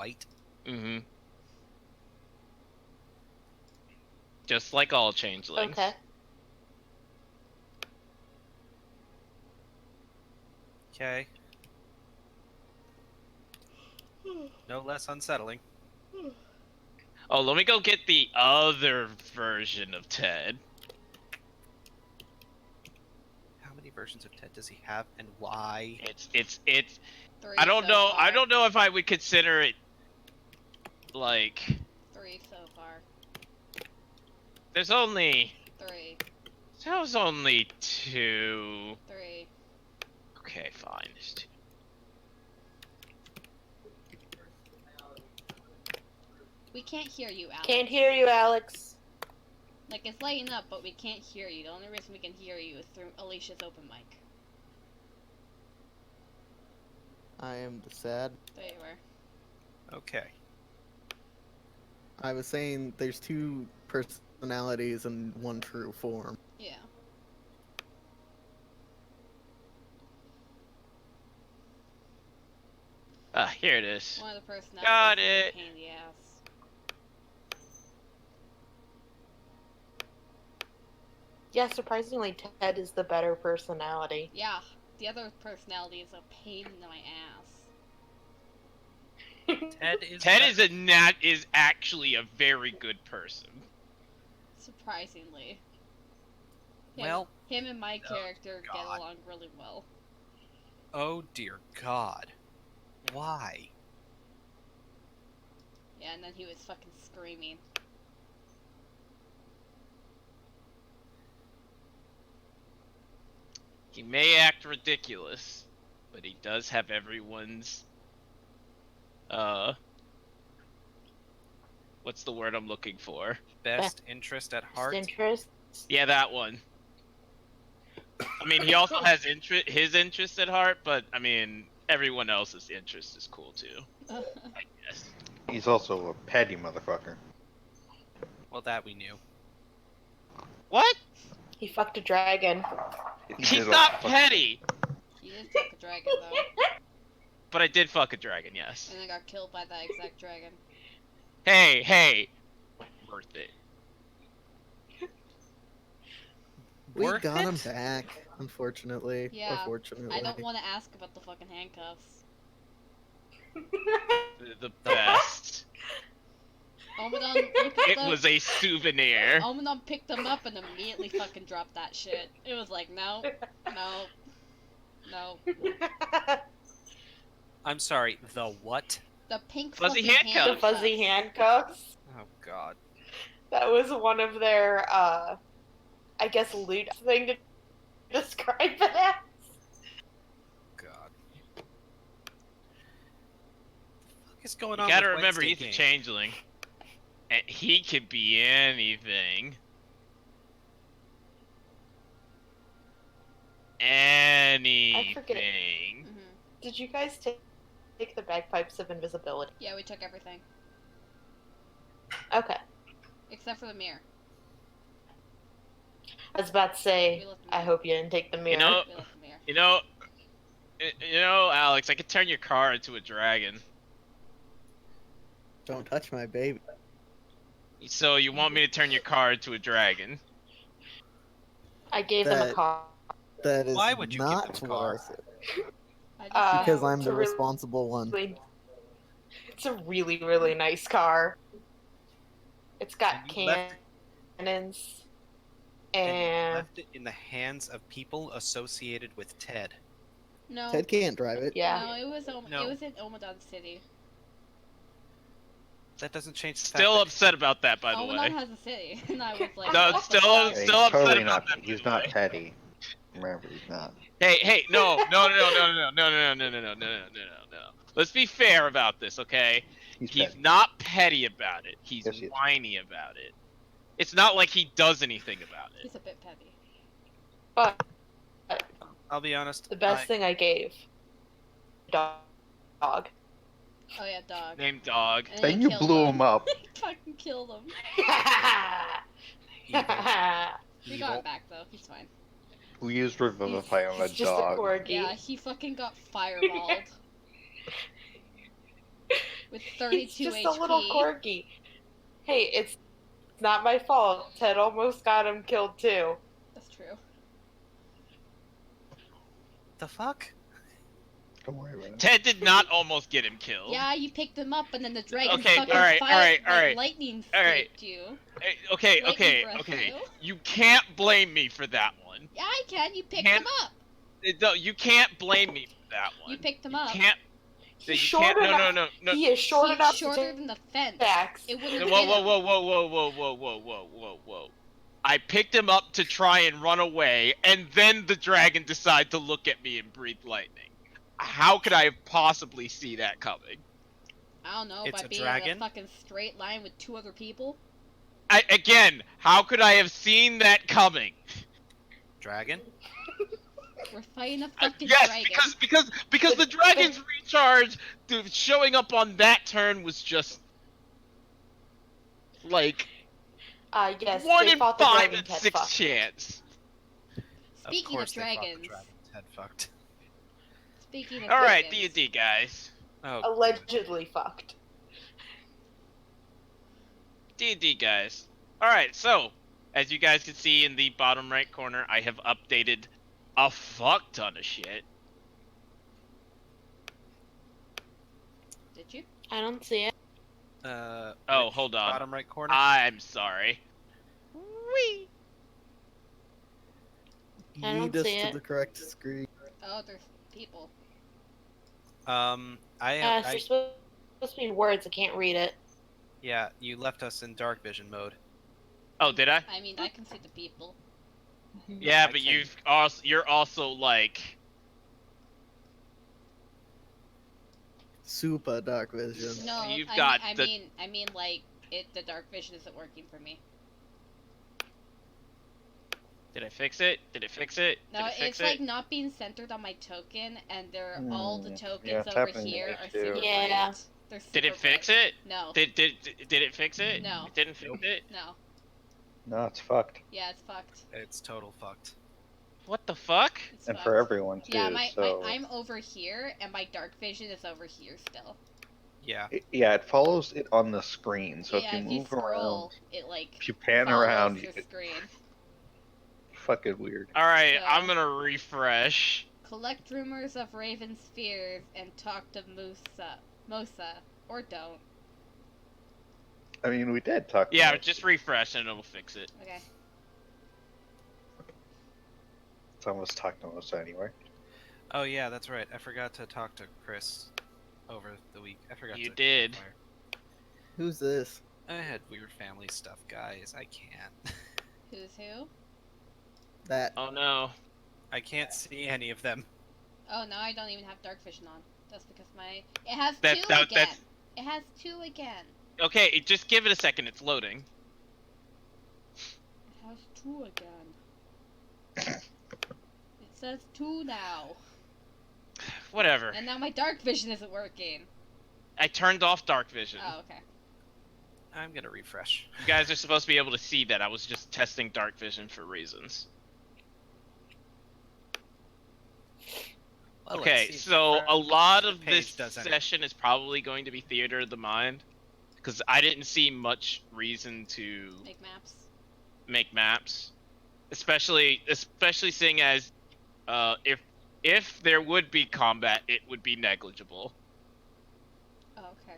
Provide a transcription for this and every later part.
white. Mm-hmm. Just like all changelings. Okay. Okay. No less unsettling. Oh, let me go get the other version of Ted. How many versions of Ted does he have, and why? It's. 3 I don't so know. Far. I don't know if I would consider it like. 3 so far. There's only. 3. There's only 2. 3. Okay, fine. There's 2. We can't hear you, Alex. Can't hear you, Alex. Like, it's lighting up, but we can't hear you. The only reason we can hear you is through Alicia's open mic. I am the sad. There you were. Okay. I was saying there's 2 personalities and 1 true form. Yeah. Ah, here it is. One of the personalities Got is a it. pain in the ass. Yeah, surprisingly, Ted is the better personality. Yeah, the other personality is a pain in my ass. Ted is actually a very good person. Surprisingly. Well, Him and my character get God. along really well. Oh dear God. Why? Yeah, and then he was fucking screaming. He may act ridiculous, but he does have everyone's what's the word I'm looking for? Best interest at heart? Interest? Yeah, that one. I mean, he also has his interest at heart, but I mean, everyone else's interest is cool too. I guess. He's also a petty motherfucker. Well, that we knew. What? He fucked a dragon. He's not petty. He did fuck a dragon though, But I did fuck a dragon, yes. and then got killed by that exact dragon. Hey, worth it. We Worth got him it? back, unfortunately. Yeah, Or fortunately. I don't want to ask about the fucking handcuffs. The best. Omadon looked at It them. was a souvenir. Omadon picked them up and immediately fucking dropped that shit. It was like, no, no, no. I'm sorry, the what? The pink Fuzzy fluffy handcuffs. The fuzzy handcuffs. Oh God. That was one of their, I guess, loot thing to describe it as. God. The fuck is going You on gotta with remember, Wednesday he's a game? changeling. And he could be anything. Anything. hmm Did you guys take the bagpipes of invisibility? Yeah, we took everything Okay. except for the mirror. I was about to say, We left the I mirror. hope you didn't take the mirror. You know, We left the mirror. you know, Alex, I could turn your car into a dragon. Don't touch my baby. So you want me to turn your car into a dragon? I gave them a That- car. That is Why would you give not them a what I car? said. I just Because know I'm it's the a really- responsible one. It's a really, really nice car. It's got And you left it- cannons. And you And left it in the hands of people associated with Ted. no. Ted can't drive it. yeah. No, it was No. it was in Omadon City. That doesn't change the fact Still that upset about that, by the Omadon way. has a city, and I was like, No, what the still- fuck? Yeah, he's Still upset totally about not. that, by He's the not way. petty. Remember, he's not. Hey, no. Let's be fair about this, okay? He's He's petty. not petty about it. He's Yes, he is. whiny about it. It's not like he does anything about it. He's a bit petty. But I'll be honest. the best thing I gave, dog. Oh yeah, dog. Named Dog. And then And he you killed blew him. him up. He fucking killed him. Evil. We got Evil. him back though. He's fine. We used Revivify on a He's just a dog. corgi. Yeah, he fucking got fireballed. with He's 32 just HP. a little quirky. Hey, it's not my fault. Ted almost got him killed too. That's true. The fuck? Don't worry about it. Ted did not almost get him killed. Yeah, you picked him up, and then the dragon Okay, fucking alright, fired, alright. lightning Alright. striked you. Okay, Lightning breath okay. you. You can't blame me for that one. Yeah, I can. You picked Can't- him up. No, you can't blame me for that one. You picked him You up. can't. He's You short can't. enough. No. He is short He's enough shorter to than the fence. Dax. It would have Whoa. I picked him up to try and run away, and then the dragon decided to look at me and breathe lightning. How could I have possibly see that coming? I don't know, It's by a being in dragon? a fucking straight line with 2 other people. Again, how could I have seen that coming? Dragon? We're fighting a fucking Yes, dragon. because the dragon's recharge, dude, showing up on that turn was just like Yes, 1 they in fought the 5 dragon and Ted 6 fucked. chance. Speaking of course they fought the dragons. dragon. Head fucked. Speaking of All right, dragons. D&D guys. Oh, Allegedly fucked. D&D guys. All right, so as you guys can see in the bottom right corner, I have updated a fuck ton of shit. Did you? I don't see it. Oh, which hold on. Bottom right corner. I'm sorry. Wee. I don't Lead us see to it. the correct screen. Oh, there's people. It's just supposed to be words. I can't read it. Yeah, you left us in dark vision mode. Oh, did I? I mean, I can see the people. Yeah, I but can- you're also like Super dark vision. No, You've I got mean, the- I mean, like, the dark vision isn't working for me. Did I fix it? Did it fix it? No, Did it fix it's it? like not being centered on my token, and all the tokens yeah, it's over happening to here me are too. super Yeah. bright. They're Did it super fix bright. it? No. Did it fix it? No. It didn't fix it. No. No, it's fucked. Yeah, it's fucked. It's total fucked. What the fuck? It's And fucked. for everyone too. Yeah, so I'm over here, and my dark vision is over here still. Yeah. yeah, it follows it on the screen. So yeah, if you move scroll, around, it like if you pan follows around, your you screen. fucking weird. All right, Yeah. I'm gonna refresh. Collect rumors of Raven's fears and talk to Mosa, or don't. I mean, we did talk. Yeah, about just refresh and it'll fix it. Okay. Some of us talked to us anyway. Oh yeah, that's right. I forgot to talk to Chris over the week. I forgot. You to did. Who's this? I had weird family stuff, guys. I can't. Who's who? That. Oh no. I can't see any of them. Oh, now I don't even have dark vision on. That's because my it has That- two that- again. that's- It has two again. Okay, just give it a second. It's loading. It has two again. It says two now. Whatever. And now my dark vision isn't working. I turned off dark vision. Oh, okay. I'm gonna refresh. You guys are supposed to be able to see that. I was just testing dark vision for reasons. Well, let's Okay, see. so a lot The of page this does anything. session is probably going to be theater of the mind, because I didn't see much reason to Make maps. make maps, especially seeing as if there would be combat, it would be negligible. Oh, okay.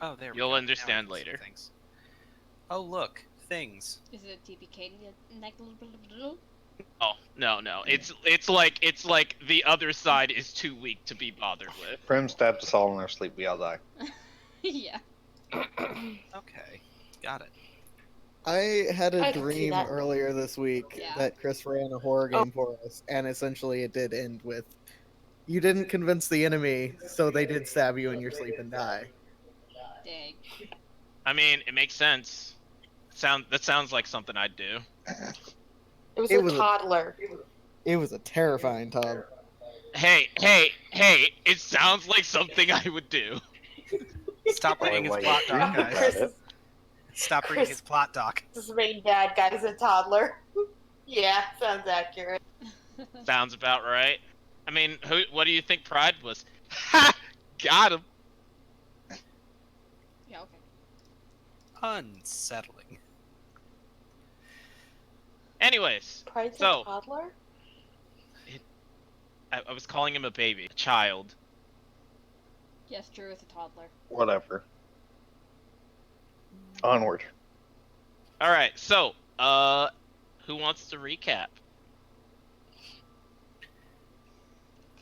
Oh, there we You'll go. Now I understand can see later. Things. Oh look, things. Is it a TPK negligible? Oh no, it's like the other side is too weak to be bothered with. Prim stabs us all in our sleep. We all die. Yeah. Okay, got it. I had a I can see dream that. earlier this week Yeah. that Chris ran a horror game for us, and essentially it did end with, you didn't convince the enemy, so they did stab you in your sleep and die. Dang. I mean, it makes sense. That sounds like something I'd do. It was It a was a- toddler. It was a terrifying tub. Hey! It sounds like something I would do. Stop reading his Why you plot dreamed doc, about guys. it? Stop reading his plot doc. This main bad guy's a toddler. Yeah, sounds accurate. Sounds about right. I mean, what do you think Pride was? Ha! Got him. unsettling. Anyways, Pride's So- a toddler? I was calling him a baby, a child. Yes, Drew is a toddler. Whatever. Onward. All right, so who wants to recap?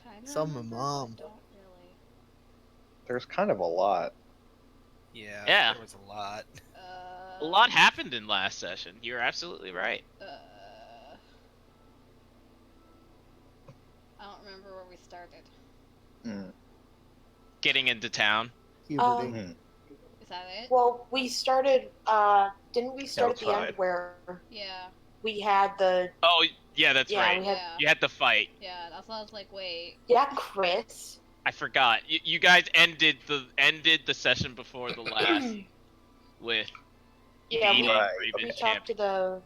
Kind Some of. mom. Don't really. There's kind of a lot. Yeah. Yeah. There was a lot. A lot happened in last session. You're absolutely right. I don't remember where we started. Mm. Getting into town. Puberty. Mhm. Is that it? Well, we started, didn't we start at the Outside. end where Yeah. we had the, Oh, yeah, that's Yeah, right. we had- Yeah. You had to fight. Yeah. That's why I was like, wait. yeah, Chris. I forgot. You guys ended the session before the last with Yeah, beating Right. Raven's we talked champion. to the,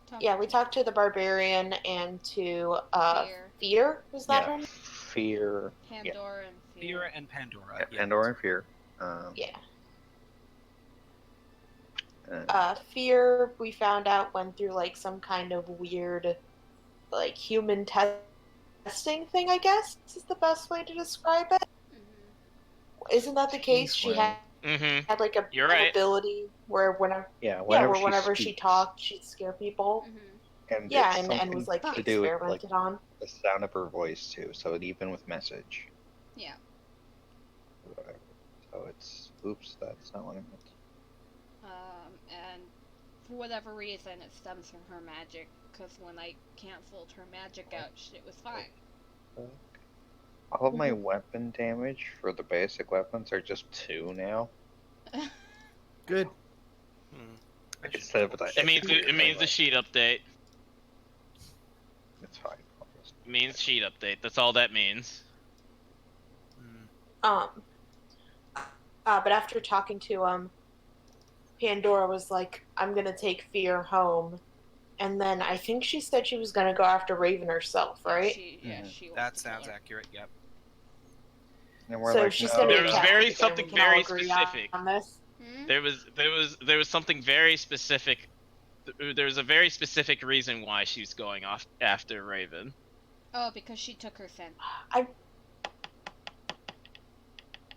Talk yeah, we talked to the barbarian and to, Fear. Fear, was that her Yeah. name? Fear. Pandora and Fear. Fear and Pandora. Yeah, yeah. Pandora and Fear. Yeah. Uh, Fear, we found out, went through, like, some kind of weird, like, human testing thing, I guess, is the best way to describe it. Mhm. Isn't that the case? She Tiefling. Mm-hmm. had like, an You're right. ability where whenever, yeah, whenever whenever, she speaks, talked, she'd scare people. Mhm. and Yeah, it's and was, like, something to do with like experimented on. the sound of her voice too. So it even with message. Yeah. Whatever. So it's oops, that's not what I meant. And for whatever reason, it stems from her magic. Because when I canceled her magic out, it was fine. All of my weapon damage for the basic weapons are just 2 now. Good. Hmm. Instead of that, It means the sheet update. It's fine. It means sheet update. That's all that means. Hmm. But after talking to Pandora was like, "I'm gonna take Fear home," and then I think she said she was gonna go after Raven herself, right? She That wants to kill sounds her. accurate. Yep. And we're So like, she's no. gonna There be was captive very again, something we can all very agree specific. on this. Hmm? There was a very specific reason why she's going off after Raven. Oh, because she took her sin. I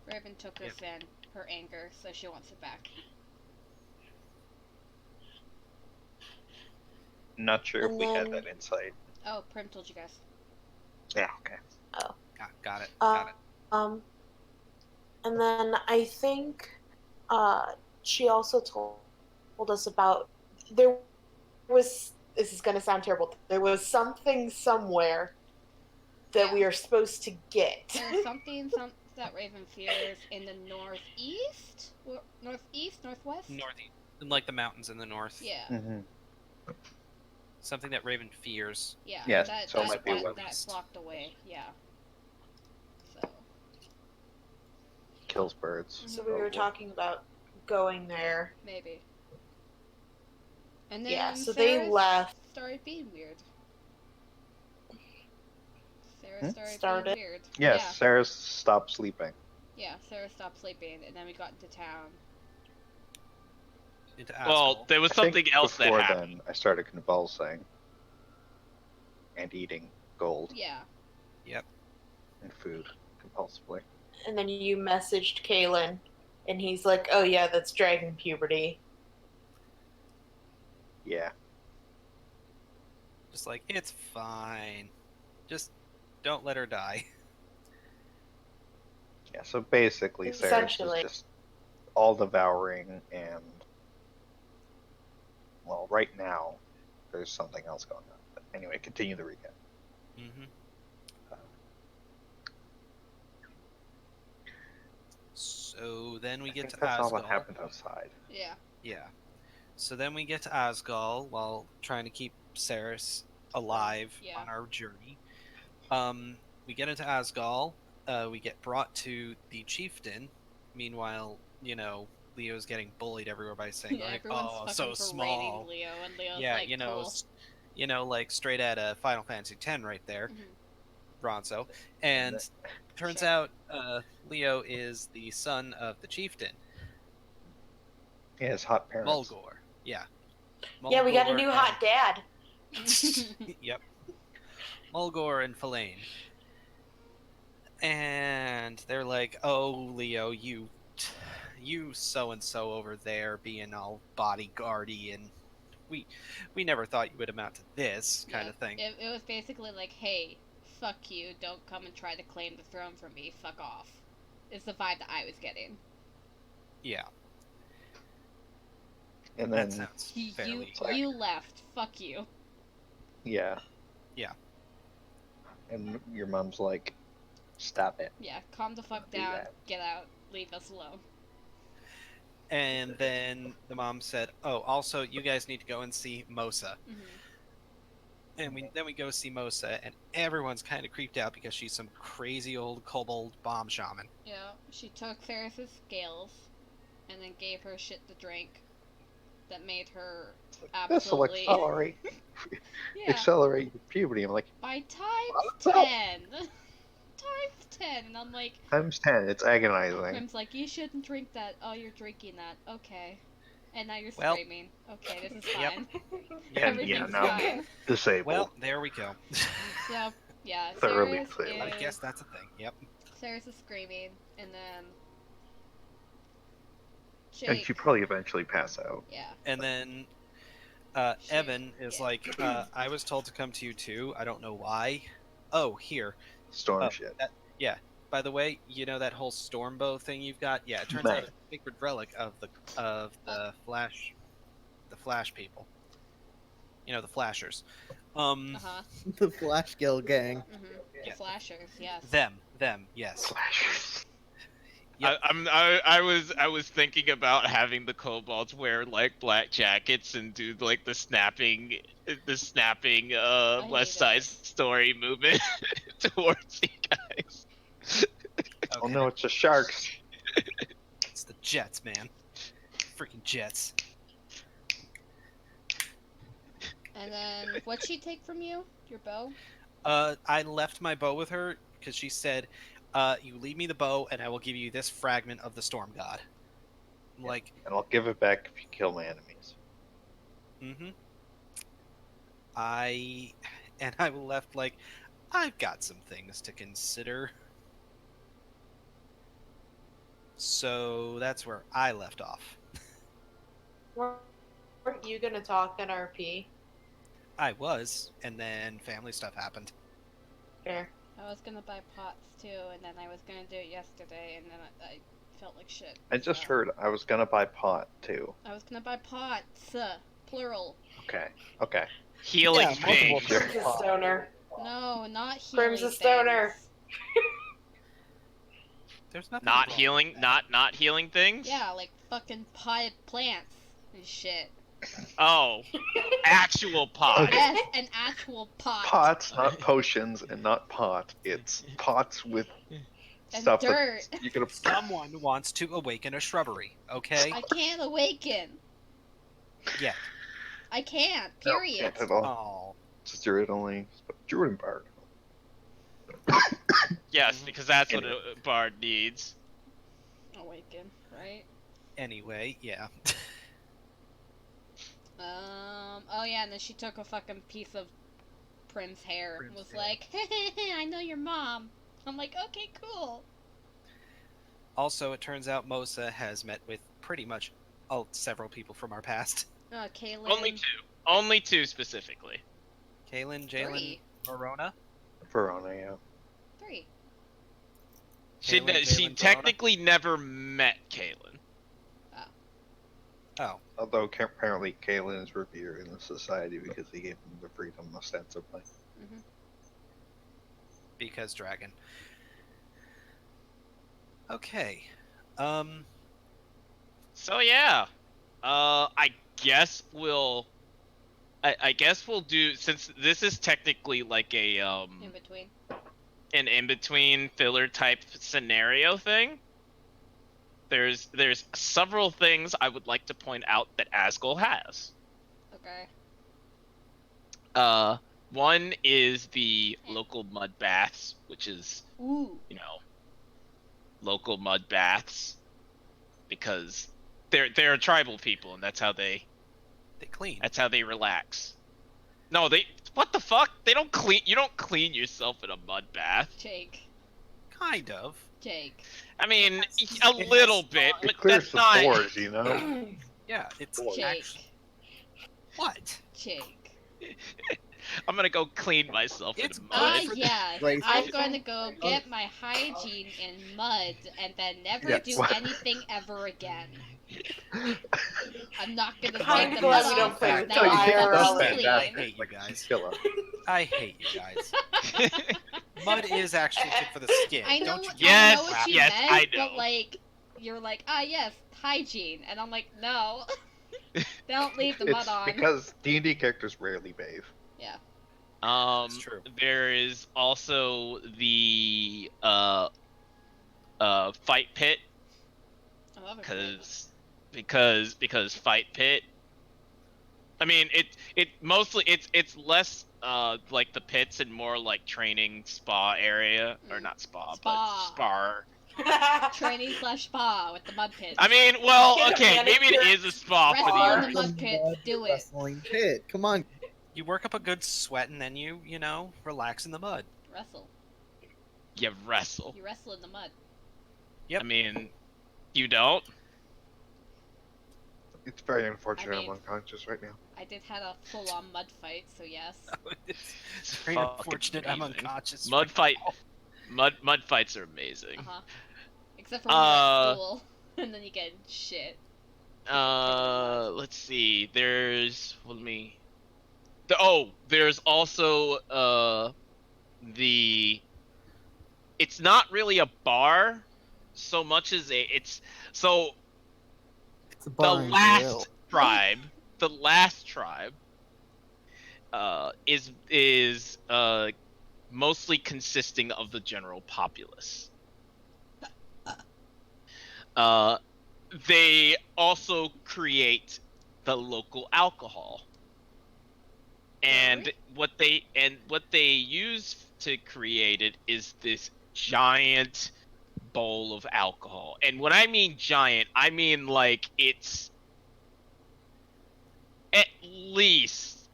Raven took her Yep. sin, her anger, so she wants it back. Not sure if And we had then- that insight. Oh, Prim told you guys. Yeah, okay. Got it. Got it. And then I think she also told us about there was, this is gonna sound terrible, there was something somewhere that we are supposed to get. There's something that Raven fears in the northeast? Northeast? Northwest? Northeast, like the mountains in the north. Yeah. Mm-hmm. Something that Raven fears. Yeah. Yes, that, so it that, might be that, west. that's locked away. Yeah. So. Kills birds. So we were talking about going there. Maybe. And then Yeah, so they Sarah left. started being weird. Sarah Hmm? Started. being weird. Yes, Sarah stopped sleeping. Yeah, Sarah stopped sleeping, and then we got into town. Into Well, Asgol. there was I think something else that before happened. then, I started convulsing and eating gold Yeah. and food compulsively. And then you messaged Kalen, and he's like, "Oh yeah, that's dragon puberty." Yeah. Just like, it's fine. Just don't let her die. Yeah, so basically, Sarah's Essentially. is just all devouring, and well, right now, there's something else going on. But anyway, continue the recap. Mm-hmm. So then we I get think to that's all that Asgol. happened outside. Yeah. Yeah. So then we get to Asgol while trying to keep Ceres alive Yeah. on our journey. We get into Asgol. We get brought to the chieftain. Meanwhile, Leo's getting bullied everywhere by saying Yeah, like, everyone's "Oh, fucking so berating small." Leo, and Leo's Yeah, like, cool. like straight out of Final Fantasy X right there, Mhm. Bronzo. And turns Sure. out Leo is the son of the chieftain. Yeah, his hot parents. Mulgore. Yeah. Yeah, we got a Mulgore new hot dad. Yep. Mulgore and Filane. And they're like, "Oh, Leo, you so and so over there being all bodyguardy, and we never thought you would amount to this kind Yeah, of thing." It was basically like, hey, fuck you, don't come and try to claim the throne from me, fuck off. Is the vibe that I was getting. Yeah, And that then, sounds You, fairly. you left, fuck you. yeah. Yeah. And your mom's like, stop it. Yeah, calm the fuck Do down, that. get out, leave us alone. And then the mom said, "Oh, also, you guys need to go and see Mosa." Mm-hmm. And we go see Mosa, and everyone's kind of creeped out because she's some crazy old kobold bomb shaman. Yeah, she took Ferris's scales and then gave her shit to drink that made her This will absolutely accelerate, yeah, accelerate your puberty. I'm like, by times 10. Times 10. And I'm like, times 10. It's agonizing. Prim's like, you shouldn't drink that. Oh, you're drinking that. Okay. And now you're Well- screaming. Okay, this is Yep. fine. Yeah, Everything's now- fine. Disabled. well, there we go. So, yeah, Thoroughly Ceres disabled. I is, guess that's a thing. Yep. Ceres is screaming, and then and Jake, she probably eventually pass out. yeah. And then Shit. Evan is Yeah. like, "I was told to come to you too. I don't know why." Oh, here. Storm Oh, shit. By the way, you know that whole storm bow thing you've got? Yeah, it turns out Right. it's a sacred relic of the Flash people. You know, the Flashers. Uh-huh. The Flash Gill gang. Mm-hmm. Yeah. Flashers, yes. Them, yes. Flashers. Yep. I was thinking about having the kobolds wear like black jackets and do like the snapping hate West Side it. Story movement towards you guys. Oh Okay. no, it's the sharks. It's the Jets, man. Freaking Jets. And then, what'd she take from you? Your bow? I left my bow with her because she said, "You leave me the bow, and I will give you this fragment of the storm god." I'm Yeah. like, And I'll give it back if you kill my enemies. mm-hmm. I left like, I've got some things to consider. So that's where I left off. Weren't you gonna talk in RP? I was, and then family stuff happened. Fair. I was gonna buy pots too, and then I was gonna do it yesterday, and then I felt like shit. I just so- heard I was gonna buy pot too. I was gonna buy pots, plural. Okay. Okay. Healing Yeah, multiple things. Sure. Prim's a stoner. No, not healing. Prim's a stoner. things. There's nothing Not wrong healing, with that. not healing things. Yeah, like fucking potted plants and shit. Oh, actual pot. Okay. Yes, an actual pot. Pots, not potions, and not pot. It's pots with And stuff dirt. that you could have. Someone wants to awaken a shrubbery, okay? I can't awaken. Yeah. I can't. No, Period. can't at all. Oh. It's druid only. Druid bard. Yes, because that's what a bard needs. Awaken, right? Anyway, yeah. Oh yeah, and then she took a fucking piece of Prim's hair. Prim's Was hair. like, I know your mom. I'm like, okay, cool. Also, it turns out Mosa has met with pretty much several people from our past. Kaylin. Only two specifically. Kaylin, Jalen, Three. Verona. Verona, yeah. 3. She Kaylin, Jalen, Verona? technically never met Kaylin. Oh, Although apparently Kaelin is revered in the society because he gave him the freedom ostensibly. Mm-hmm. because dragon. Okay. So yeah, I guess we'll do, since this is technically like a In between. an in-between filler type scenario thing. There's several things I would like to point out that Asgol has. Okay. One is the local mud baths, which is, Ooh. local mud baths, because they're tribal people, and that's how they clean. relax. No, what the fuck? They don't clean. You don't clean yourself in a mud bath. Jake. Kind of. Jake. I mean, It a has- little bit, It but clears that's the not. pores, you know. Yeah, it's Jake. actually what? Jake. I'm gonna go clean myself It's in Ah, mud. yes. Right. I'm going to go get my hygiene in mud and then never Yes. do anything ever again. I'm not gonna Kinda take the glad mud we don't off play because with now No, you I'm take IRL. the fucking dustpan. clean. I That's hate you guys. killer. I hate you guys. Mud is actually good for the skin. I know, Don't you? I Yes, know what you yes, meant, I know. but like, you're like, ah, yes, hygiene, and I'm like, no, don't leave the mud It's on. because D&D characters rarely bathe. It's true. There is also the fight pit, I love it. because fight pit. I mean, it mostly it's less like the pits and more like training spa area, or not spa, but Spa. spar. Training / spa with the mud pits. I mean, well, Get a okay, maybe it manicure. is a spa for Wrestle the in the mud pits, do it. Wrestling pit. Come on. You work up a good sweat and then you relax in the mud. Wrestle. you wrestle. You wrestle in the mud. Yep. I mean, you don't. It's very unfortunate I mean- I'm unconscious right now. I did have a full-on mud fight, so yes. It's very Fucking unfortunate I'm amazing. unconscious. Mud right fight. now. Mud fights are amazing. Uh-huh. Except for when you're at Uh, school, and then you get shit. Let's see. There's there's also it's not really a bar so much as it's so It's a the bar and last tribe is mostly consisting of the general populace. They also create the local alcohol, and Really? what they use to create it is this giant bowl of alcohol. And when I mean giant, I mean like it's at least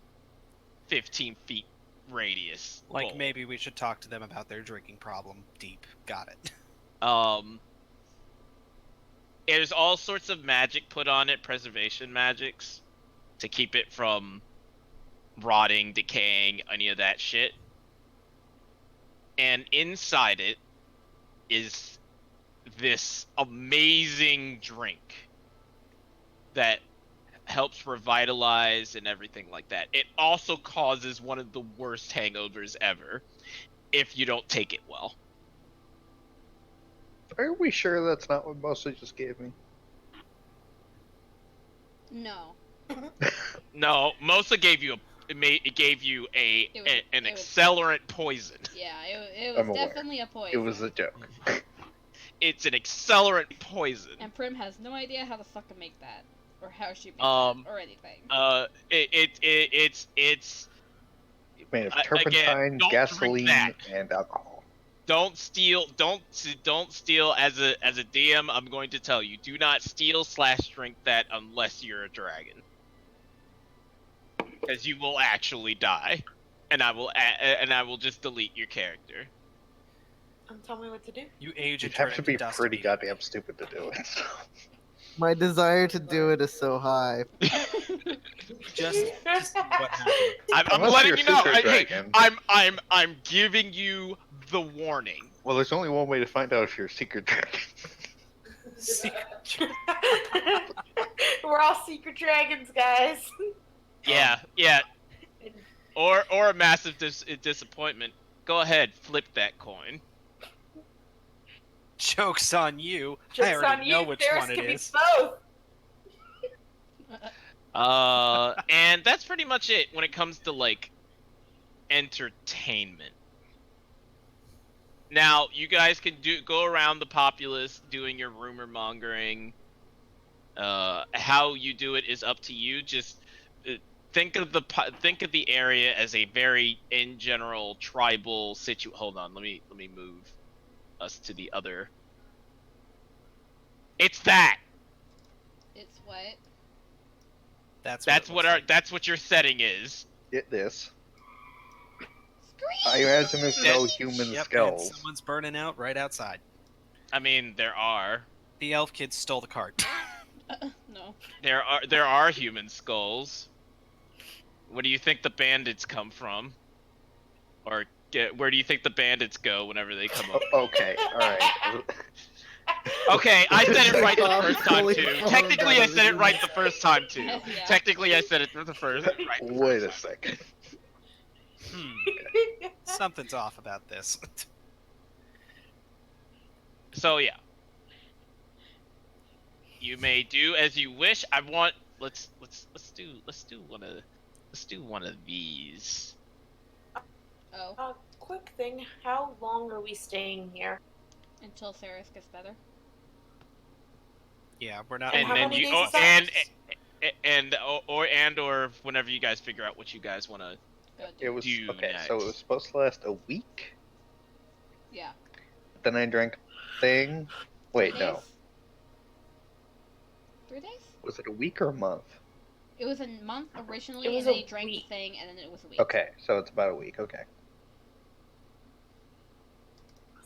15 feet radius. Like bowl. maybe we should talk to them about their drinking problem. Deep. Got it. There's all sorts of magic put on it, preservation magics, to keep it from rotting, decaying, any of that shit. And inside it is this amazing drink that helps revitalize and everything like that. It also causes one of the worst hangovers ever if you don't take it well. Are we sure that's not what Mosa just gave me? No. No, Mosa gave you it gave you an it was- accelerant poison. Yeah, it I'm was aware. definitely a poison. It was a joke. It's an accelerant poison. And Prim has no idea how to fucking make that, or how she makes Um, that, or anything. It's Made of Again, turpentine, don't drink gasoline, that. and alcohol. don't steal as a DM. I'm going to tell you, do not steal / drink that unless you're a dragon, because you will actually die, and I will just delete your character. Tell me what to do. You age You'd and turn have to into be dust pretty immediately. goddamn stupid to do it. So. My desire to do it is so high. Just see what happens. I'm Unless letting you're you know. super Hey, dragon. I'm giving you the warning. Well, there's only one way to find out if you're a secret dragon. We're all secret dragons, guys. Yeah. Or a massive disappointment. Go ahead, flip that coin. Joke's on you. I Jokes already on know you. which Theirs one it can be is. both. And that's pretty much it when it comes to like entertainment. Now, you guys can go around the populace doing your rumor mongering. How you do it is up to you. Just think of the area as a very in general tribal situation. Hold on, let me move us to the other. It's that. It's What? That's That's it what looks like. that's what your setting is. This. Scream! I imagine there's no human Yep, and skulls. someone's burning out right outside. I mean, there are The elf kids stole the cart. No. there are human skulls. What do you think the bandits come from? Or where do you think the bandits go whenever they come up? Okay, alright. Okay, I said it right the Tom first time fully too. formed Technically, out I of said it right human the first time too. Yeah. Technically, I said it for the first. Right. the Wait first a time. second. Something's off about this. So yeah, you may do as you wish. I want. Let's do one of these. Oh, Quick thing, how long are we staying here? until Ceres gets better. Yeah, we're not. And how then many you days is that? or whenever you guys figure out what you guys want to. Go It do. was Do okay, next. so it was supposed to last a week. Yeah. Then I drank thing. Wait, 3 no. days? 3 days? Was it a week or a month? It was a month originally, It was and then a you drank week. the thing, and then it was a week. Okay, so it's about a week. Okay.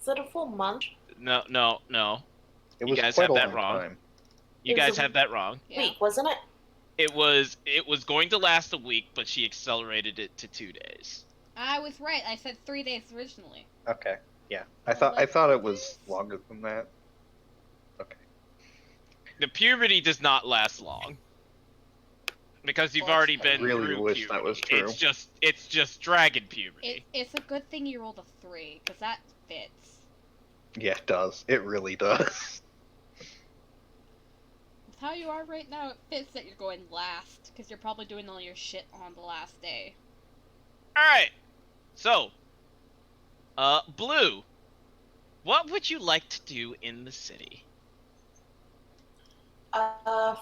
Is it a full month? No. It You was guys quite have a that long wrong. time. You It was guys a have that wrong. Yeah. Week, wasn't it? It was going to last a week, but she accelerated it to 2 days. I was right. I said 3 days originally. Okay. Yeah. Oh, I thought it like- was longer than that. Okay. The puberty does not last long. Because you've Well, already it's- been Really through wish puberty. that was true. It's just dragon puberty. It's a good thing you rolled a 3, because that fits. Yeah, it does. It really does. With how you are right now, it fits that you're going last, because you're probably doing all your shit on the last day. Alright. So, Blue, what would you like to do in the city?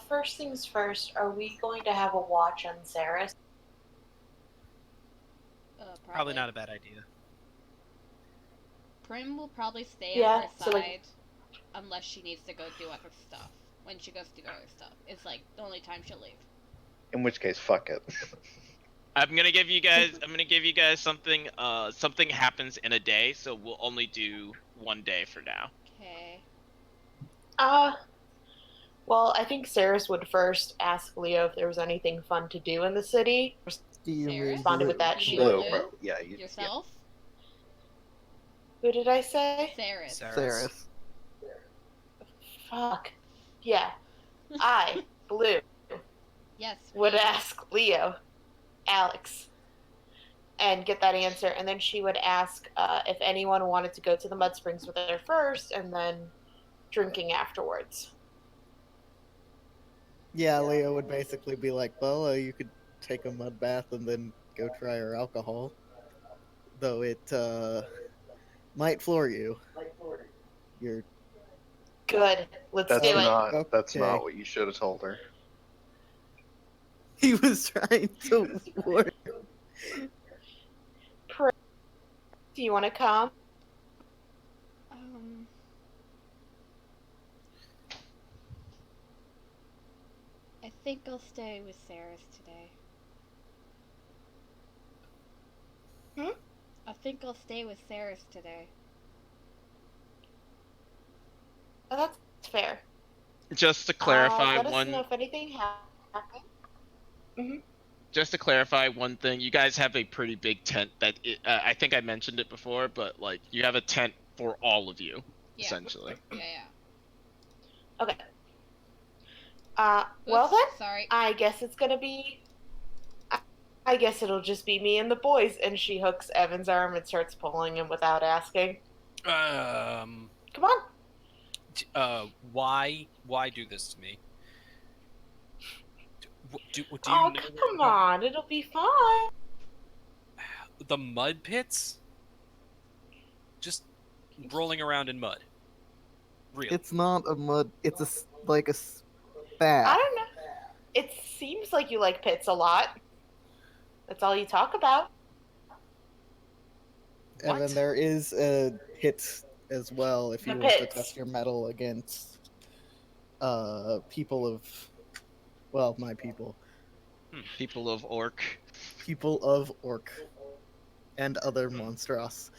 First things first, are we going to have a watch on Ceres? Probably not a bad idea. Prim will probably stay Yeah, on her so, side, like- unless she needs to go do other stuff. When she goes to do other stuff, it's like the only time she'll leave. In which case, fuck it. I'm gonna give you guys something. Something happens in a day, so we'll only do 1 day for now. Okay. Well, I think Ceres would first ask Leo if there was anything fun to do in the city. Do you Sarah? mean Responded with blue? that she Blue, Blue? bro. Yeah, you. Yourself? Who did I say? Ceres. Ceres. Fuck. Yeah. I, Blue, Yes. would we- ask Leo, Alex, and get that answer. And then she would ask if anyone wanted to go to the Mud Springs with her first and then drinking afterwards. Yeah, Leo would basically be like, Bella, you could take a mud bath and then go try our alcohol. Though it might floor you. You're Good. Let's That's do it. that's Okay. not what you should have told her. he was trying to warn. Do you want to come? I think I'll stay with Ceres today. Hmm? I think I'll stay with Ceres today. Oh, that's fair. Just to clarify let us one. know if anything happens. Just to clarify one thing, you guys have a pretty big tent that I think I mentioned it before, but like you have a tent for all of you Yeah. essentially. Yeah. Okay. Well Oops, then, Sorry. I guess it's gonna be. I guess it'll just be me and the boys. And she hooks Evan's arm and starts pulling him without asking. Come on. Why do this to me? Do you Oh, know come on. It'll be fun. the mud pits? Just rolling around in mud. Really? It's not a mud. It's like a I spat. don't know. It seems like you like pits a lot. That's all you talk about. And then What? there is a hit as well if you The want to pits. test your metal against people of Well, my people. People of Orc. People of Orc. And other monstros.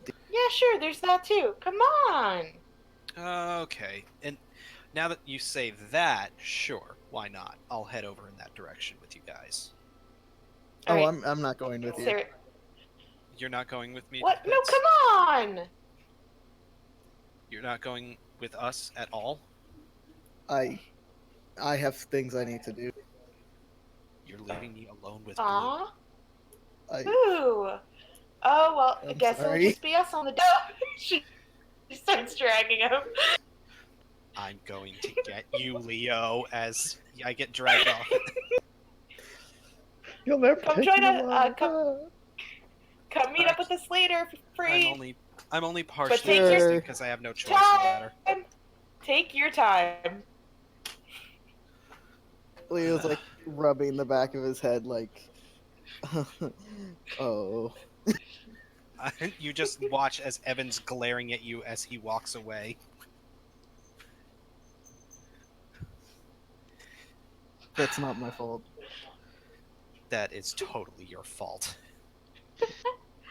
Yeah, sure. There's that too. Come on. Okay, and now that you say that, sure, why not? I'll head over in that direction with you guys. Oh, Alright, I'm not going with you. Sarah. You're not going with me? to What? the No, pits? come on. You're not going with us at all? I have things I need to do. You're leaving me alone with Blue. Aw. I Ooh. Oh well. I I'm guess sorry. it'll just be us on the. She starts dragging him. I'm going to get you, Leo, as I get dragged off. You'll never Come take join me us, alive. Come meet up with us later for free. I'm only partially take your interested because I have no choice in the matter. Time. Take your time. Leo's like rubbing the back of his head like oh. You just watch as Evan's glaring at you as he walks away. That's not my fault. That is totally your fault.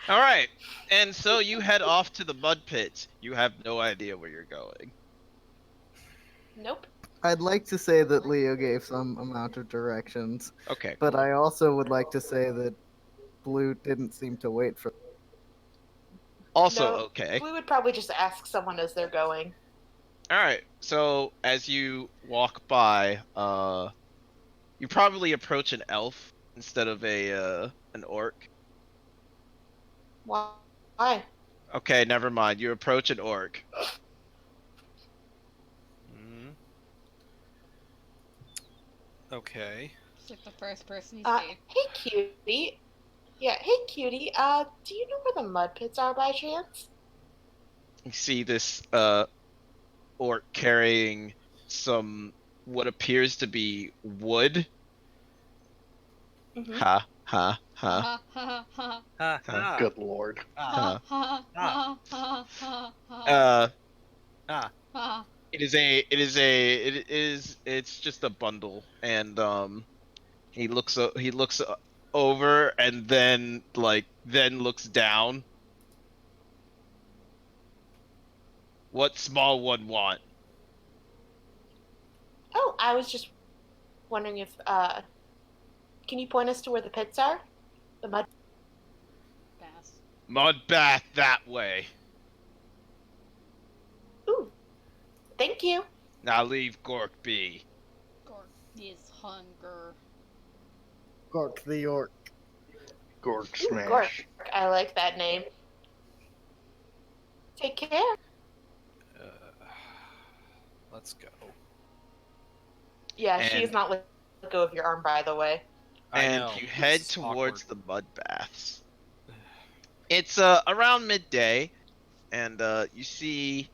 All right, and so you head off to the mud pits. You have no idea where you're going. Nope. I'd like to say that Leo gave some amount of directions, Okay. but I also would like to say that Blue didn't seem to wait for. Also, No, okay. We would probably just ask someone as they're going. All right. So as you walk by, you probably approach an elf instead of an orc. Why? Okay, never mind. You approach an orc. Mm. Okay. It's like the first person you see. Hey cutie. Yeah, hey cutie. Do you know where the mud pits are by chance? You see this orc carrying some what appears to be wood. Mm-hmm. Ha ha ha. Ha ha ha Ha, ha, Good lord. ha, ha ha ha ha ha ha. ha. It's just a bundle, and he looks over and then looks down. What small one want? Oh, I was just wondering if can you point us to where the pits are? The mud. Bass. Mud bath that way. Ooh. Thank you. Now leave Gork be. Gork is hunger. Gork the Orc. Gork Ooh, smash. Gork. I like that name. Take care. Let's go. Yeah, And- she's not let go of your arm, by the way. I And know, you head it's towards awkward. the mud baths. It's around midday, and you see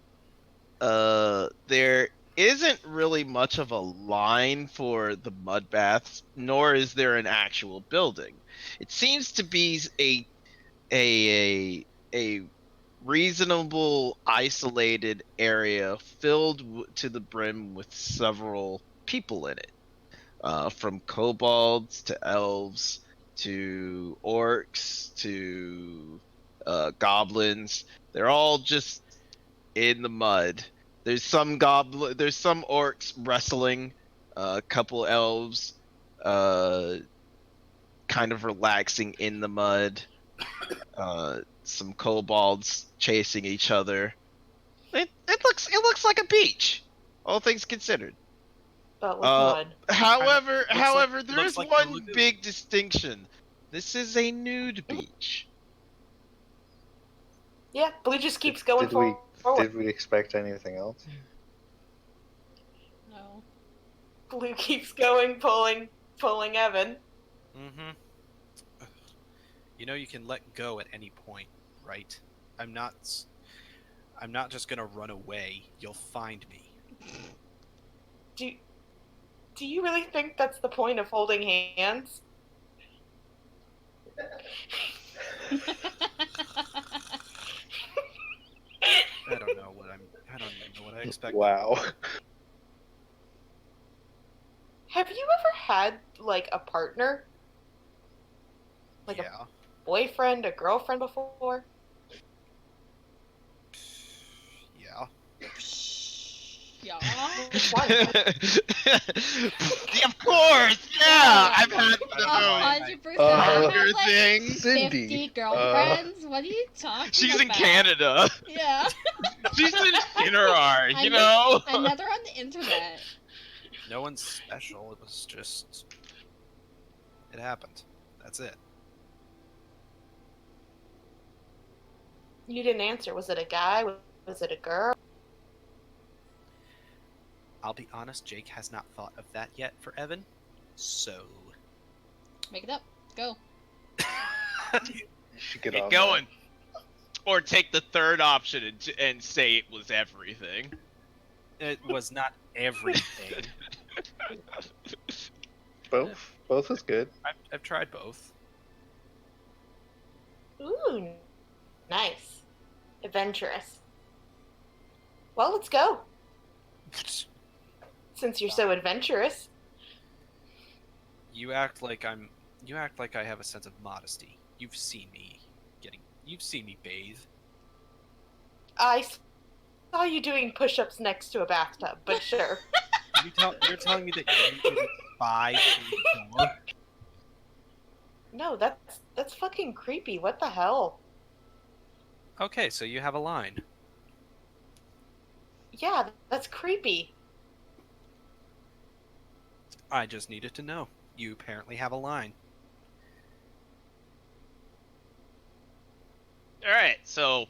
there isn't really much of a line for the mud baths, nor is there an actual building. It seems to be a reasonable isolated area filled to the brim with several people in it. From kobolds to elves to orcs to goblins. They're all just in the mud. There's some orcs wrestling, a couple elves kind of relaxing in the mud. Some kobolds chasing each other. It looks like a beach, all things considered. But with mud. However, there looks is like the one lagoon. big distinction. This is a nude beach. Yeah, Blue just keeps going Did we forward. did we expect anything else? No. Blue keeps going, pulling Evan. Mm-hmm. You know you can let go at any point, right? I'm not just gonna run away. You'll find me. Do you really think that's the point of holding hands? I don't know what I don't even know what I expect. Wow. Have you had like a partner, like a Yeah. boyfriend, a girlfriend before? Yeah. Yeah. Which one? Of course, yeah. I've had Oh, those 100%. Uh, I've younger had like things. 50 50 girlfriends. What are you talking She's about? in Canada. Yeah. She's in Shinnara, I you met- know? I met her on the internet. No one's special. It was just. It happened. That's it. You didn't answer. Was it a guy? Was it a girl? I'll be honest, Jake has not thought of that yet for Evan. So. Make it up. Go. You should get Get on going. Or take the third option and say it was everything. It was not everything. that. Both is good. I've tried both. Ooh, nice. Adventurous. Well, let's go. Since you're so adventurous. You act like I'm. You act like I have a sense of modesty. You've seen me getting. You've seen me bathe. I saw you doing push-ups next to a bathtub, but sure. You're telling me that you didn't buy through the door? No, that's fucking creepy. What the hell? Okay, so you have a line. Yeah, that's creepy. I just needed to know. You apparently have a line. Alright, so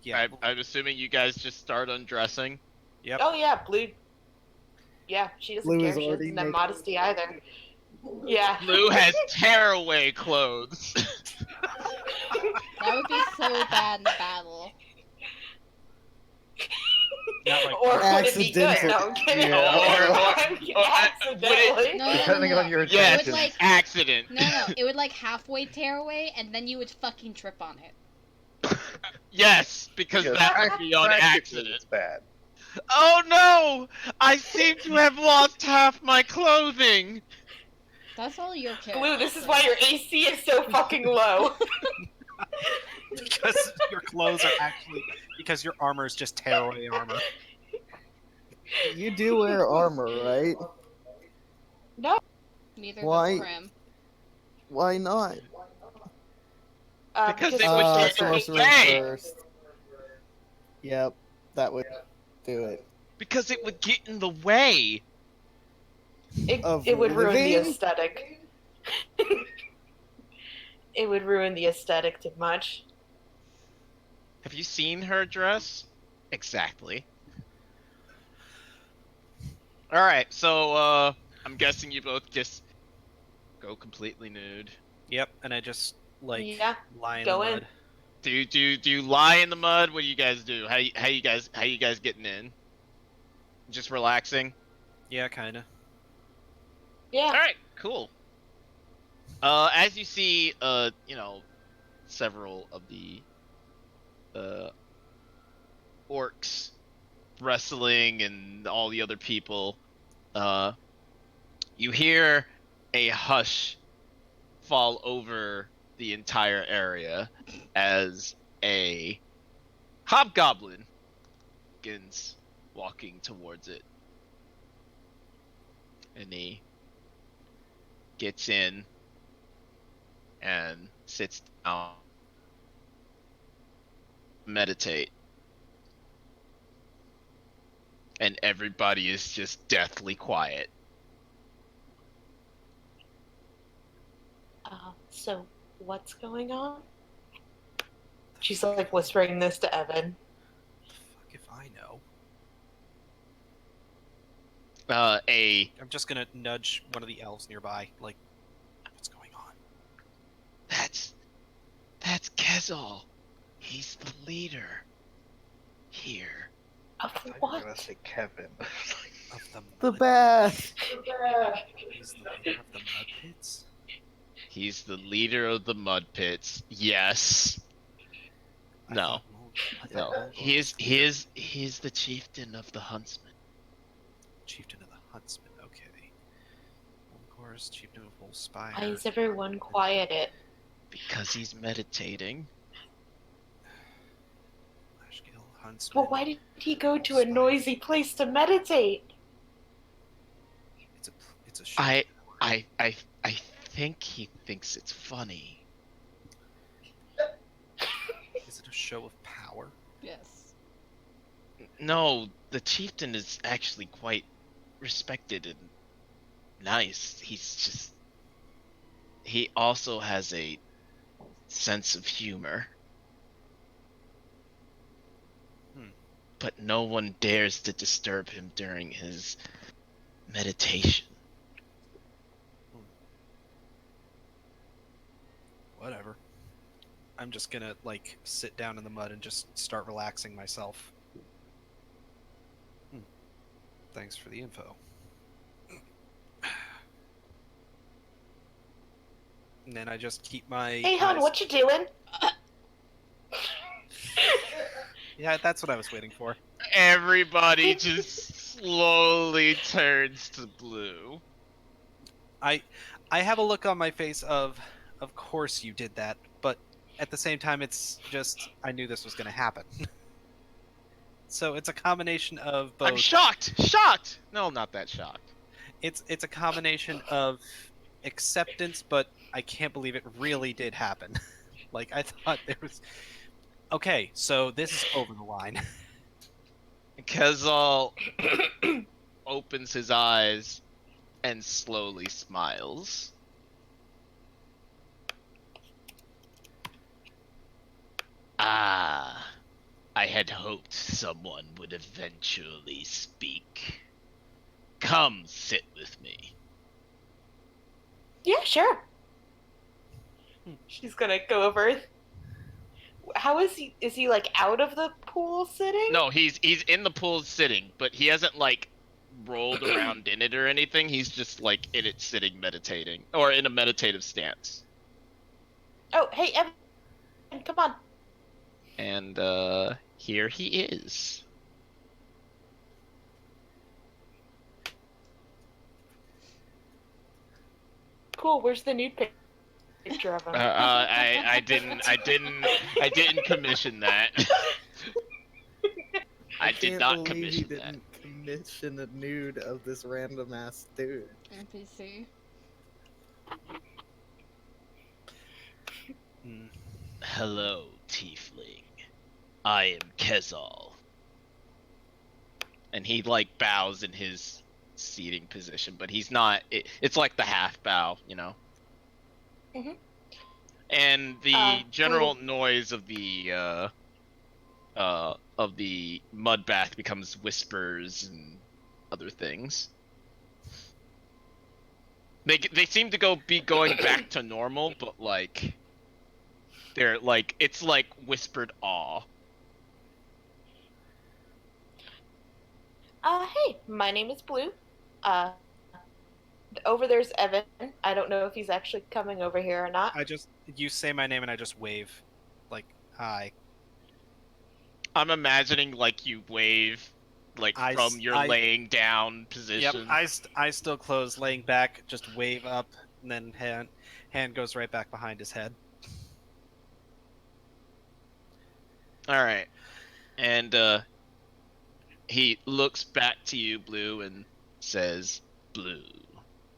Yeah. I'm assuming you guys just start undressing. Yep. Oh yeah, Blue. Yeah, she doesn't Blue care. is She already doesn't have naked. modesty either. Yeah. Blue has tearaway clothes. That would be so bad in the battle. Not like Or would it be good? Accidental. No, I'm kidding. Yeah. Accidentally. No, Depending no. on your Yes, It would, like- accident. No, it would like halfway tear away, and then you would fucking trip on it. Yes, because Yeah, that would be on practically accident. It's bad. Oh no! I seem to have lost half my clothing! That's all your character. Blue, this is why your AC is so fucking low. because your clothes are actually because your armor is just tearaway armor. You do wear armor, right? Neither Why? does Prim. Why not? Because it it's would Uh, get sorcery. in sorcerer Hey! first. Yep, that would do it. Because it would get in the way. Of It would ruin the living? aesthetic. It would ruin the aesthetic too much. Have you seen her dress? Exactly. Alright, so, I'm guessing you both just go completely nude. Yep, and I just Yeah, lie in go the in. mud. Do you lie in the mud? What do you guys do? How you guys getting in? Just relaxing? Yeah, kinda. Yeah. Alright, cool. As you see, several of the orcs wrestling and all the other people, you hear a hush fall over the entire area as a hobgoblin begins walking towards it. And he gets in and sits down, meditate, and everybody is just deathly quiet. So what's going on? She's like whispering this to Evan. Fuck if I know. I'm just gonna nudge one of the elves nearby. Like, what's going on? That's Kezal. He's the leader here. Of I thought you were what? gonna say Kevin. Of The mud- bath. He's the leader of the mud pits. He's the leader of the mud pits. Yes. I No. thought I No. thought Mulgore He was is the chieftain of the huntsmen. chieftain of the huntsman. Okay. Horus, chieftain of Wolf Spire. Why is everyone quiet? Because he's meditating. Flashgill, Huntsman. Well, why did he go to a noisy place to meditate? It's a show. I think he thinks it's funny. Is it a show of power? Yes. No, the chieftain is actually quite respected and nice. He also has a sense of humor. But no one dares to disturb him during his meditation. Whatever. I'm just gonna, like, sit down in the mud and just start relaxing myself. Thanks for the info. And then I just keep my Hey, hon, eyes- what you doing? Yeah, that's what I was waiting for. Everybody just slowly turns to blue. I have a look on my face of course you did that, but at the same time it's just I knew this was going to happen. So it's a combination of both. I'm shocked! Shocked! No, I'm not that shocked. It's a combination of acceptance, but I can't believe it really did happen. Like I thought there was. Okay, so this is over the line. Kezal opens his eyes and slowly smiles. Ah, I had hoped someone would eventually speak. Come sit with me. Yeah, sure. She's gonna go over. How is he? Is he like out of the pool sitting? No, he's in the pool sitting, but he hasn't like rolled around in it or anything. He's just like in it sitting meditating or in a meditative stance. Oh, hey, Evan, come on. And here he is. Cool. Where's the nude picture of him? I didn't commission that. I did can't not believe he commission that. didn't commission a nude of this random ass dude. NPC. Hmm. Hello, Tiefling. I am Kezal. And he like bows in his seating position, but he's not. It's like the half bow, you know. Mhm. And the general Blue. noise of the mud bath becomes whispers and other things. They seem to be going back to normal, but like they're like it's like whispered awe. Hey, my name is Blue. Over there's Evan. I don't know if he's actually coming over here or not. You say my name and I just wave, like hi. I'm imagining like you wave like from your laying down position. Yep, I still close, laying back, just wave up, and then hand goes right back behind his head. All right, and he looks back to you, Blue, and says, "Blue,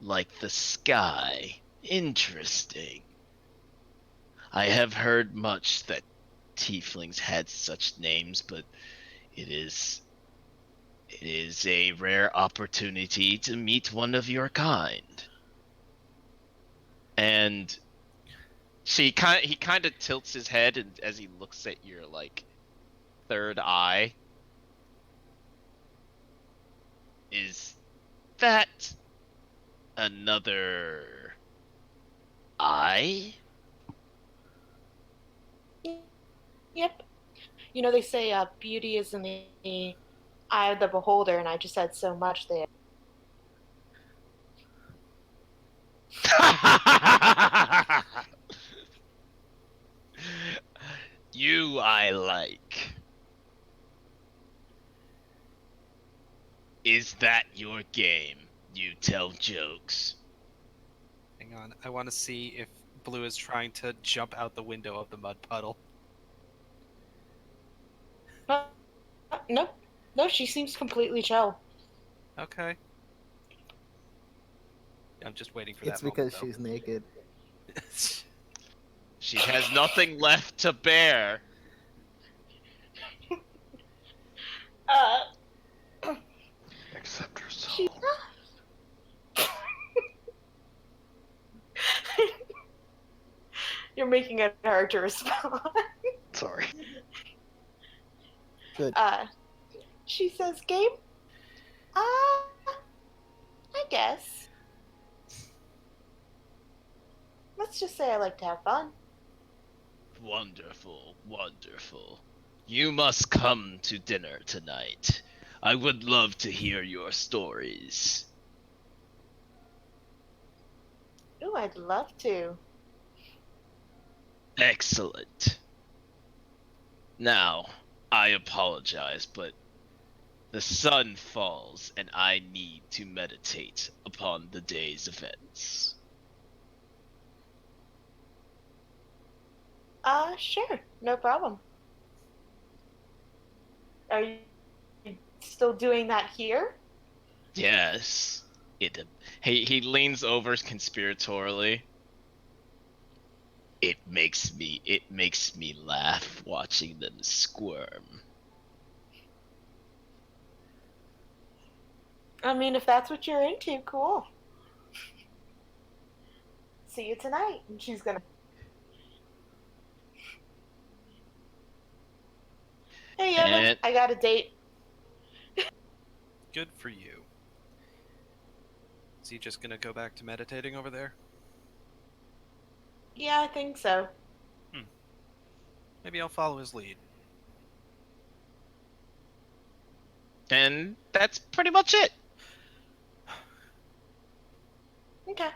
like the sky. Interesting. I have heard much that tieflings had such names, but it is a rare opportunity to meet one of your kind." And he kind of tilts his head, and as he looks at your like third eye, is that another eye? Yep. You know, they say beauty is in the eye of the beholder, and I just had so much there. You I like. Is that your game? You tell jokes. Hang on, I want to see if Blue is trying to jump out the window of the mud puddle. No, no, she seems completely chill. Okay. I'm just waiting for It's that because moment, she's naked. She has nothing left to bear. Except her She's soul. You're making it hard to respond. Sorry. Good. She says, "Game? I guess. Let's just say I like to have fun." Wonderful, wonderful. You must come to dinner tonight. I would love to hear your stories. Ooh, I'd love to. Excellent. Now, I apologize, but the sun falls and I need to meditate upon the day's events. Sure, no problem. Are you still doing that here? Yes. He leans over conspiratorially. It makes me laugh watching them squirm. I mean, if that's what you're into, cool. See you tonight. And she's gonna. Hey, Evan, And- I got a date. Good for you. Is he just gonna go back to meditating over there? Yeah, I think so. Maybe I'll follow his lead. And that's pretty much it. Okay.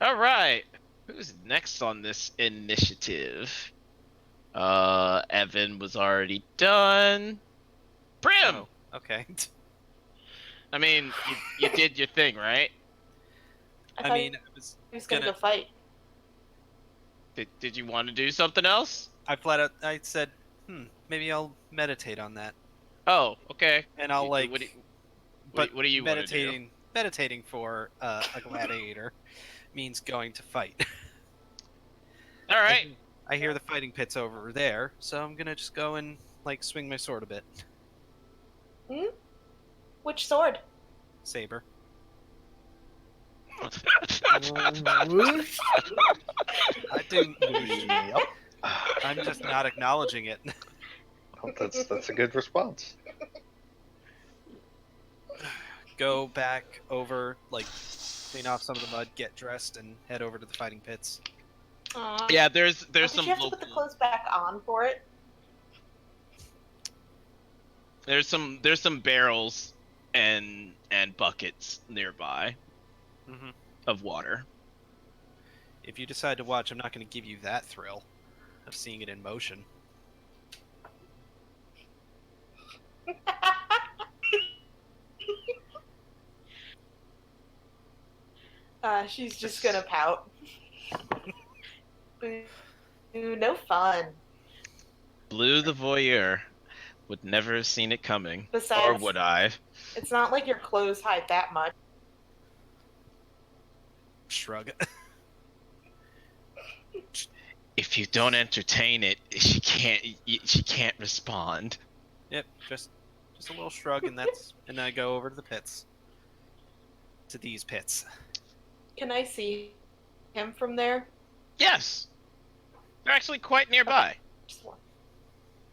All right. Who's next on this initiative? Evan was already done. Prim. Oh, okay. I mean, you did your thing, right? I thought mean, I was he was gonna gonna- go fight. Did you want to do something else? I said, maybe I'll meditate on that, Oh, okay. and I'll like. What do, but what do you want to do? meditating for a gladiator means going to fight. All right. I hear the fighting pit's over there, so I'm gonna just go and like swing my sword a bit. Which sword? Saber. Whoosh. I didn't. Yep. I'm just not acknowledging it. Oh, that's a good response. Go back over, like, clean off some of the mud, get dressed, and head over to the fighting pits. Yeah, there's Did some you have to put the clothes back on for it? there's some barrels and buckets nearby hmm of water. If you decide to watch, I'm not going to give you that thrill of seeing it in motion. She's just gonna pout. Boo, no fun. Blue the voyeur would never have seen it coming, or Besides, would I? it's not like your clothes hide that much. Shrug. If you don't entertain it, she can't respond. Yep, just a little shrug, and and I go over to the pits. To these pits. Can I see him from there? Yes, they're actually quite nearby.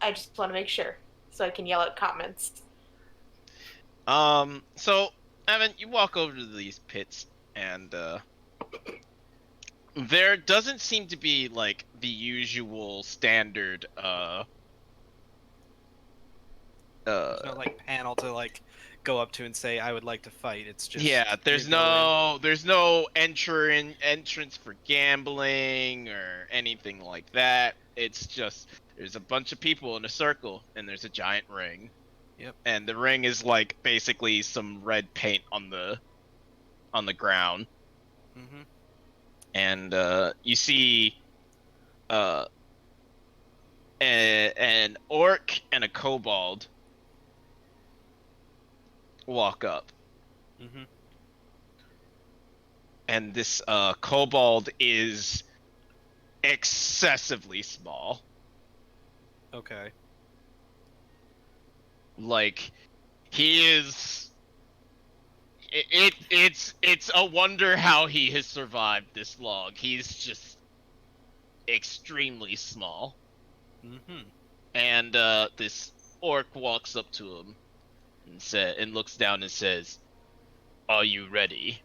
I just want to make sure so I can yell at comments. So Evan, you walk over to these pits, and there doesn't seem to be like the usual standard There's no like panel to like go up to and say I would like to fight. It's just yeah, there's you go no entrance for gambling or anything like that. It's just there's a bunch of people in a circle and there's a giant ring. Yep. And the ring is like basically some red paint on the ground. Mm-hmm. And you see an orc and a kobold walk up. Mm-hmm. And this kobold is excessively small. Okay. Like he is it's a wonder how he has survived this long. He's just extremely small. Mm-hmm. And this orc walks up to him and looks down and says, "Are you ready?"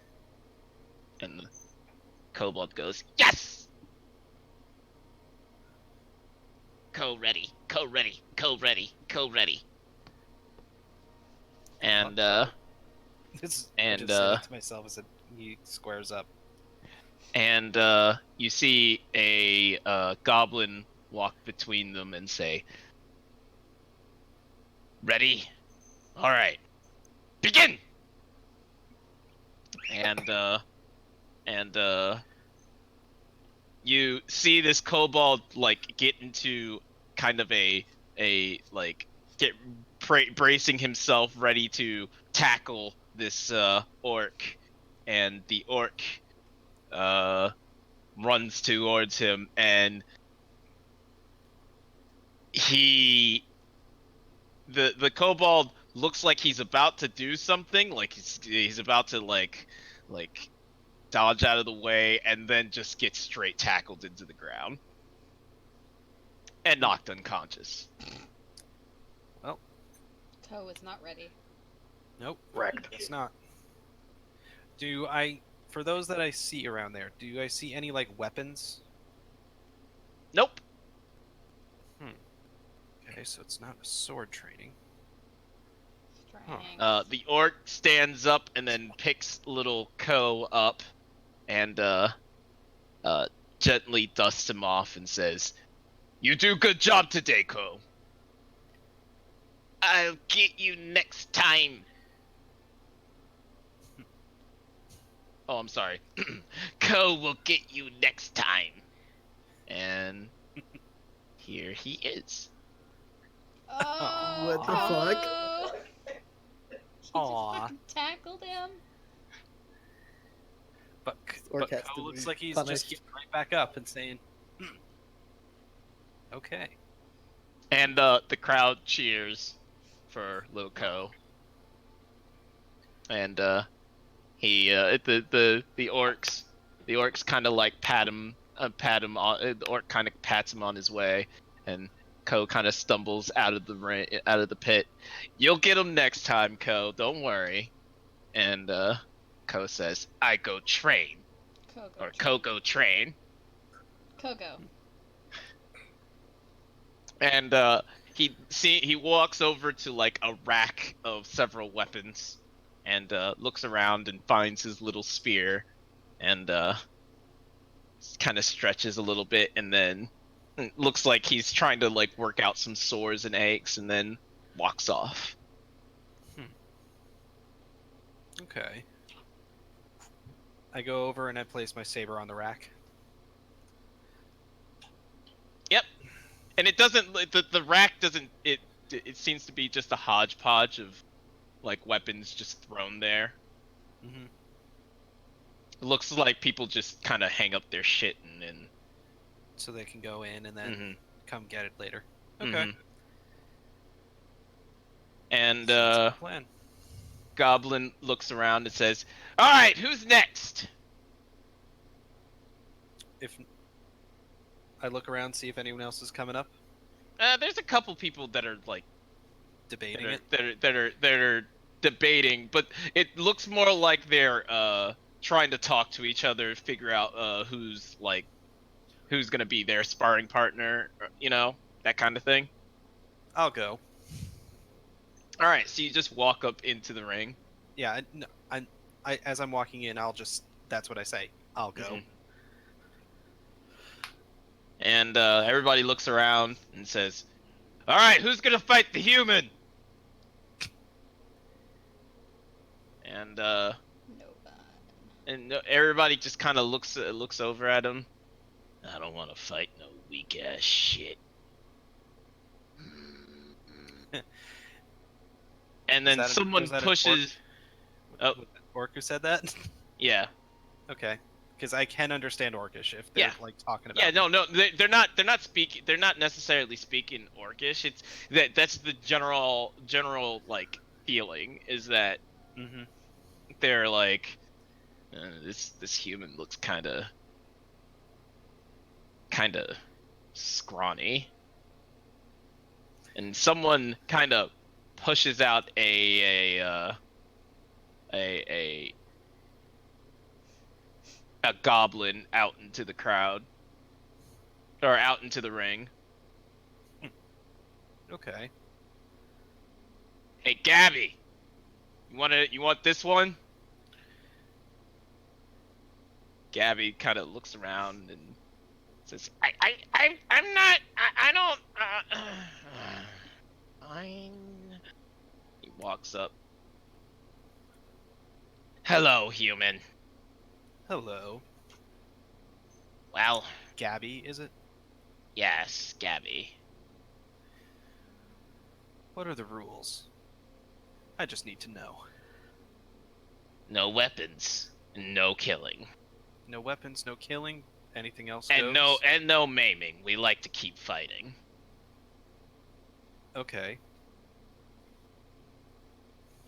And the kobold goes, "Yes!" Co ready, co ready, co ready, co ready. And This I And, just said it to myself as he squares up. and you see a goblin walk between them and say, "Ready? All right, begin!" And you see this kobold like get into kind of a like get bracing himself ready to tackle this orc, and the orc runs towards him, and he the kobold looks like he's about to do something, like he's about to like dodge out of the way, and then just gets straight tackled into the ground and knocked unconscious. Ko is not ready. Nope. Wrecked. It's not. For those that I see around there, do I see any like weapons? Nope. Okay, so it's not a sword training. Strength. The orc stands up and then picks little Ko up and gently dusts him off and says, "You do good job today, Ko. I'll get you next time." Oh, I'm sorry. Ko will get you next time. And here he is. Oh, What the fuck? Ko! He just Aw. fucking tackled him. But Orc has Ko to looks be like he's punished. just getting right back up and saying, "Okay." And the crowd cheers for little Ko. And he the orcs kind of like pat him on, the orc kind of pats him on his way, and Ko kind of stumbles out of the pit. "You'll get him next time, Ko, don't worry." And Ko says, "I go train." Kogo. Or Ko go train. Kogo. And he walks over to like a rack of several weapons, and looks around and finds his little spear, and kind of stretches a little bit, and then looks like he's trying to like work out some sores and aches, and then walks off. Okay. I go over and I place my saber on the rack. Yep. And it doesn't, the rack doesn't, it seems to be just a hodgepodge of like weapons just thrown there. Mm-hmm. It looks like people just kind of hang up their shit and So they can go in and then Mhm. come get it later. Okay. Mhm. And Sounds like a plan. Goblin looks around and says, "All right, who's next?" If I look around, see if anyone else is coming up, There's a couple people that are like debating it. that are debating, but it looks more like they're trying to talk to each other, figure out who's gonna be their sparring partner, you know, that kind of thing. I'll go. All right, so you just walk up into the ring. Yeah, as I'm walking in, that's what I say. I'll go. Mhm. And everybody looks around and says, "All right, who's gonna fight the human?" And Nobody. And everybody just kind of looks over at him. I don't want to fight no weak ass shit. And then someone pushes. Oh. Orc who said that? Yeah. Okay, because I can understand Orcish if they're like talking about. Yeah, no, they're not speaking. They're not necessarily speaking Orcish. It's that's the general like feeling is that Mm-hmm. they're like, this human looks kind of scrawny, and someone kind of pushes out a goblin out into the crowd or out into the ring. Okay. Hey, Gabby, you want this one? Gabby kind of looks around and says, I'm not, I don't, fine. He walks up. Hello, human. Hello, Well, Gabby. Is it? yes, Gabby. What are the rules? I just need to know. No weapons, no killing, No weapons, no killing. Anything else? and goes? no maiming. We like to keep fighting. Okay.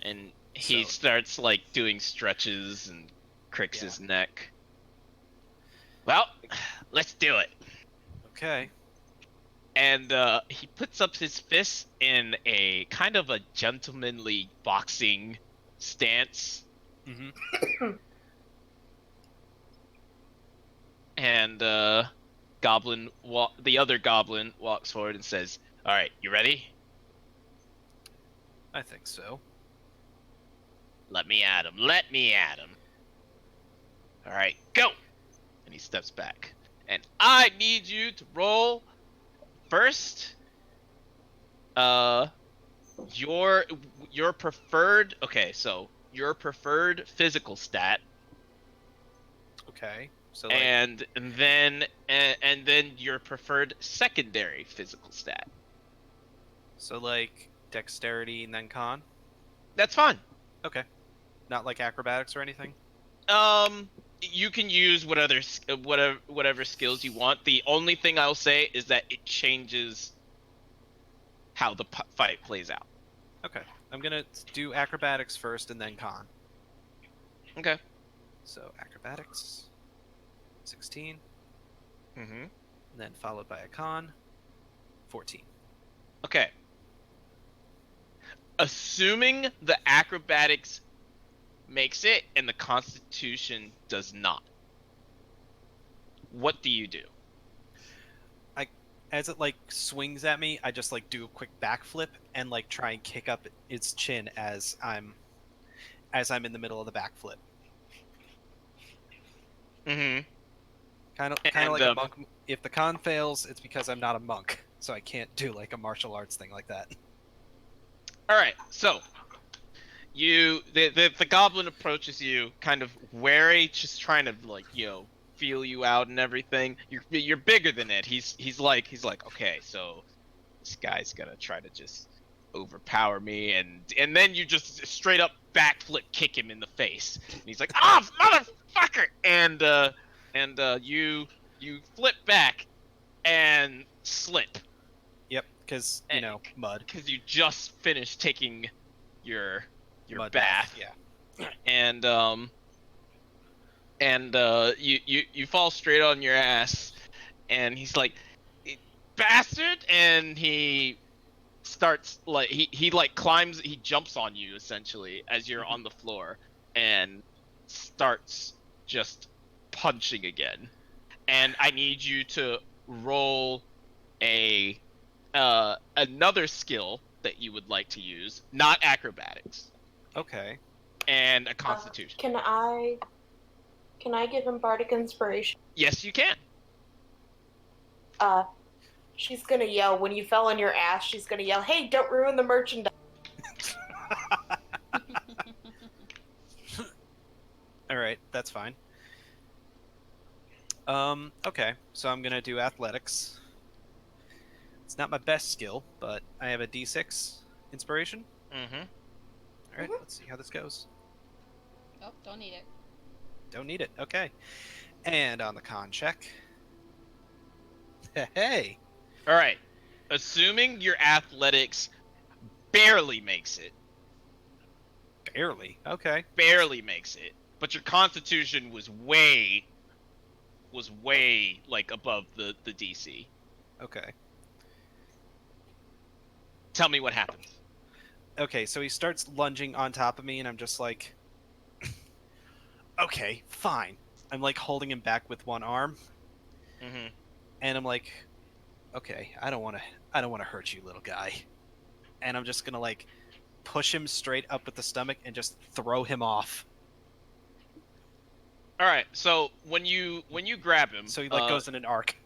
And he So- starts like doing stretches and cricks Yeah. his neck. Well, let's do it. Okay. And he puts up his fist in a kind of a gentlemanly boxing stance. Mm-hmm. And the other goblin walks forward and says, "All right, you ready? I think so. Let me at him. Let me at him. All right, go." And he steps back. And I need you to roll first. Your preferred. Okay, so your preferred physical stat, Okay. So like, and then your preferred secondary physical stat. dexterity and then con. That's fine. Okay. Not like acrobatics or anything. You can use whatever skills you want. The only thing I'll say is that it changes how the fight plays out. Okay. I'm gonna do acrobatics first and then con. Okay. So acrobatics, 16, Mm-hmm. then followed by a con, 14. Okay. Assuming the acrobatics makes it and the constitution does not, what do you do? As it like swings at me, I just like do a quick backflip and like try and kick up its chin as I'm in the middle of the backflip. Mm-hmm. Kind of And, like a monk. If the con fails, it's because I'm not a monk, so I can't do like a martial arts thing like that. All right. So the goblin approaches you, kind of wary, just trying to like feel you out and everything. You're bigger than it. He's like okay, so this guy's gonna try to just overpower me, and then you just straight up backflip kick him in the face. And he's like, "Ah, motherfucker!" And you flip back and slip Yep, because mud. because you just finished taking your Mud bath. Yeah. And you fall straight on your ass, and he's like, "Bastard!" And he starts like he like climbs, he jumps on you essentially as you're on the floor, and starts just punching again. And I need you to roll another skill that you would like to use, not acrobatics, Okay. and a constitution. Can I give him bardic inspiration? Yes, you can. She's gonna yell when you fell on your ass. She's gonna yell, "Hey, don't ruin the merchandise!" All right, that's fine. Okay, so I'm gonna do athletics. It's not my best skill, but I have a D6 inspiration. Mm-hmm. All right, let's see how this goes. Oh, don't need it. Don't need it. Okay, and on the con check. Hey, All right. Assuming your athletics barely makes it, barely. Okay. but your constitution was way like above the DC. Okay. Tell me what happens. Okay, so he starts lunging on top of me, and I'm just like, okay, fine. I'm like holding him back with one arm, Mm-hmm. and I'm like, okay, I don't want to hurt you, little guy, and I'm just gonna like push him straight up with the stomach and just throw him off. All right. So when you grab him, So he like goes in an arc.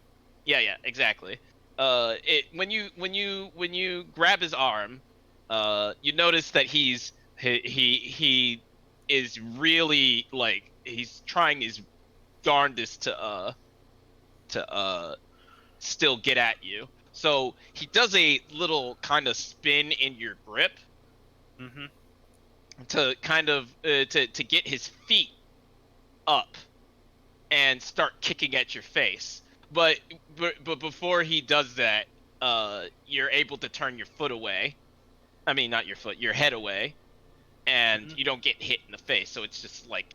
Yeah, exactly. When you grab his arm, you notice that he is really like he's trying his darndest to still get at you. So he does a little kind of spin in your grip Mm-hmm. to kind of to get his feet up and start kicking at your face. But before he does that, you're able to turn your foot away. I mean, not your foot, your head away, and Mhm. you don't get hit in the face. So it's just like,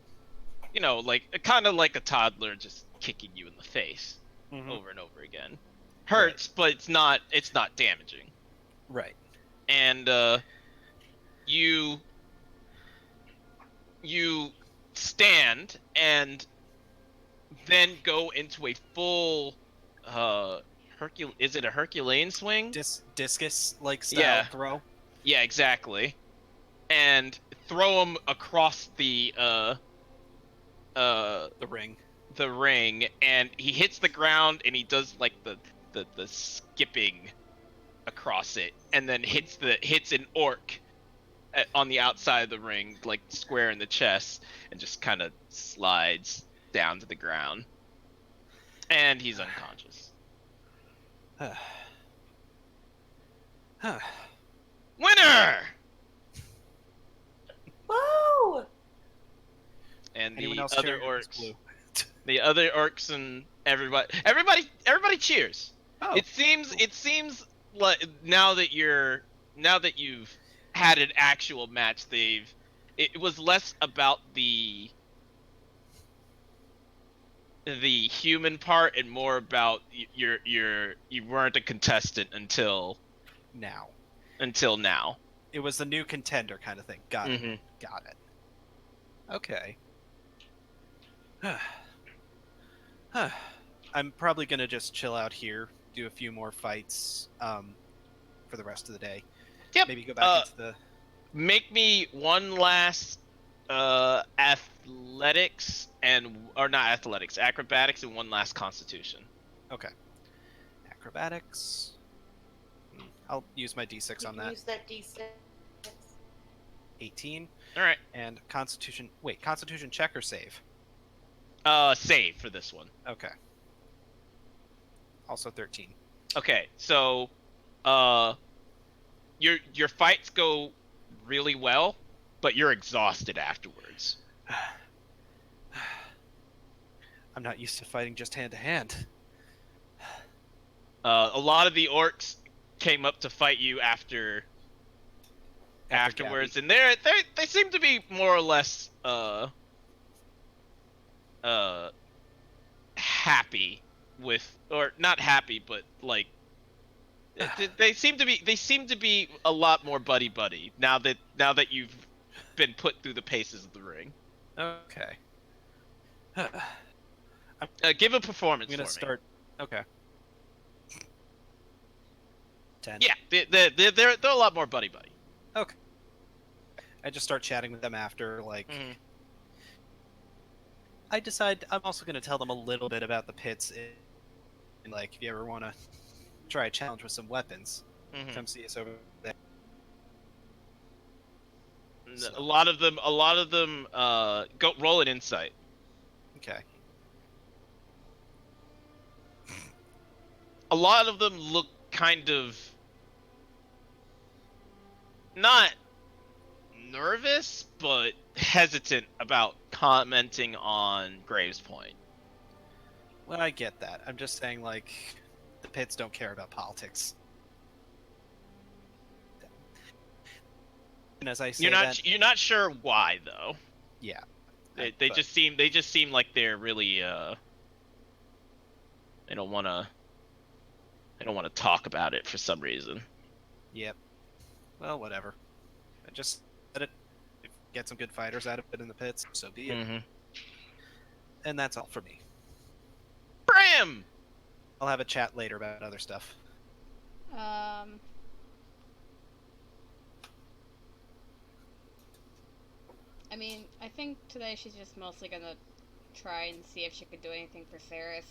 like kind of like a toddler just kicking you in the face Mm-hmm. over and over again. Hurts, but it's not damaging. Right. And you stand and then go into a full is it a Herculean swing? Discus like style Yeah. throw. Yeah, exactly. And throw him across the The ring. ring, and he hits the ground, and he does like the skipping across it, and then hits an orc on the outside of the ring, like square in the chest, and just kind of slides down to the ground, and he's unconscious. Winner! Woo! And Anyone the else other cheering? It's orcs, blue. the other orcs, and everybody cheers. Oh, It seems like now that you've had an actual match, it was less about the human part and more about you weren't a contestant until now. now. It was the new contender kind of thing. Got it. Mm-hmm. Got it. Okay. I'm probably gonna just chill out here, do a few more fights, for the rest of the day. Yep. Maybe go back into the. Make me one last acrobatics, and one last constitution. Okay. Acrobatics. I'll use my D6 You on can that. use that D6. 18. All right. And Constitution. Wait, Constitution check or save? Save for this one. Okay. Also 13. Okay, so your fights go really well, but you're exhausted afterwards. I'm not used to fighting just hand to hand. A lot of the orcs came up to fight you afterwards, and they seem to be more or less happy with, or not happy, but like they seem to be a lot more buddy now that you've been put through the paces of the ring. Okay. Give a performance. I'm gonna for start. Okay. 10. Me. Yeah, they're a lot more buddy. Okay. I just start chatting with them after, like. Mhm. I decide I'm also gonna tell them a little bit about the pits, and like, if you ever want to try a challenge with some weapons, Mhm. come see us over there. So, a lot of them go roll an insight. okay. A lot of them look kind of not nervous, but hesitant about commenting on Graves Point. Well, I get that. I'm just saying, like, the pits don't care about politics. And as I say You're not sure why though. yeah, They but- just seem like they're really they don't want to talk about it for some reason. Yep. Well, whatever. I just let it get some good fighters out of it in the pits. So be it. Mm-hmm. And that's all for me. Bram. I'll have a chat later about other stuff. I mean, I think today she's just mostly gonna try and see if she could do anything for Ceres.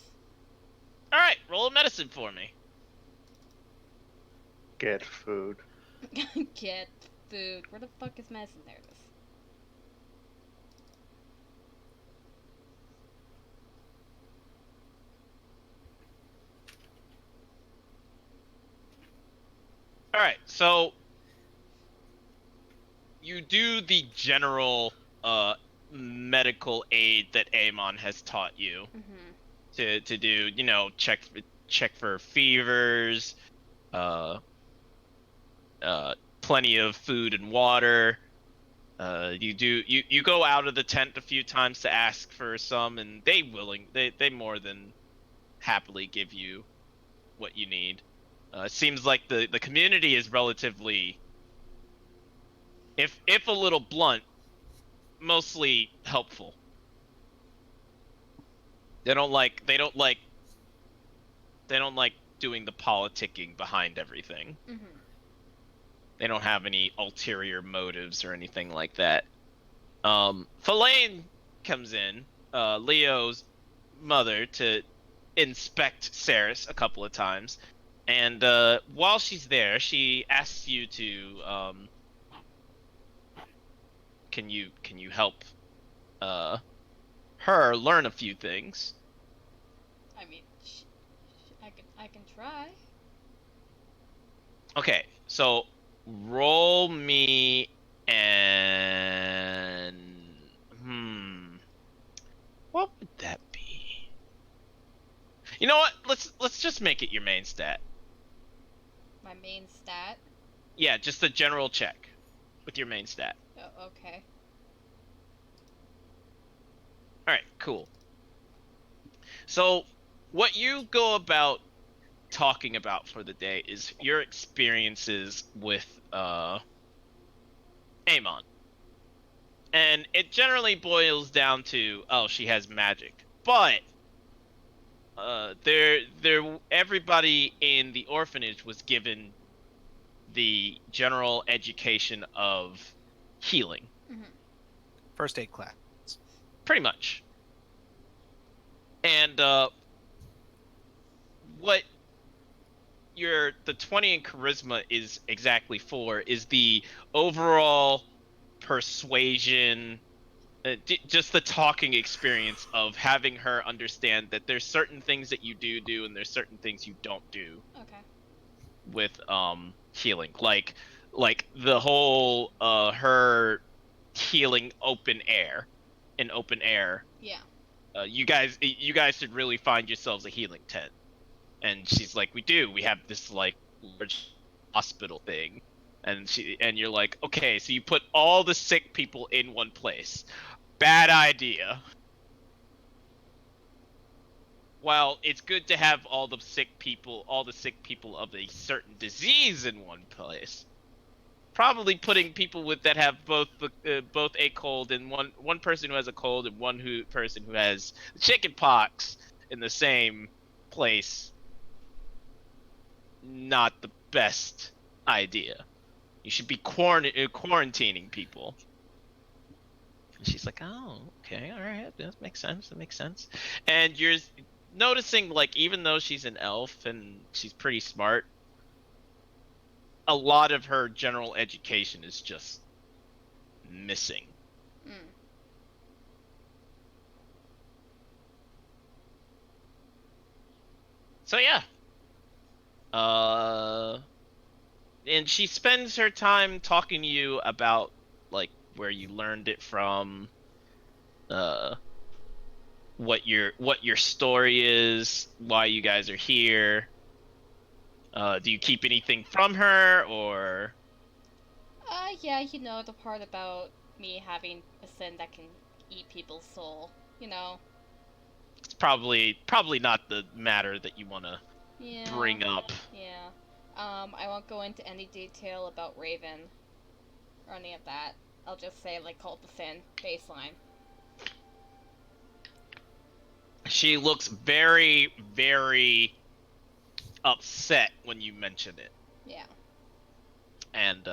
All right, roll a medicine for me. Get food. Get food. Where the fuck is medicine? There it is. All right, so you do the general medical aid that Amon has taught you Mm-hmm. to do. You know, check for fevers, plenty of food and water. You go out of the tent a few times to ask for some, and they more than happily give you what you need. It seems like the community is relatively, if a little blunt, mostly helpful. They don't like doing the politicking behind everything. Mm-hmm. They don't have any ulterior motives or anything like that. Falayne comes in, Leo's mother, to inspect Ceres a couple of times, and while she's there, she asks you to can you help her learn a few things. I mean, I can try. Okay, so roll me an what would that be? You know what? Let's just make it your main stat. My main stat. Yeah, just a general check with your main stat. Oh, okay. All right, cool. So, what you go about talking about for the day is your experiences with Amon. And it generally boils down to, oh, she has magic. But everybody in the orphanage was given the general education of healing, Mm-hmm. First aid class. pretty much. And what the 20 in charisma is exactly for is the overall persuasion, just the talking experience of having her understand that there's certain things that you do and there's certain things you don't do Okay. with healing, like the whole her healing in open air. Yeah. You guys should really find yourselves a healing tent. And she's like, we have this like large hospital thing. And you're like, okay, so you put all the sick people in one place. Bad idea. While it's good to have all the sick people of a certain disease in one place, probably putting people that have both a cold and one person who has a cold and one person who has chicken pox in the same place, not the best idea. You should be quarantining people. And she's like, oh, okay, all right, that makes sense. And you're noticing, like, even though she's an elf and she's pretty smart, a lot of her general education is just missing. Mm. So yeah. And she spends her time talking to you about like where you learned it from, uh, what your story is, why you guys are here. Do you keep anything from her, or Yeah, you know, the part about me having a sin that can eat people's soul. You know. it's probably not the matter that you want to Yeah. bring up? Yeah. I won't go into any detail about Raven or any of that. I'll just say, like, Cult of Sin, baseline. She looks very, very upset when you mention it. Yeah. And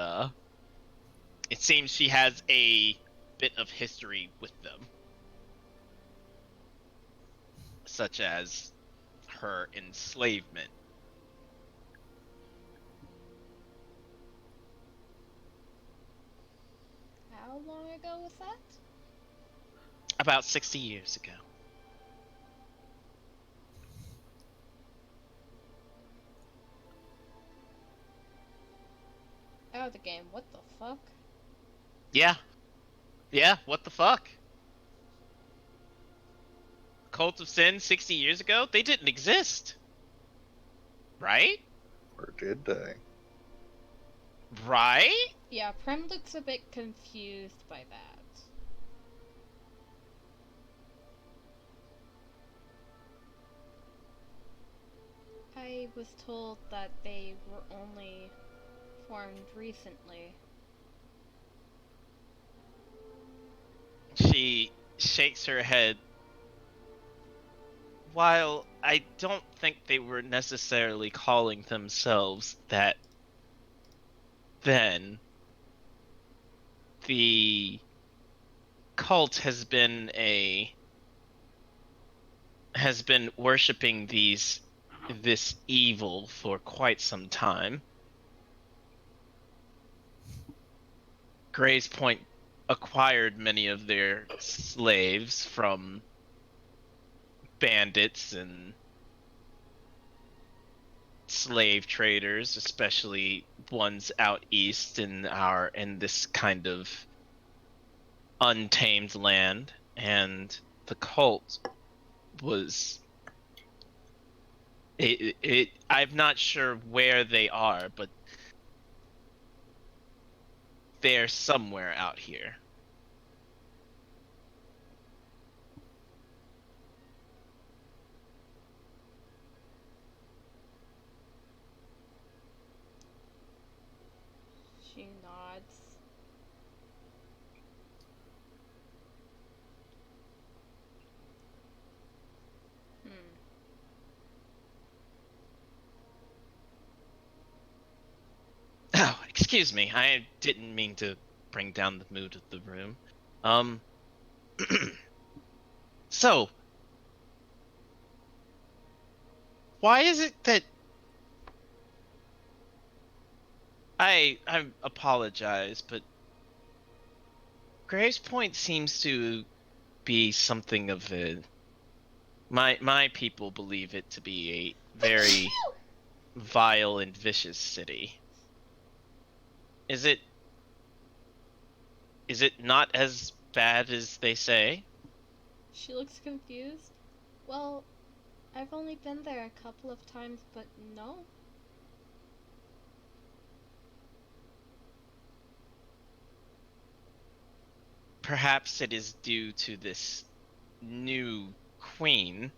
it seems she has a bit of history with them, such as her enslavement. How long ago was that? About 60 years ago. Out of the game. What the fuck? Yeah. Yeah, what the fuck? Cult of Sin 60 years ago? They didn't exist. Right? Or did they? Right? Yeah, Prem looks a bit confused by that. I was told that they were only formed recently. She shakes her head. While I don't think they were necessarily calling themselves that then, the cult has been worshiping this evil for quite some time. Gray's Point acquired many of their slaves from bandits and slave traders, especially ones out east in this kind of untamed land, and the cult was I'm not sure where they are, but they're somewhere out here. She nods. Hmm. Oh, excuse me. I didn't mean to bring down the mood of the room. Um so why is it that I apologize, but Graves Point seems to be something of a my people believe it to be a very vile and vicious city. Is it not as bad as they say? She looks confused. Well, I've only been there a couple of times, but no. Perhaps it is due to this new queen,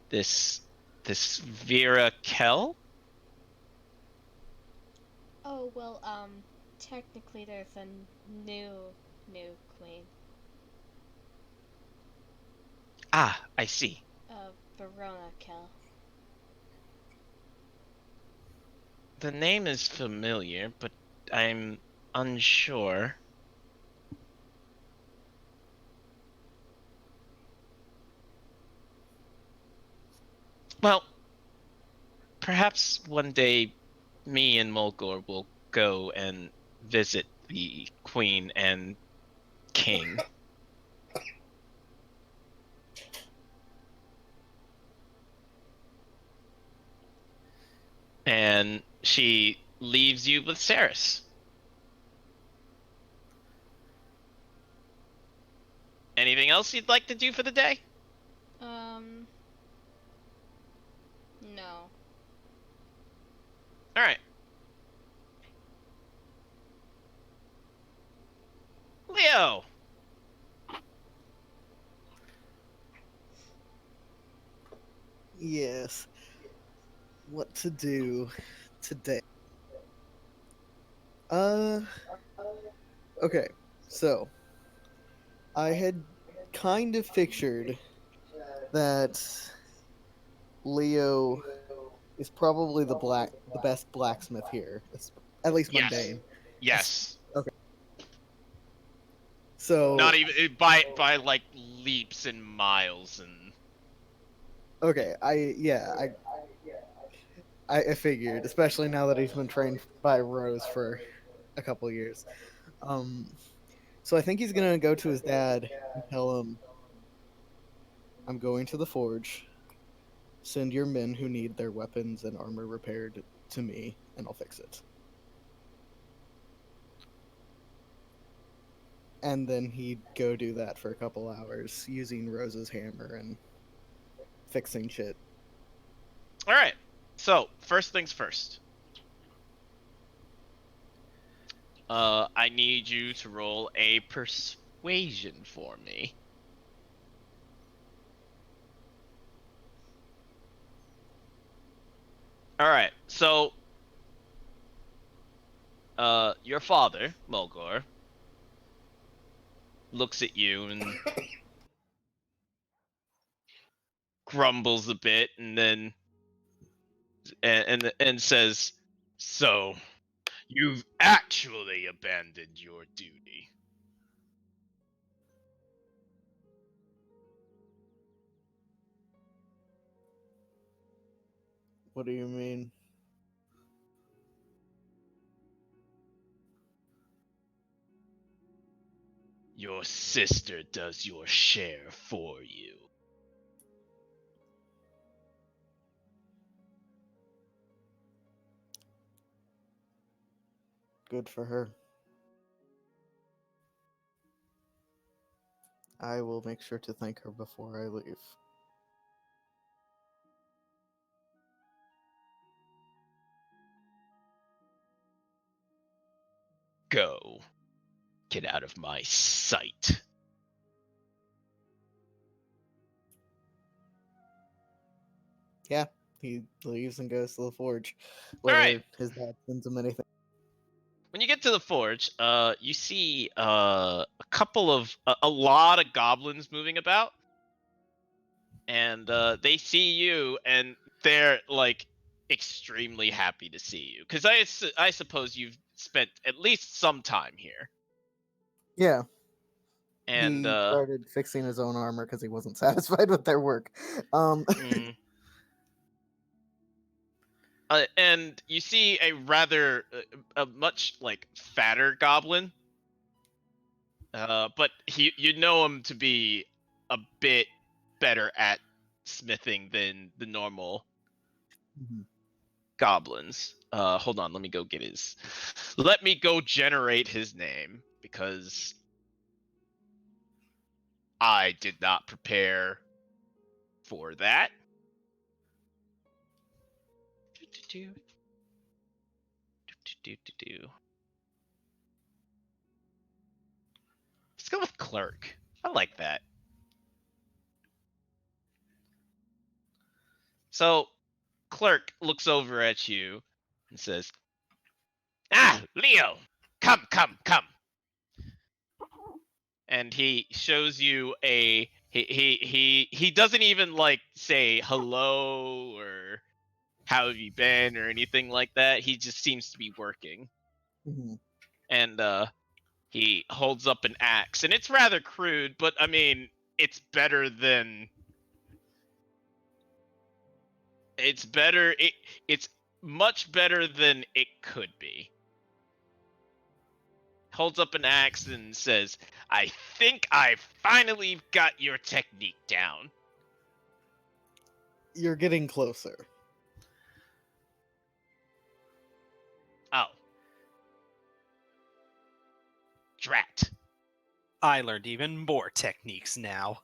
this Vera Kell? Oh, well, technically there's a new queen. Ah, I see. Verona Kell. The name is familiar, but I'm unsure. Well, perhaps one day me and Mulgore will go and visit the queen and king. And she leaves you with Ceres. Anything else you'd like to do for the day? No. All right. Leo. Yes. What to do today? Okay. So, I had kind of pictured that Leo is probably the best blacksmith here, at least Yes. mundane. Yes. So Not even by like leaps and miles and. okay, I figured, especially now that he's been trained by Rose for a couple years. So I think he's gonna go to his dad and tell him, "I'm going to the forge. Send your men who need their weapons and armor repaired to me, and I'll fix it." And then he'd go do that for a couple hours using Rose's hammer and fixing shit. All right. So first things first. I need you to roll a persuasion for me. All right. So, your father, Mulgore, looks at you and grumbles a bit, and then and says, "So, you've actually abandoned your duty." What do you mean? Your sister does your share for you. Good for her. I will make sure to thank her before I leave. Go. Get out of my sight. Yeah, he leaves and goes to the forge. All right. Whether his dad sends him anything. When you get to the forge, you see a lot of goblins moving about, and they see you, and they're like extremely happy to see you, because I suppose you've spent at least some time here, Yeah, and he started fixing his own armor because he wasn't satisfied with their work. mm. And you see a rather a much like fatter goblin, but you know him to be a bit better at smithing than the normal Mhm. goblins. Hold on, let me go generate his name, because I did not prepare for that. Let's go with clerk. I like that. So, clerk looks over at you and says, "Ah, Leo, come, come, come." And he shows you he doesn't even like say hello or how have you been or anything like that. He just seems to be working. Mhm. And he holds up an axe, and it's rather crude, but I mean, it's better than it's much better than it could be. holds up an axe and says, "I think I finally got your technique down." You're getting closer. Oh. Drat. I learned even more techniques now.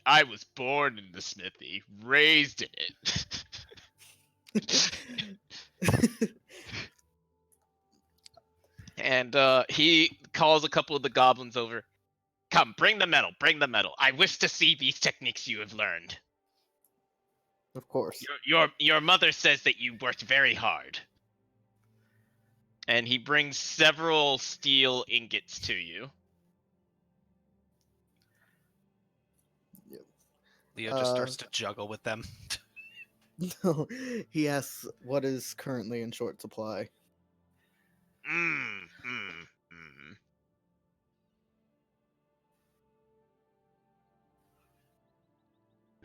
I was born in the smithy, raised in it. And he calls a couple of the goblins over. "Come, bring the metal, bring the metal. I wish to see these techniques you have learned. Of course. Your mother says that you worked very hard." And he brings several steel ingots to you. Leo just starts to juggle with them. No, he asks what is currently in short supply.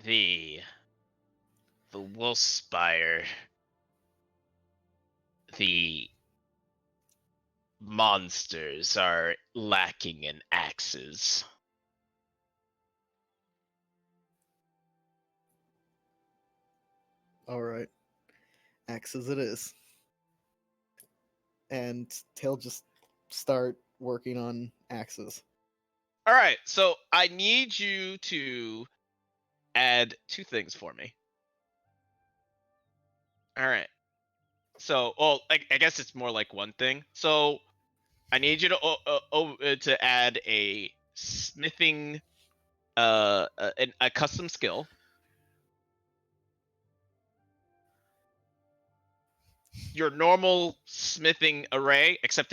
The Wolfspire. The monsters are lacking in axes. All right, axes it is. And he'll just start working on axes. All right, so I need you to add 2 things for me. All right. So, well, I guess it's more like 1 thing. So, I need you to add a smithing, a custom skill. Your normal smithing array, except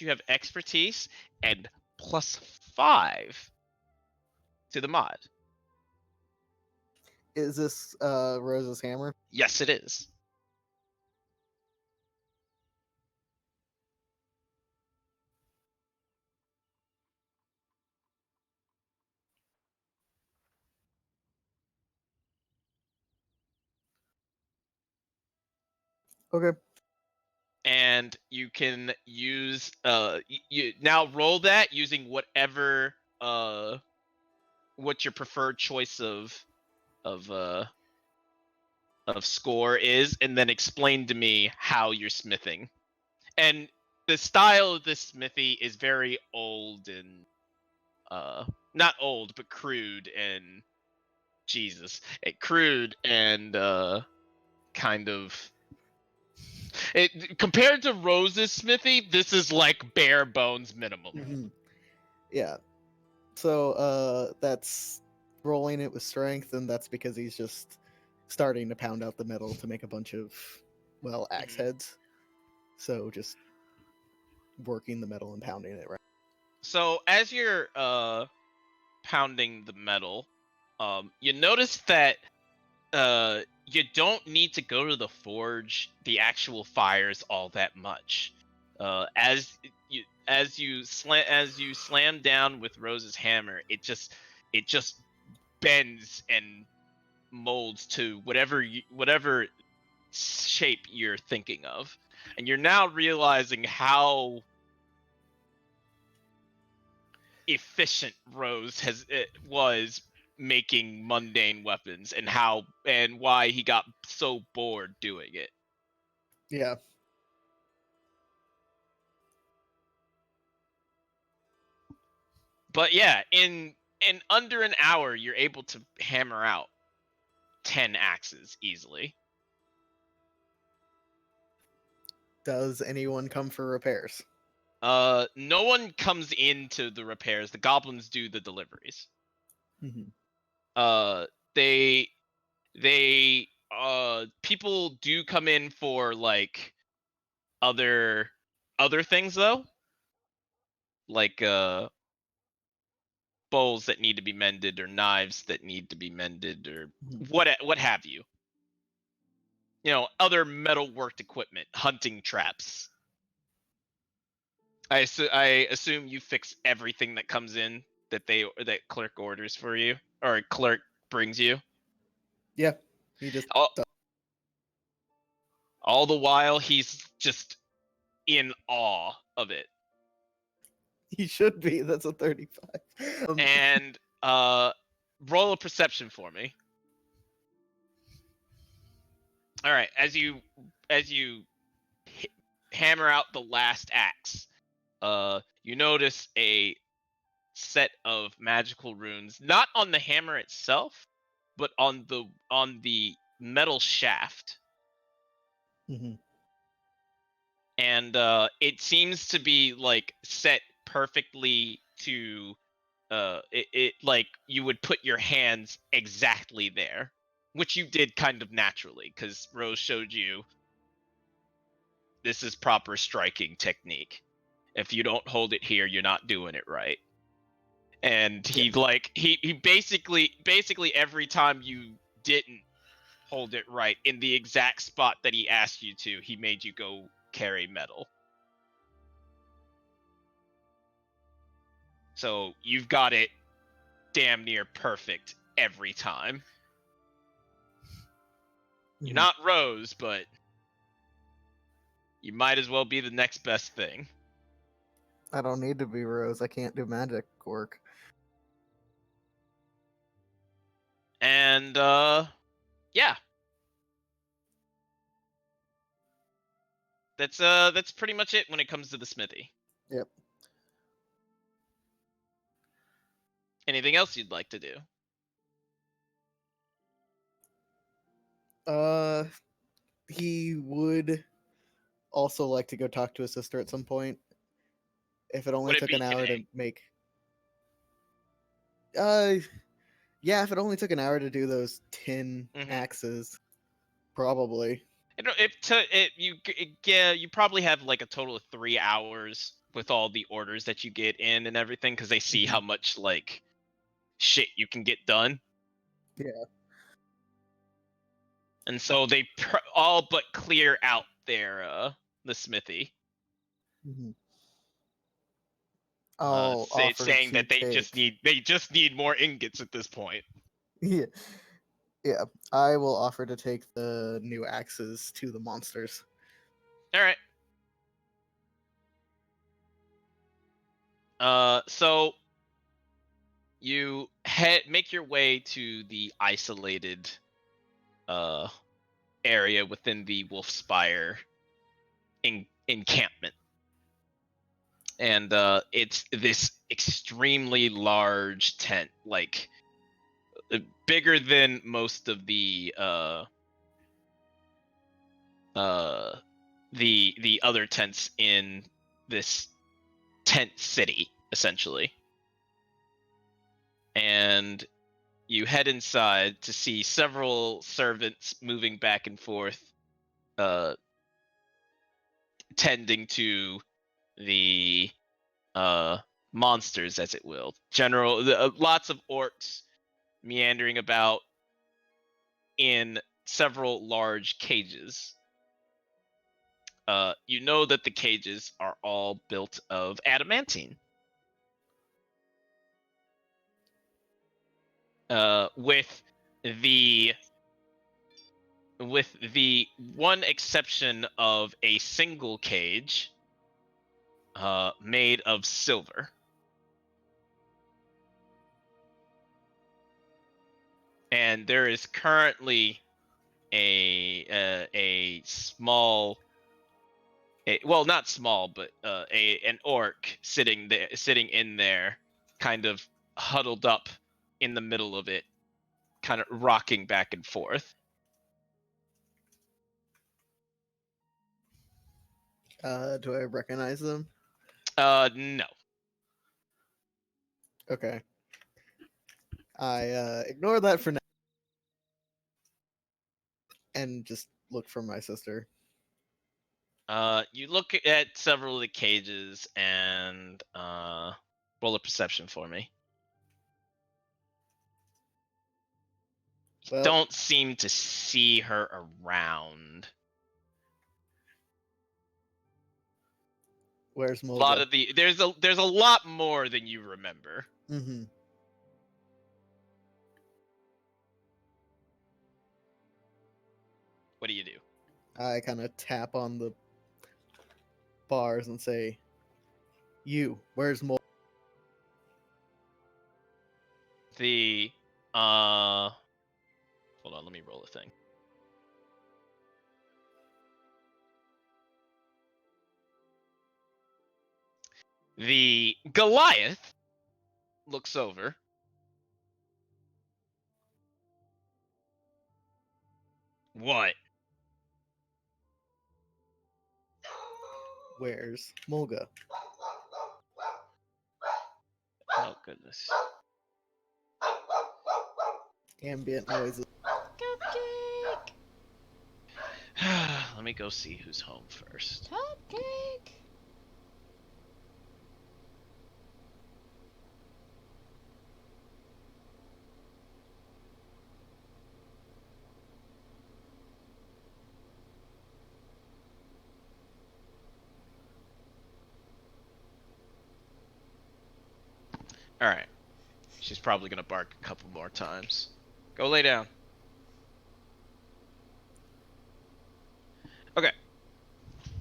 you have expertise and +5 to the mod. Is this Rose's hammer? Yes, it is. Okay. And you can use you now roll that using whatever what your preferred choice of score is, and then explain to me how you're smithing. And the style of this smithy is very old and not old but crude and crude and kind of compared to Rose's smithy, this is like bare bones minimum. Mm-hmm. Yeah. So that's rolling it with strength, and that's because he's just starting to pound out the metal to make a bunch of, well, axe heads. So just working the metal and pounding it, right? So as you're pounding the metal, you notice that you don't need to go to the forge, the actual fires, all that much. As you slam down with Rose's hammer, it just bends and molds to whatever shape you're thinking of, and you're now realizing how efficient Rose was making mundane weapons, and why he got so bored doing it. Yeah. But yeah, in under an hour, you're able to hammer out 10 axes easily. Does anyone come for repairs? No one comes into the repairs. The goblins do the deliveries. Mm-hmm. People do come in for like other things though, like bowls that need to be mended or knives that need to be mended or what have you. You know, other metal worked equipment, hunting traps. I assume you fix everything that comes in that clerk orders for you or clerk brings you. Yeah. He just. All the while, he's just in awe of it. He should be. That's a 35. And roll a perception for me. All right, as you hammer out the last axe, you notice a set of magical runes, not on the hammer itself, but on the metal shaft. Mhm. And it seems to be like set perfectly to it like you would put your hands exactly there, which you did kind of naturally because Rose showed you this is proper striking technique. If you don't hold it here, you're not doing it right. And he basically every time you didn't hold it right in the exact spot that he asked you to, he made you go carry metal. So you've got it damn near perfect every time. You're not Rose, but you might as well be the next best thing. I don't need to be Rose. I can't do magic work. And yeah. That's pretty much it when it comes to the smithy. Yep. Anything else you'd like to do? He would also like to go talk to his sister at some point. If it only Would it took be an hour today? to make. Yeah, if it only took an hour to do those 10 Mhm. axes, probably. You probably have like a total of 3 hours with all the orders that you get in and everything because they see how much like shit you can get done. Yeah. And so they all but clear out their the smithy, I'll offer saying to that they take... just need more ingots at this point. Yeah. Yeah, I will offer to take the new axes to the monsters. All right. So you make your way to the isolated area within the Wolfspire encampment. And it's this extremely large tent, like bigger than most of the other tents in this tent city, essentially. And you head inside to see several servants moving back and forth, tending to the monsters, as it will. Lots of orcs meandering about in several large cages. You know that the cages are all built of adamantine. With the one exception of a single cage made of silver. And there is currently a small, well, not small, but an orc sitting in there, kind of huddled up in the middle of it, kind of rocking back and forth. Do I recognize them? No. Okay. I ignore that for now and just look for my sister. You look at several of the cages and roll a perception for me. Well, Don't seem to see her around. where's A Mulga? lot of there's a lot more than you remember. Mm-hmm. What do you do? I kind of tap on the bars and say, "You, where's Mol?" The hold on, let me roll a thing. The Goliath looks over. What? Where's Mulga? Oh goodness. Ambient noises. Cupcake! Let me go see who's home first. Cupcake! All right. She's probably gonna bark a couple more times. Go lay down. Okay.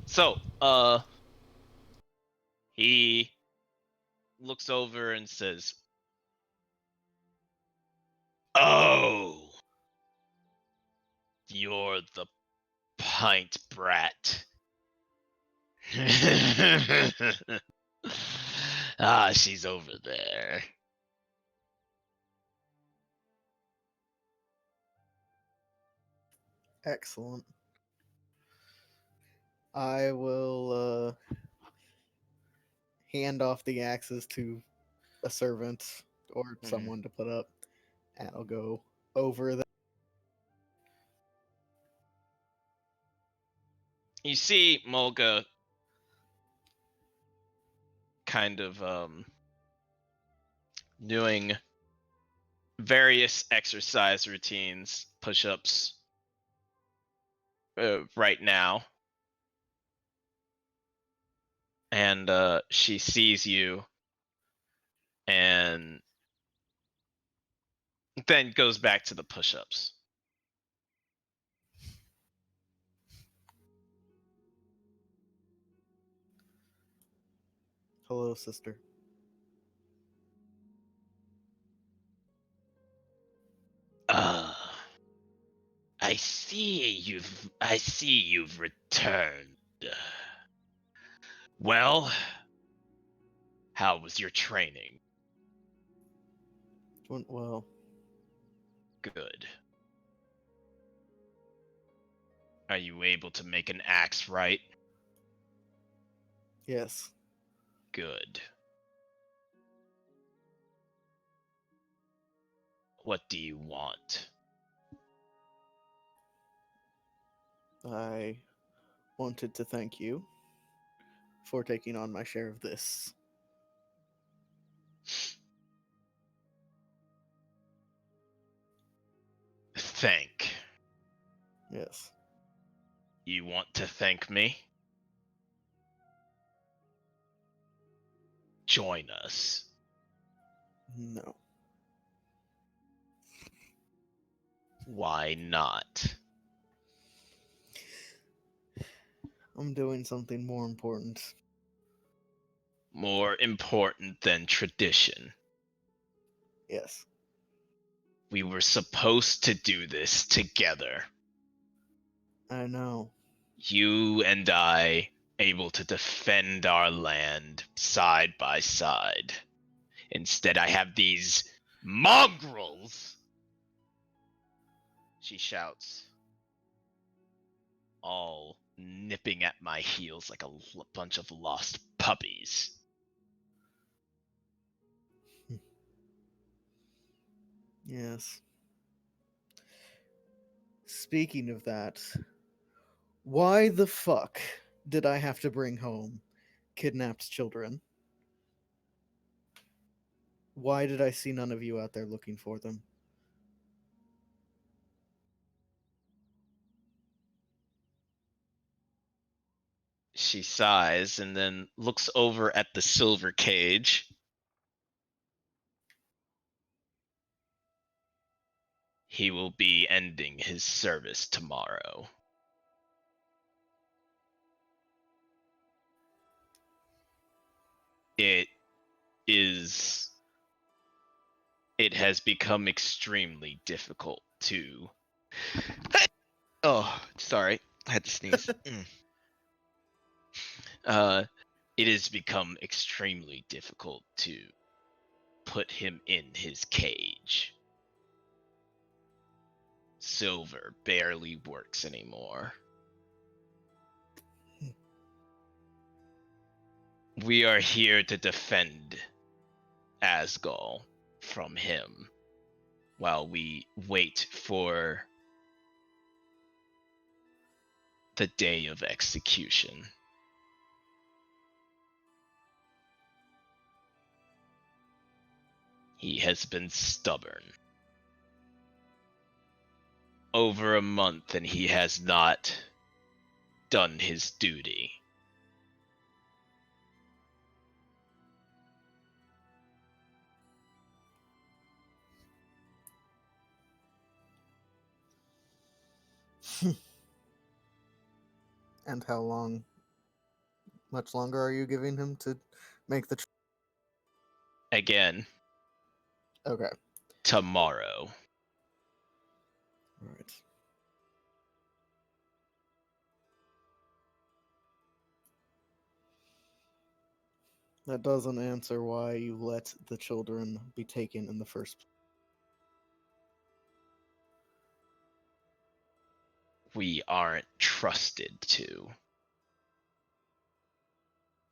So, he looks over and says, "Oh, you're the pint brat." Ah, she's over there. Excellent. I will hand off the axes to a servant or someone to put up, and I'll go over there. You see Mulga kind of doing various exercise routines, push-ups right now. And she sees you and then goes back to the push-ups. Hello, sister. I see you've returned. Well, how was your training? Went well. Good. Are you able to make an axe right? Yes. Good. What do you want? I wanted to thank you for taking on my share of this. Thank. Yes. You want to thank me? Join us. No. Why not? I'm doing something more important. More important than tradition. Yes. We were supposed to do this together. I know. You and I able to defend our land side by side. Instead, I have these mongrels, she shouts, all nipping at my heels like a bunch of lost puppies. Yes. Speaking of that, why the fuck did I have to bring home kidnapped children? Why did I see none of you out there looking for them? She sighs and then looks over at the silver cage. He will be ending his service tomorrow. It is. It has become extremely difficult to. Oh, sorry. I had to sneeze. It has become extremely difficult to put him in his cage. Silver barely works anymore. We are here to defend Asgol from him while we wait for the day of execution. He has been stubborn. Over a month and he has not done his duty. And how long? Much longer are you giving him to make the? Again, Okay. tomorrow. All right. That doesn't answer why you let the children be taken in the first place. We aren't trusted to.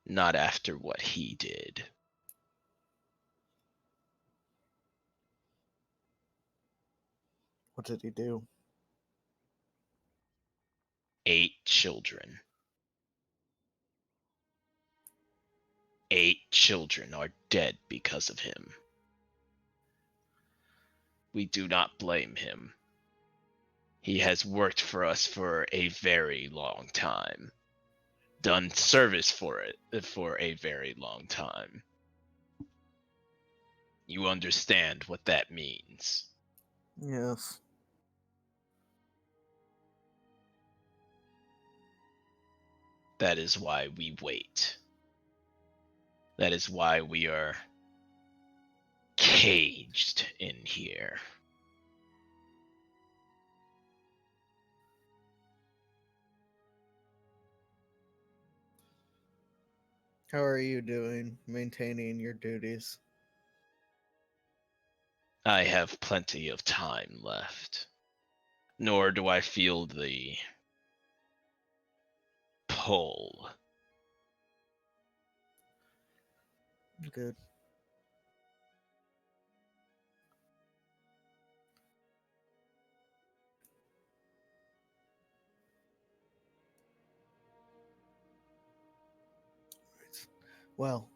Not after what he did. What did he do? 8 children. 8 children are dead because of him. We do not blame him. He has worked for us for a very long time. Done service for it for a very long time. You understand what that means. Yes. That is why we wait. That is why we are caged in here. How are you doing maintaining your duties? I have plenty of time left. Nor do I feel the pull. Good. Right. Well,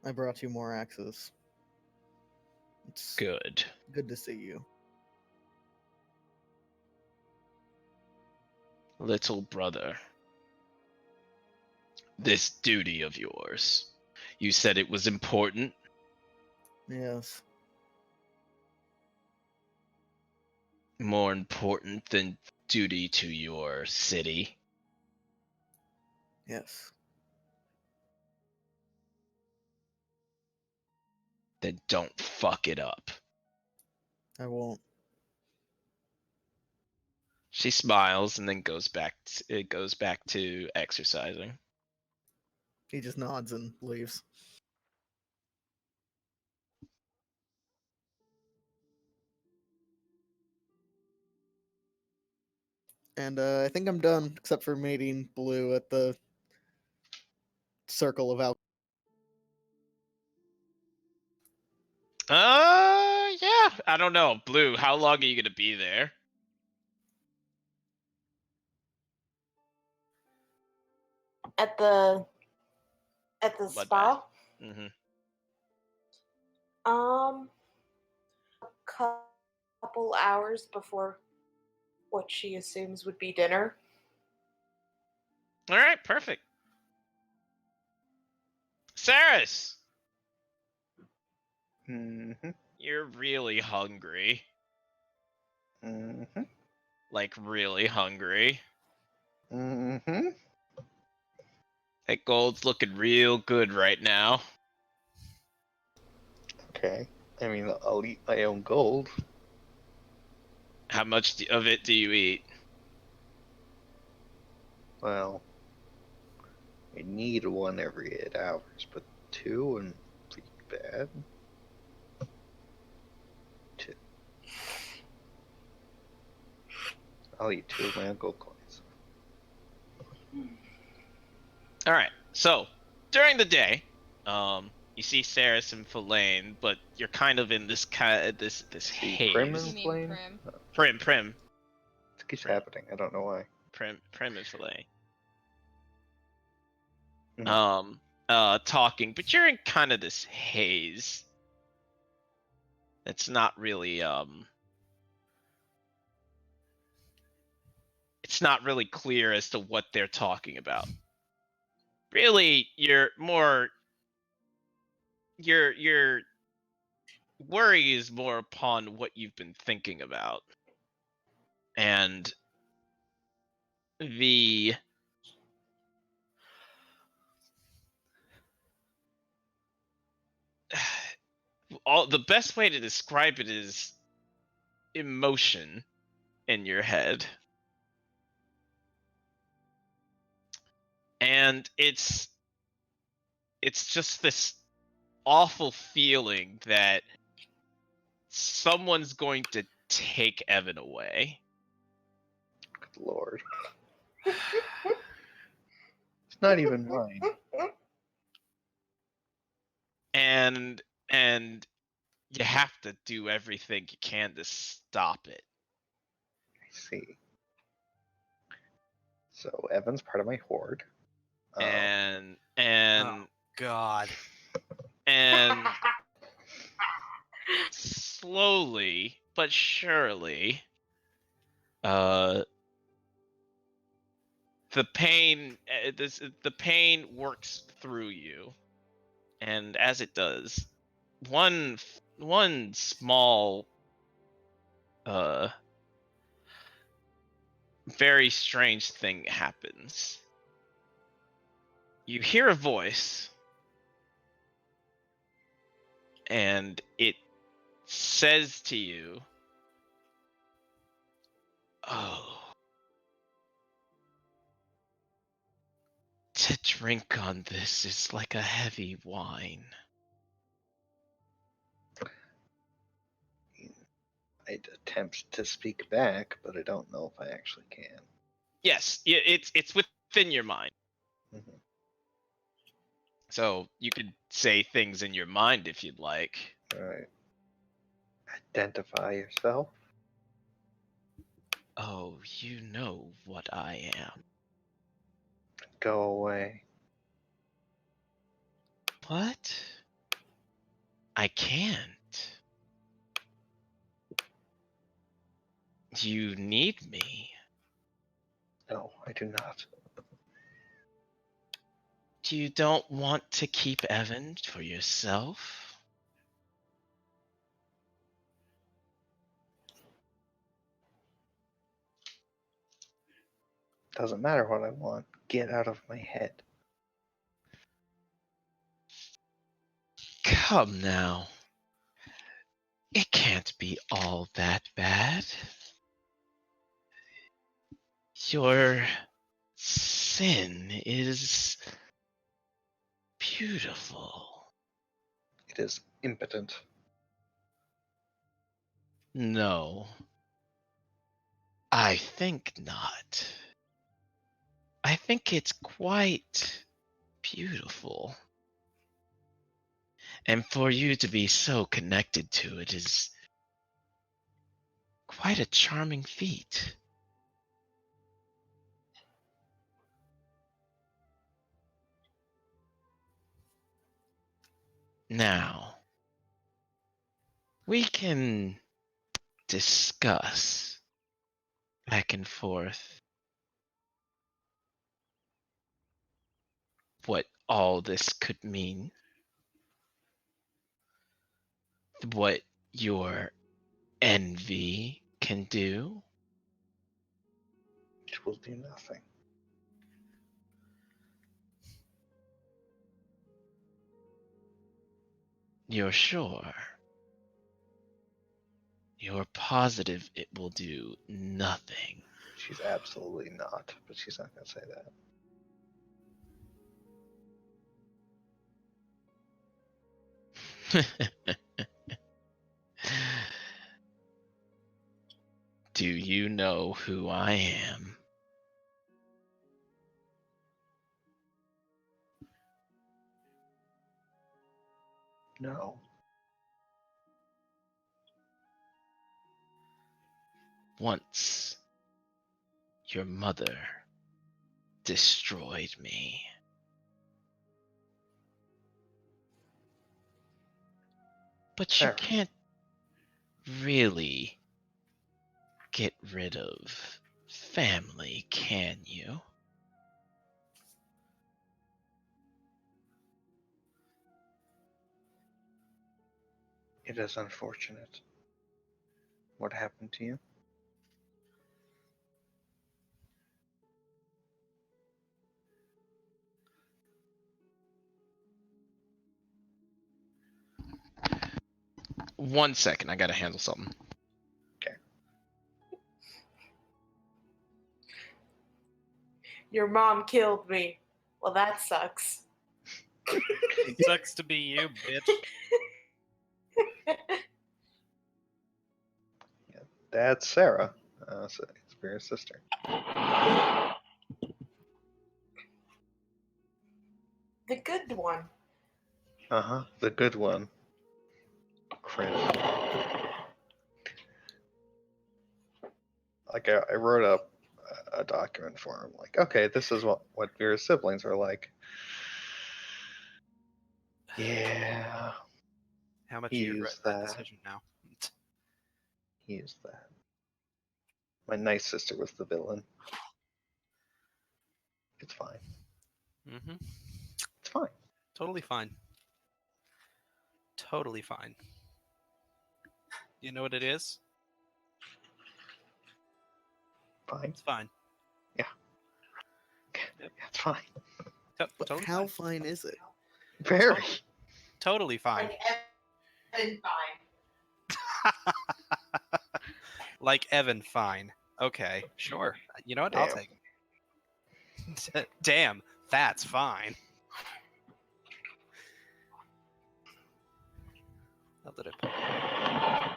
I brought you more axes. It's Good. good to see you. Little brother. This duty of yours. You said it was important. Yes. More important than duty to your city. Yes. Then don't fuck it up. I won't. She smiles and then goes back to exercising. He just nods and leaves. And I think I'm done, except for meeting Blue at the circle of alcohol. Yeah. I don't know. Blue, how long are you gonna be there? At the Bloodbath. spa. Mm-hmm. A couple hours before what she assumes would be dinner. All right, perfect. Saris, Mm-hmm. you're really hungry. Mm-hmm. Like really hungry. Mm-hmm. That gold's looking real good right now. Okay. I mean, I'll eat my own gold. How much of it do you eat? Well, I need one every 8 hours, but 2 wouldn't be bad. 2. I'll eat 2 of my own gold coins. All right. So during the day, you see Saris and Filane, but you're kind of in this this See haze. Prim You and mean Flame? Prim? Prim It keeps Prim. happening. I don't know why. and Filane. Mhm. Talking, but you're in kind of this haze. It's not really it's not really clear as to what they're talking about. Really, you're more your worry is more upon what you've been thinking about. And the the best way to describe it is emotion in your head. And it's just this awful feeling that someone's going to take Evan away. Good lord. It's not even mine. And you have to do everything you can to stop it. I see. So Evan's part of my horde. And God. and slowly but surely, the pain the pain works through you, and as it does, one small very strange thing happens. You hear a voice, and it says to you, "Oh, to drink on this is like a heavy wine." I'd attempt to speak back, but I don't know if I actually can. Yes, it's within your mind. Mhm. So you could say things in your mind if you'd like. Alright. Identify yourself. Oh, you know what I am. Go away. What? I can't. You need me. No, I do not. You don't want to keep Evan for yourself? Doesn't matter what I want. Get out of my head. Come now. It can't be all that bad. Your sin is beautiful. It is impotent. No, I think not. I think it's quite beautiful. And for you to be so connected to it is quite a charming feat. Now, we can discuss back and forth what all this could mean, what your envy can do. It will do nothing. You're sure? You're positive it will do nothing? She's absolutely not, but she's not gonna say that. Do you know who I am? No. Once, your mother destroyed me. But you Fair. can't really get rid of family, can you? It is unfortunate. What happened to you? One second, I gotta handle something. Your mom killed me. Well, that sucks. Sucks to be you, bitch. That's Sarah, Spirit's sister. The good one. The good one. Credit. Like I wrote up a document for him. Like, okay, this is what Vera's siblings are like. Yeah, How much He you regret used that that. decision now? he is that. My nice sister was the villain. It's fine. Mm-hmm. It's fine. Totally fine. Totally fine. You know what it is? Fine. It's fine. It's fine. But Totally how fine. fine is it? Very. Totally fine. Like Evan fine. Like Evan, fine. Okay, sure. You know what? I'll Damn. take it. Damn, that's fine. Now that I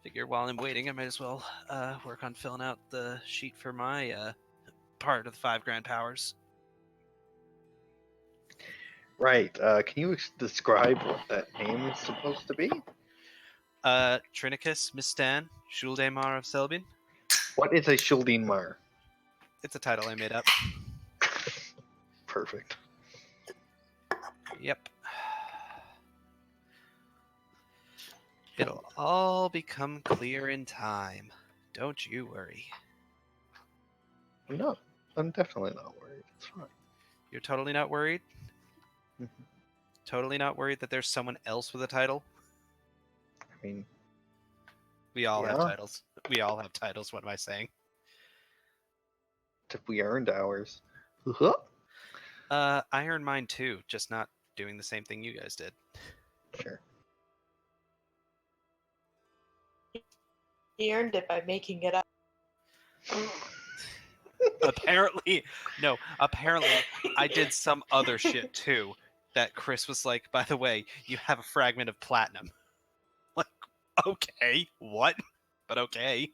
figure while I'm waiting, I might as well work on filling out the sheet for my part of the 5 grand powers. Right. Can you describe what that name is supposed to be? Trinicus Mistan, Shuldemar of Selbin. What is a Schuldinmar? It's a title I made up. Perfect. Yep. It'll all become clear in time. Don't you worry. No, I'm definitely not worried. It's fine. You're totally not worried? Mhm. Totally not worried that there's someone else with a title? I mean, We all have Yeah. titles. We all have titles, what am I saying? if we earned ours. I earned mine too, just not doing the same thing you guys did. Sure. He earned it by making it up. Apparently I did some other shit too that Chris was like, by the way, you have a fragment of platinum. Like, okay, what? But okay.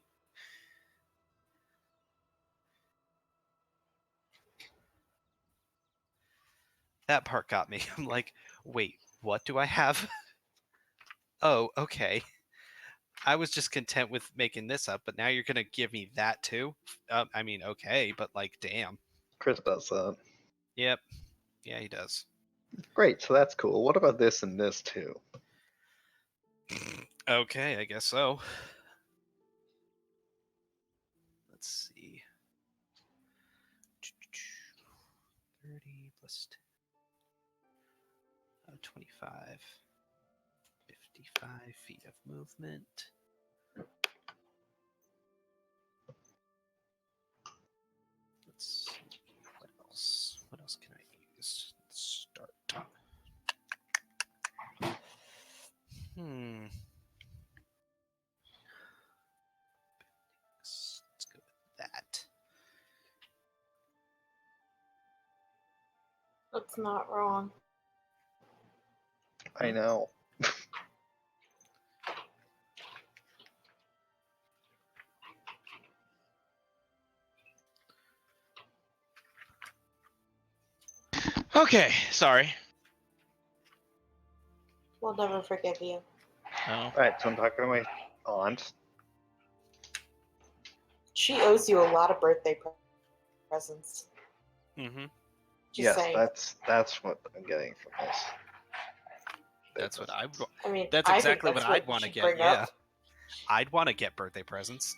That part got me. I'm like, wait, what do I have? Oh, okay. I was just content with making this up, but now you're gonna give me that too? I mean, okay, but like, damn. Chris does that. Yep. Yeah, he does. Great, so that's cool. What about this and this too? Okay, I guess so. Let's see. 30 plus 25. 55 feet of movement. Let's see. What else? What else can I use? Start. It's not wrong. I know. Okay, sorry. We'll never forgive you. Oh. Alright, so I'm talking to my aunt. She owes you a lot of birthday presents. Mm-hmm. Just Yes, saying. that's what I'm getting from this. That's what I. I mean, That's I exactly think what that's I'd you want to should get. bring Yeah, up. I'd want to get birthday presents.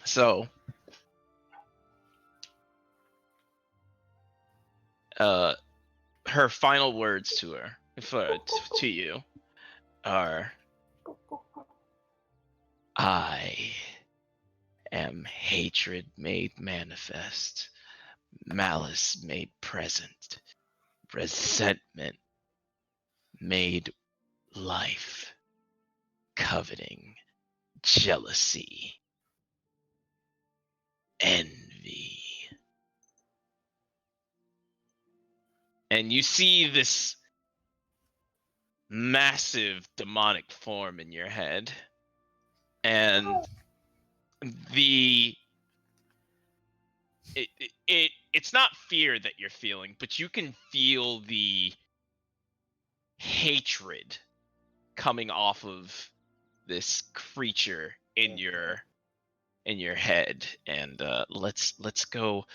So, her final words to her, to you, are, "I am hatred made manifest, malice made present, resentment made life, coveting, jealousy, envy." And you see this massive demonic form in your head, and it's not fear that you're feeling, but you can feel the hatred coming off of this creature in your head. And let's go.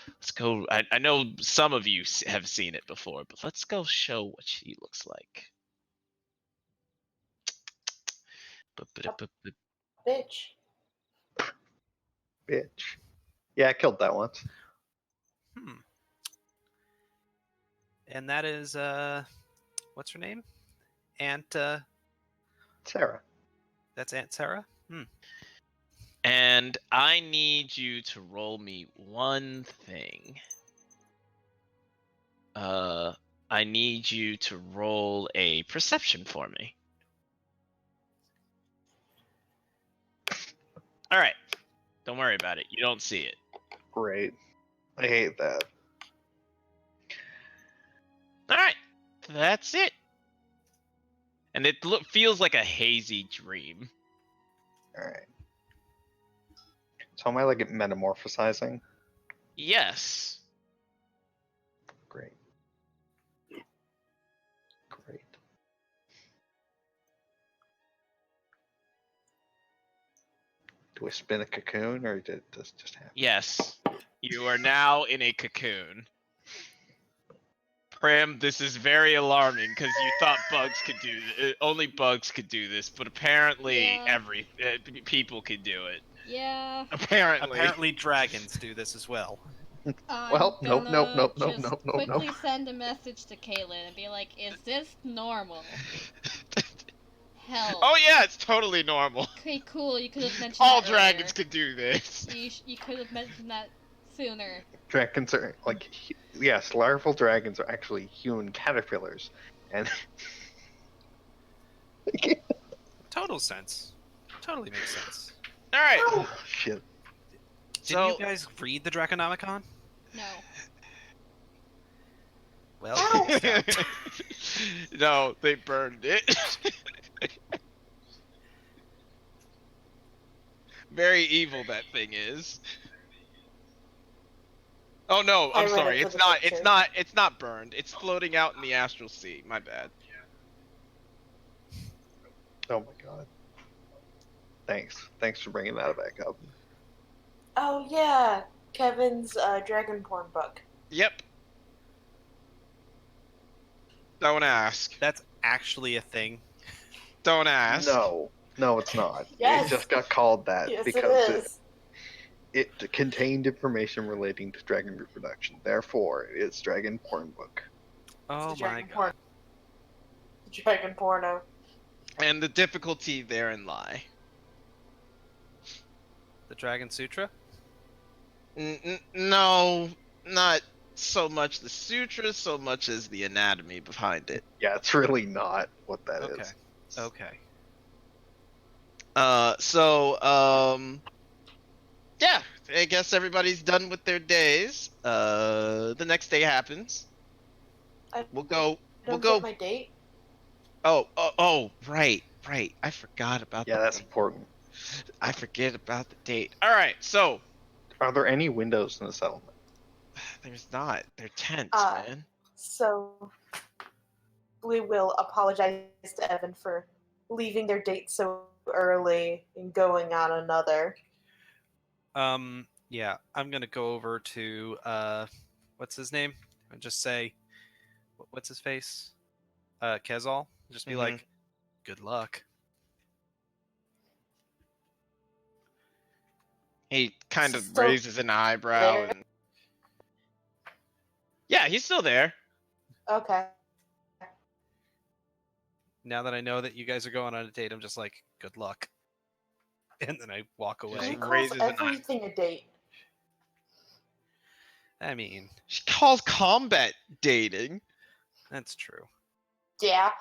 I know some of you have seen it before, but let's go show what she looks like. Bitch. Bitch. Yeah, I killed that once. Hmm. And that is what's her name? Aunt. Sarah. That's Aunt Sarah. And I need you to roll me one thing. I need you to roll a perception for me. All right. Don't worry about it. You don't see it. Great. I hate that. All right. That's it. And it feels like a hazy dream. Alright. So am I like metamorphosizing? Yes. Great. Great. Do I spin a cocoon or did this just happen? Yes. You are now in a cocoon. Prim, this is very alarming because you thought bugs could do only bugs could do this, but apparently Yeah. people could do it. Yeah. Apparently. Dragons do this as well. Well, nope, Just quickly send a message to Caitlin and be like, "Is this normal?" Hell. Oh yeah, it's totally normal. Okay, cool. You could have mentioned All that dragons earlier. could do this. You could have mentioned that sooner. Dragons are like, yes, larval dragons are actually human caterpillars. And Total sense. Totally makes sense. All right. oh, shit. Didn't you guys read the Draconomicon? No. Well, Ow! it's out. No, they burned it. Very evil that thing is. Oh no, I I'm read sorry. it for It's the not. picture. It's not burned. It's floating out in the astral sea. My bad. Oh my god. Thanks for bringing that back up. Oh yeah, Kevin's dragon porn book. Yep. Don't ask. That's actually a thing. Don't ask. No, it's not. Yes. It just got called that Yes, because it is. it contained information relating to dragon reproduction. Therefore, it's dragon porn book. Oh It's the my dragon god. porn. Dragon porno. And the difficulty therein lie. The Dragon Sutra? No, not so much the sutra, so much as the anatomy behind it. Yeah, it's really not what that is. Okay. Yeah, I guess everybody's done with their days. The next day happens. I We'll go. We'll don't go. get my date. Oh, right. I forgot about Yeah, the that's date. important. I forget about the date. All right, so Are there any windows in the settlement? there's not. They're tents, Uh, man. So we will apologize to Evan for leaving their date so early and going on another. Yeah, I'm gonna go over to what's his name? And just say, what's his face? Kezal. Just be Mhm. like, good luck. He kind of Still raises an eyebrow there? and yeah, he's still there. Okay. Now that I know that you guys are going on a date, I'm just like, good luck. And then I walk Who away. Just calls raises an eye. everything a date? I mean, She calls combat dating. that's true. Yeah.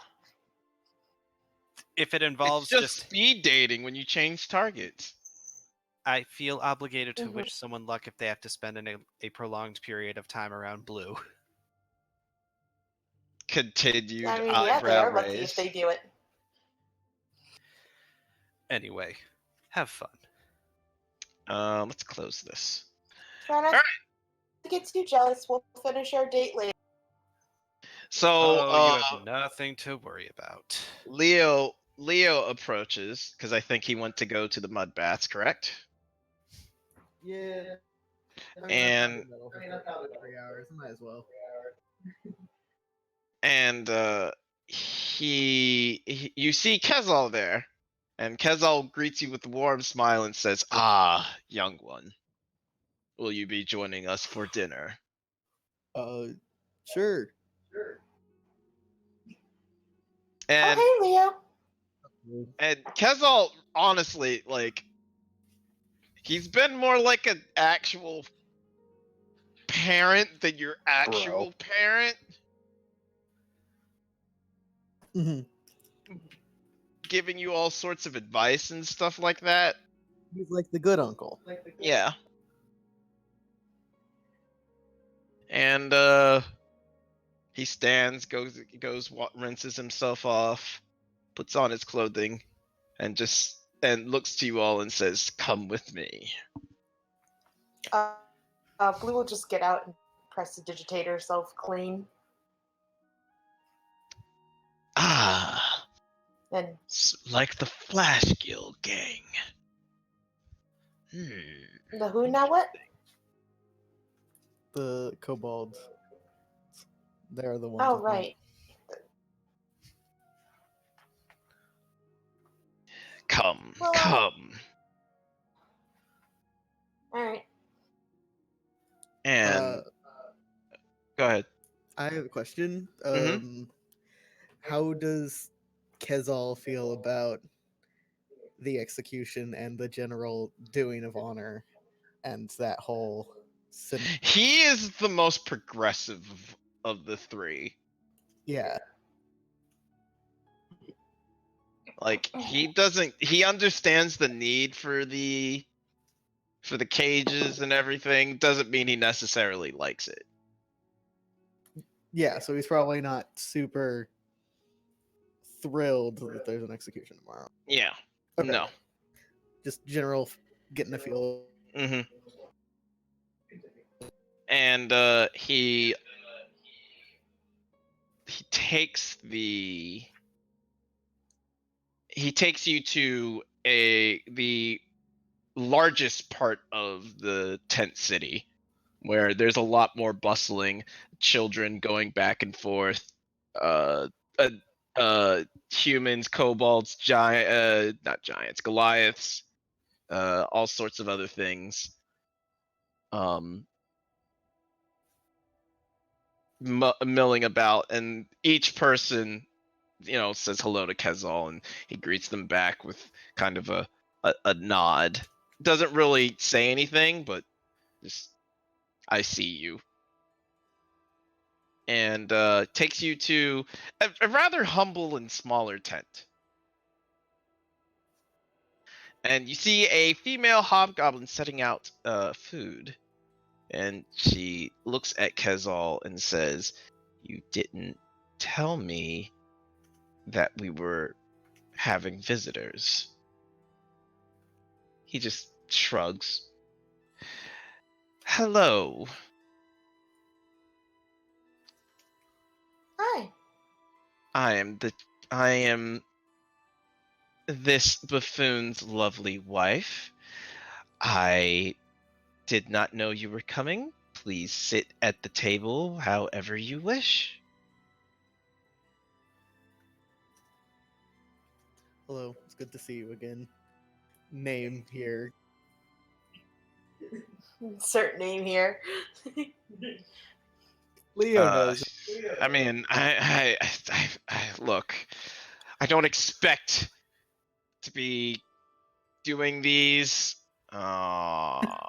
If it It's involves just speed dating when you change targets. I feel obligated to Mhm. wish someone luck if they have to spend a prolonged period of time around blue. Continued I mean, yeah, they eyebrow are lucky raise. if they do it. Anyway, have fun. Let's close this. Try not Alright. to get too jealous. We'll finish our date later. So, Oh, you have nothing to worry about. Leo approaches because I think he went to go to the mud baths, correct? Yeah. And 3 hours. Might as well. and you see Kezal there, and Kezal greets you with a warm smile and says, "Ah, young one, will you be joining us for dinner?" Sure. And Oh, hey, Leo. and Kezal, honestly, like, he's been more like an actual parent than your actual parent, Mhm. giving you all sorts of advice and stuff like that. He's like the good uncle. Yeah. And he stands, rinses himself off, puts on his clothing, and looks to you all and says, "Come with me." Blue will just get out and press to digitate herself clean. Ah, And like the Flash Guild gang. the who now what? The kobolds. They're the ones. Oh, with right. Come, Well, come. All right. And go ahead. I have a question. Mhm. How does Kezal feel about the execution and the general doing of honor and that whole He is the most progressive of the three. yeah. Like, he understands the need for the cages and everything. Doesn't mean he necessarily likes it. Yeah, so he's probably not super thrilled that there's an execution tomorrow. Yeah. Okay. No. Just general getting a feel. Mm-hmm. And he takes you to the largest part of the tent city, where there's a lot more bustling, children going back and forth, uh, uh, humans, kobolds, not giants, Goliaths, all sorts of other things. Milling about, and each person, says hello to Kezal, and he greets them back with kind of a nod. Doesn't really say anything, but just, I see you. And takes you to a rather humble and smaller tent. And you see a female hobgoblin setting out food. And she looks at Kezal and says, "You didn't tell me that we were having visitors." He just shrugs. "Hello. Hi. I am this buffoon's lovely wife. I did not know you were coming. Please sit at the table however you wish." Hello, it's good to see you again. Name here. Insert name here. Leo Uh, knows. I mean, I look. I don't expect to be doing these.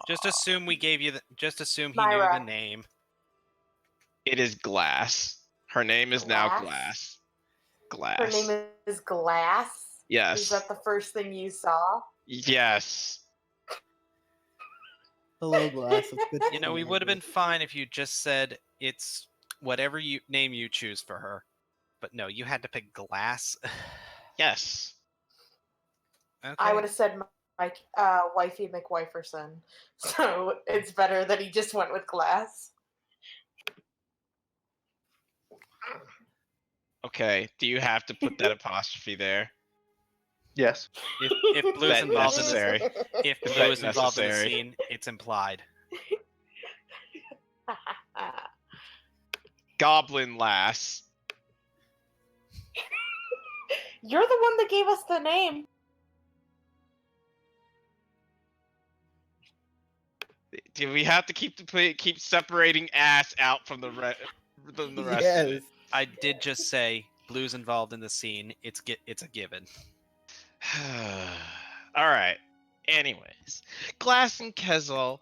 Just assume we gave you the. Just assume he knew Myra. the name. It is Glass. Her name is now Glass? Glass. Her name is Glass. Yes. Is that the first thing you saw? Yes. Hello, Glass. It's good to You see know, we you would have again. been fine if you just said it's whatever name you choose for her. But no, you had to pick Glass. Yes. Okay. I would have said my wifey McWiferson. So it's better that he just went with Glass. Okay. Do you have to put that apostrophe there? Yes. If Blue's That involved necessary? in this, if Is Blue that is involved in the necessary? scene, it's implied. Goblin Lass. You're the one that gave us the name. Do we have to keep separating ass out from the rest of Yes. it? I did just say Blue's involved in the scene. It's a given. All right. Anyways, Glass and Kezal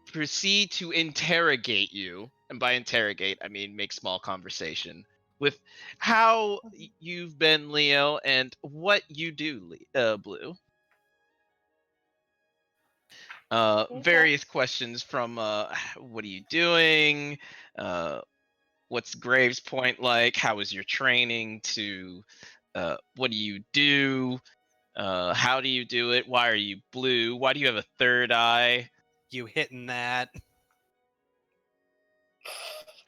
proceed to interrogate you, and by interrogate I mean make small conversation with how you've been, Leo, and what you do, Blue. Various questions from what are you doing? What's Graves Point like? How is your training? To what do you do? How do you do it? Why are you blue? Why do you have a third eye? You hitting that?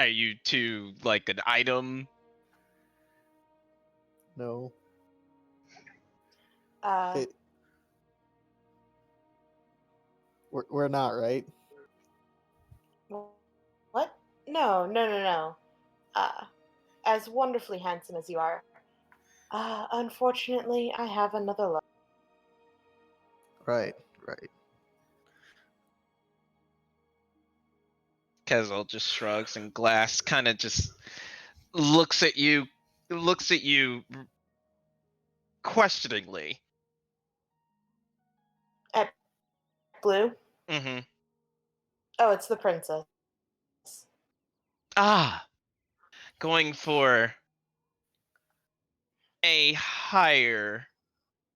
Are you two like an item? No. Uh, We're not, right? what? No. As wonderfully handsome as you are, unfortunately, I have another love. Right. Kezel just shrugs, and Glass kind of just looks at you questioningly. At Blue? Mm-hmm. Oh, it's the princess. Ah, going for a higher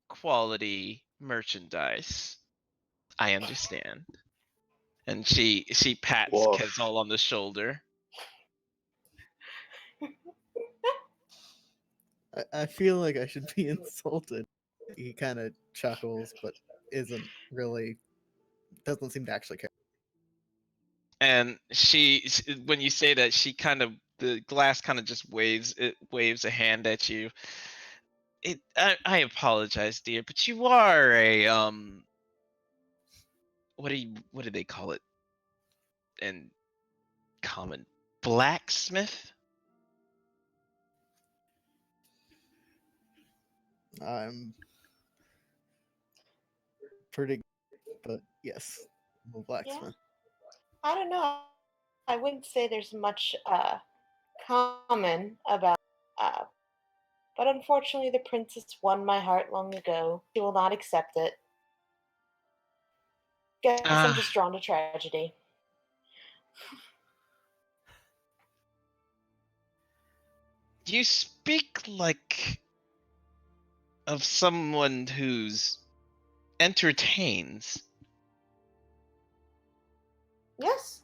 quality merchandise. I understand. And she pats Woof. Kezel on the shoulder. I feel like I should be insulted. He kind of chuckles, but isn't really. Doesn't seem to actually care. And when you say that, the Glass kind of just waves a hand at you. I apologize, dear, but you are a what do they call it in common? Blacksmith? I'm pretty, but yes, I'm a blacksmith. I don't know. I wouldn't say there's much common about. Uh, but unfortunately, the princess won my heart long ago. She will not accept it. Guess I'm just drawn to tragedy. You speak like of someone who's entertains. Yes.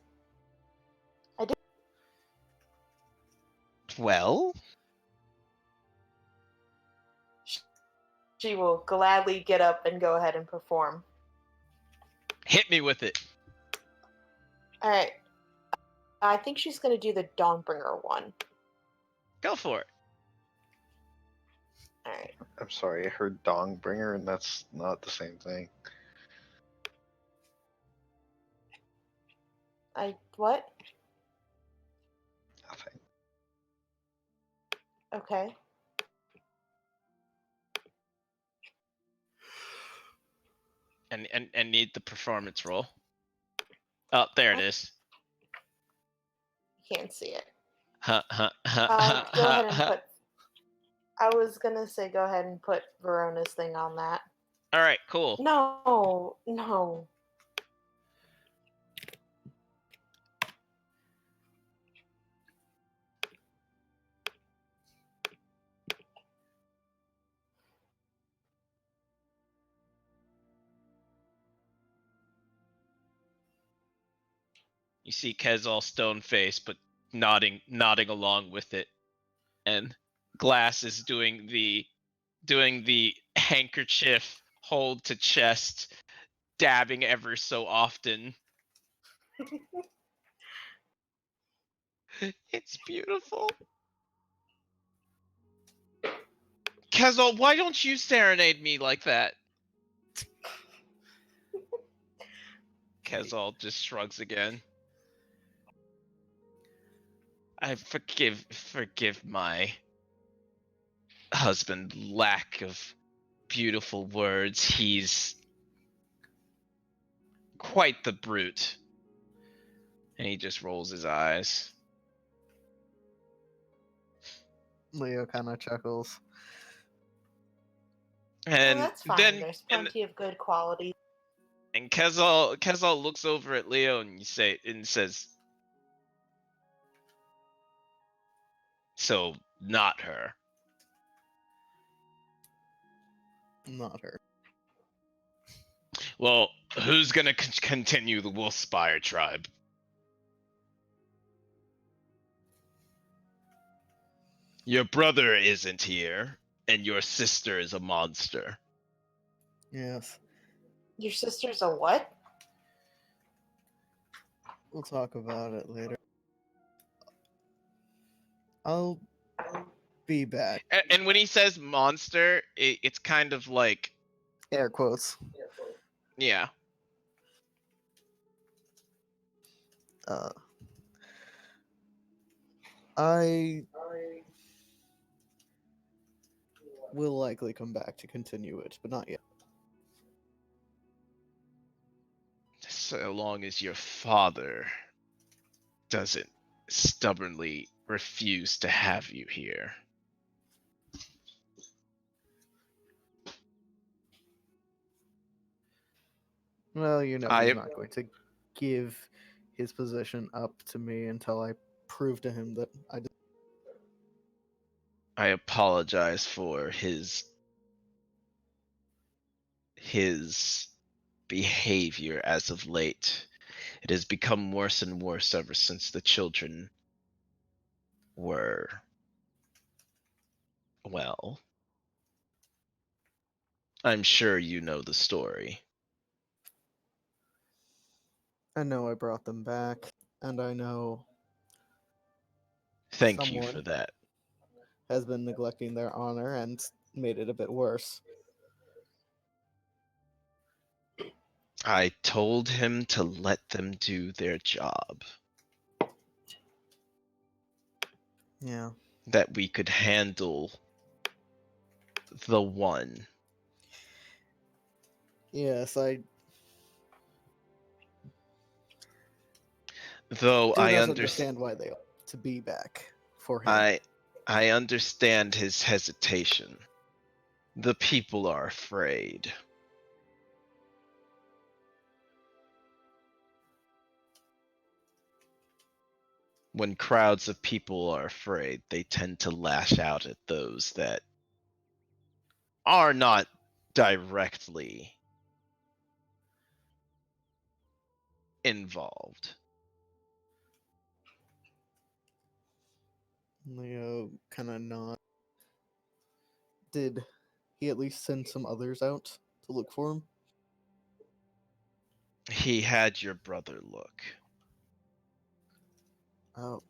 Well, She will gladly get up and go ahead and perform. hit me with it. All right. I think she's going to do the Dawnbringer one. Go for it. All right. I'm sorry, I heard Dongbringer, and that's not the same thing. What? Nothing. Okay. And need the performance roll. Oh, there it is. Can't see it. Huh, huh, huh, Go huh, ahead and huh. put. I was gonna say go ahead and put Verona's thing on that. All right, cool. No. You see Kez all stone faced, but nodding along with it, and Glass is doing the handkerchief hold to chest, dabbing ever so often. It's beautiful. Kezol, why don't you serenade me like that? Kezol just shrugs again. I forgive my husband lack of beautiful words. He's quite the brute. And he just rolls his eyes. Leo kind of chuckles. And That's fine. then There's plenty of good qualities. and Kezal looks over at Leo and says, "So not her." Not her. Well, who's gonna continue the Wolfspire tribe? Your brother isn't here, and your sister is a monster. Yes. Your sister's a what? We'll talk about it later. I'll be back. And when he says monster, it's kind of like, Air quotes. yeah. I will likely come back to continue it, but not yet. So long as your father doesn't stubbornly refuse to have you here. Well, you know, I- he's not going to give his position up to me until I prove to him that I did. I apologize for his behavior as of late. It has become worse and worse ever since the children were, well, I'm sure you know the story. I know I brought them back, and I know Thank you someone for that. has been neglecting their honor and made it a bit worse. I told him to let them do their job, Yeah. that we could handle the one. Yes, I Though do I not understand, understand why they ought to be back for him. I understand his hesitation. The people are afraid. When crowds of people are afraid, they tend to lash out at those that are not directly involved. Leo kind of nod. Did he at least send some others out to look for him? He had your brother look. Oh,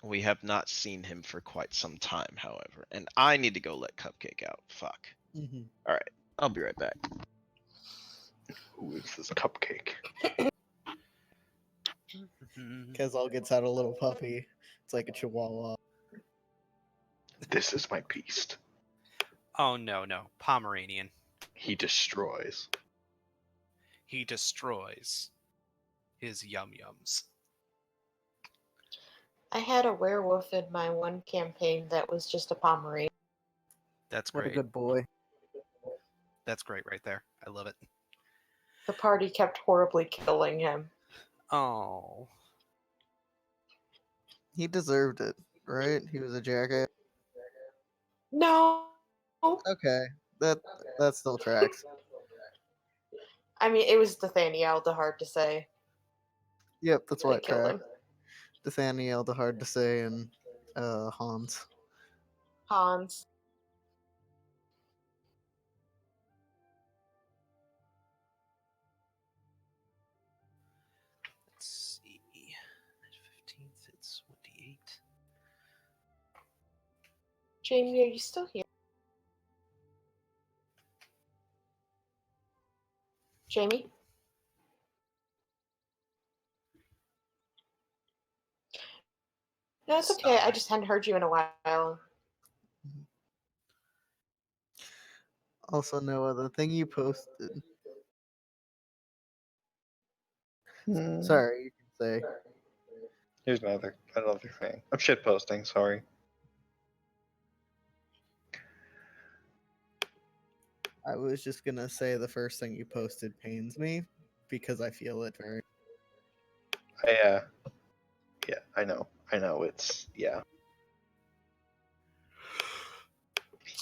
We have not seen him for quite some time, however, and I need to go let Cupcake out. Fuck. mm-hmm. All right, I'll be right back. Who is this cupcake? Kezal gets out a little puppy. It's like a chihuahua. This is my beast. Oh no, Pomeranian. He destroys. He destroys his yum yums. I had a werewolf in my one campaign that was just a Pomeranian. That's What great. a good boy. That's great right there. I love it. The party kept horribly killing him. Oh. He deserved it, right? He was a jackass. No. Okay, that still tracks. I mean, it was Nathaniel, the hard to say. Yep, that's That what killed tracks. him. Nathaniel, the hard to say, and Hans. Hans. Let's see. 15th, it's 28. Jamie, are you still here? Jamie? No, it's okay. I just hadn't heard you in a while. Also, Noah, the thing you posted. Sorry, you can say. Here's another thing. I'm shit posting. Sorry. I was just gonna say the first thing you posted pains me because I feel it very. Yeah, I know. It's yeah.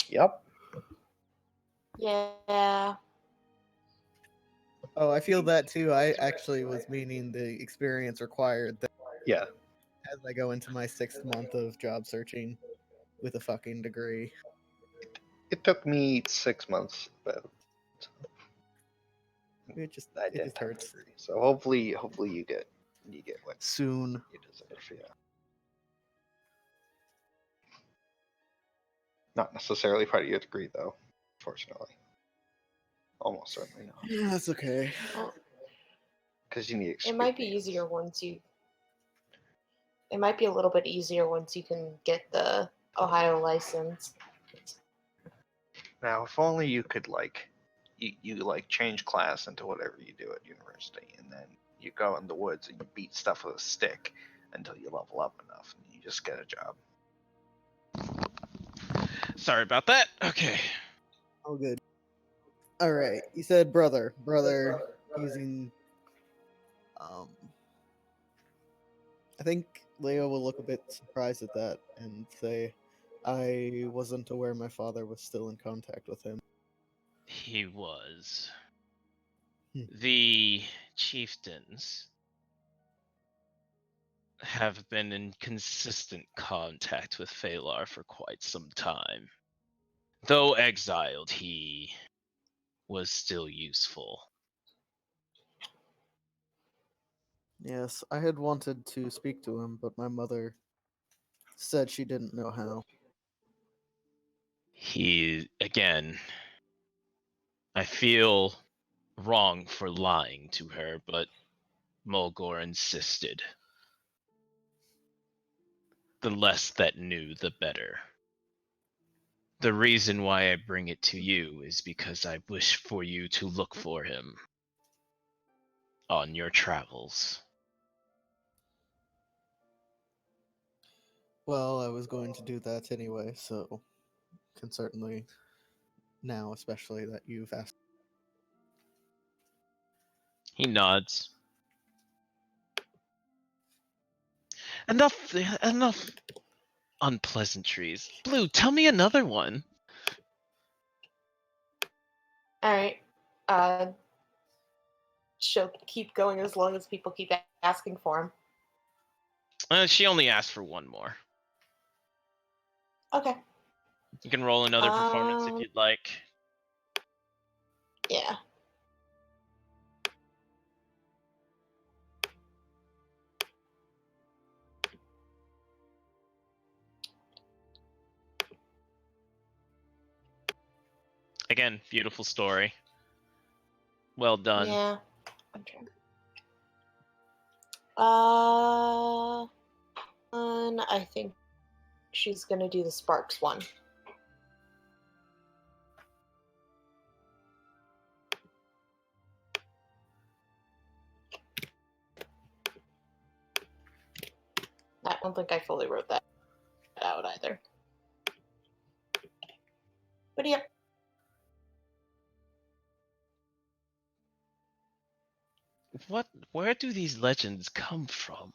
Yep. Yeah. Oh, I feel that too. I actually was meaning the experience required that Yeah. as I go into my 6th month of job searching with a fucking degree. It took me 6 months, but It just I didn't have a hurts. degree. So hopefully you get what Soon. you deserve. Yeah. Not necessarily part of your degree, though. Fortunately, almost certainly not, Yeah, that's okay. Well, because you need it experience. might be easier once you. It might be a little bit easier once you can get the Ohio license. Now, if only you could you like change class into whatever you do at university, and then you go in the woods and you beat stuff with a stick until you level up enough, and you just get a job. Sorry about that. Okay. All good. All right. You said brother using. I think Leo will look a bit surprised at that and say, "I wasn't aware my father was still in contact with him." He was. Hmm. The chieftains have been in consistent contact with Phalar for quite some time. Though exiled, he was still useful. Yes, I had wanted to speak to him, but my mother said she didn't know how. Again, I feel wrong for lying to her, but Mulgore insisted. The less that knew, the better. The reason why I bring it to you is because I wish for you to look for him on your travels. Well, I was going to do that anyway, so can certainly now, especially that you've asked. He nods. Enough unpleasantries. Blue, tell me another one. All right. she'll keep going as long as people keep asking for him. She only asked for one more. Okay. You can roll another performance if Um, you'd like. Yeah. Again, beautiful story. Well done. Yeah. I'm trying. And I think she's gonna do the Sparks one. I don't think I fully wrote that out either. But yep. Where do these legends come from?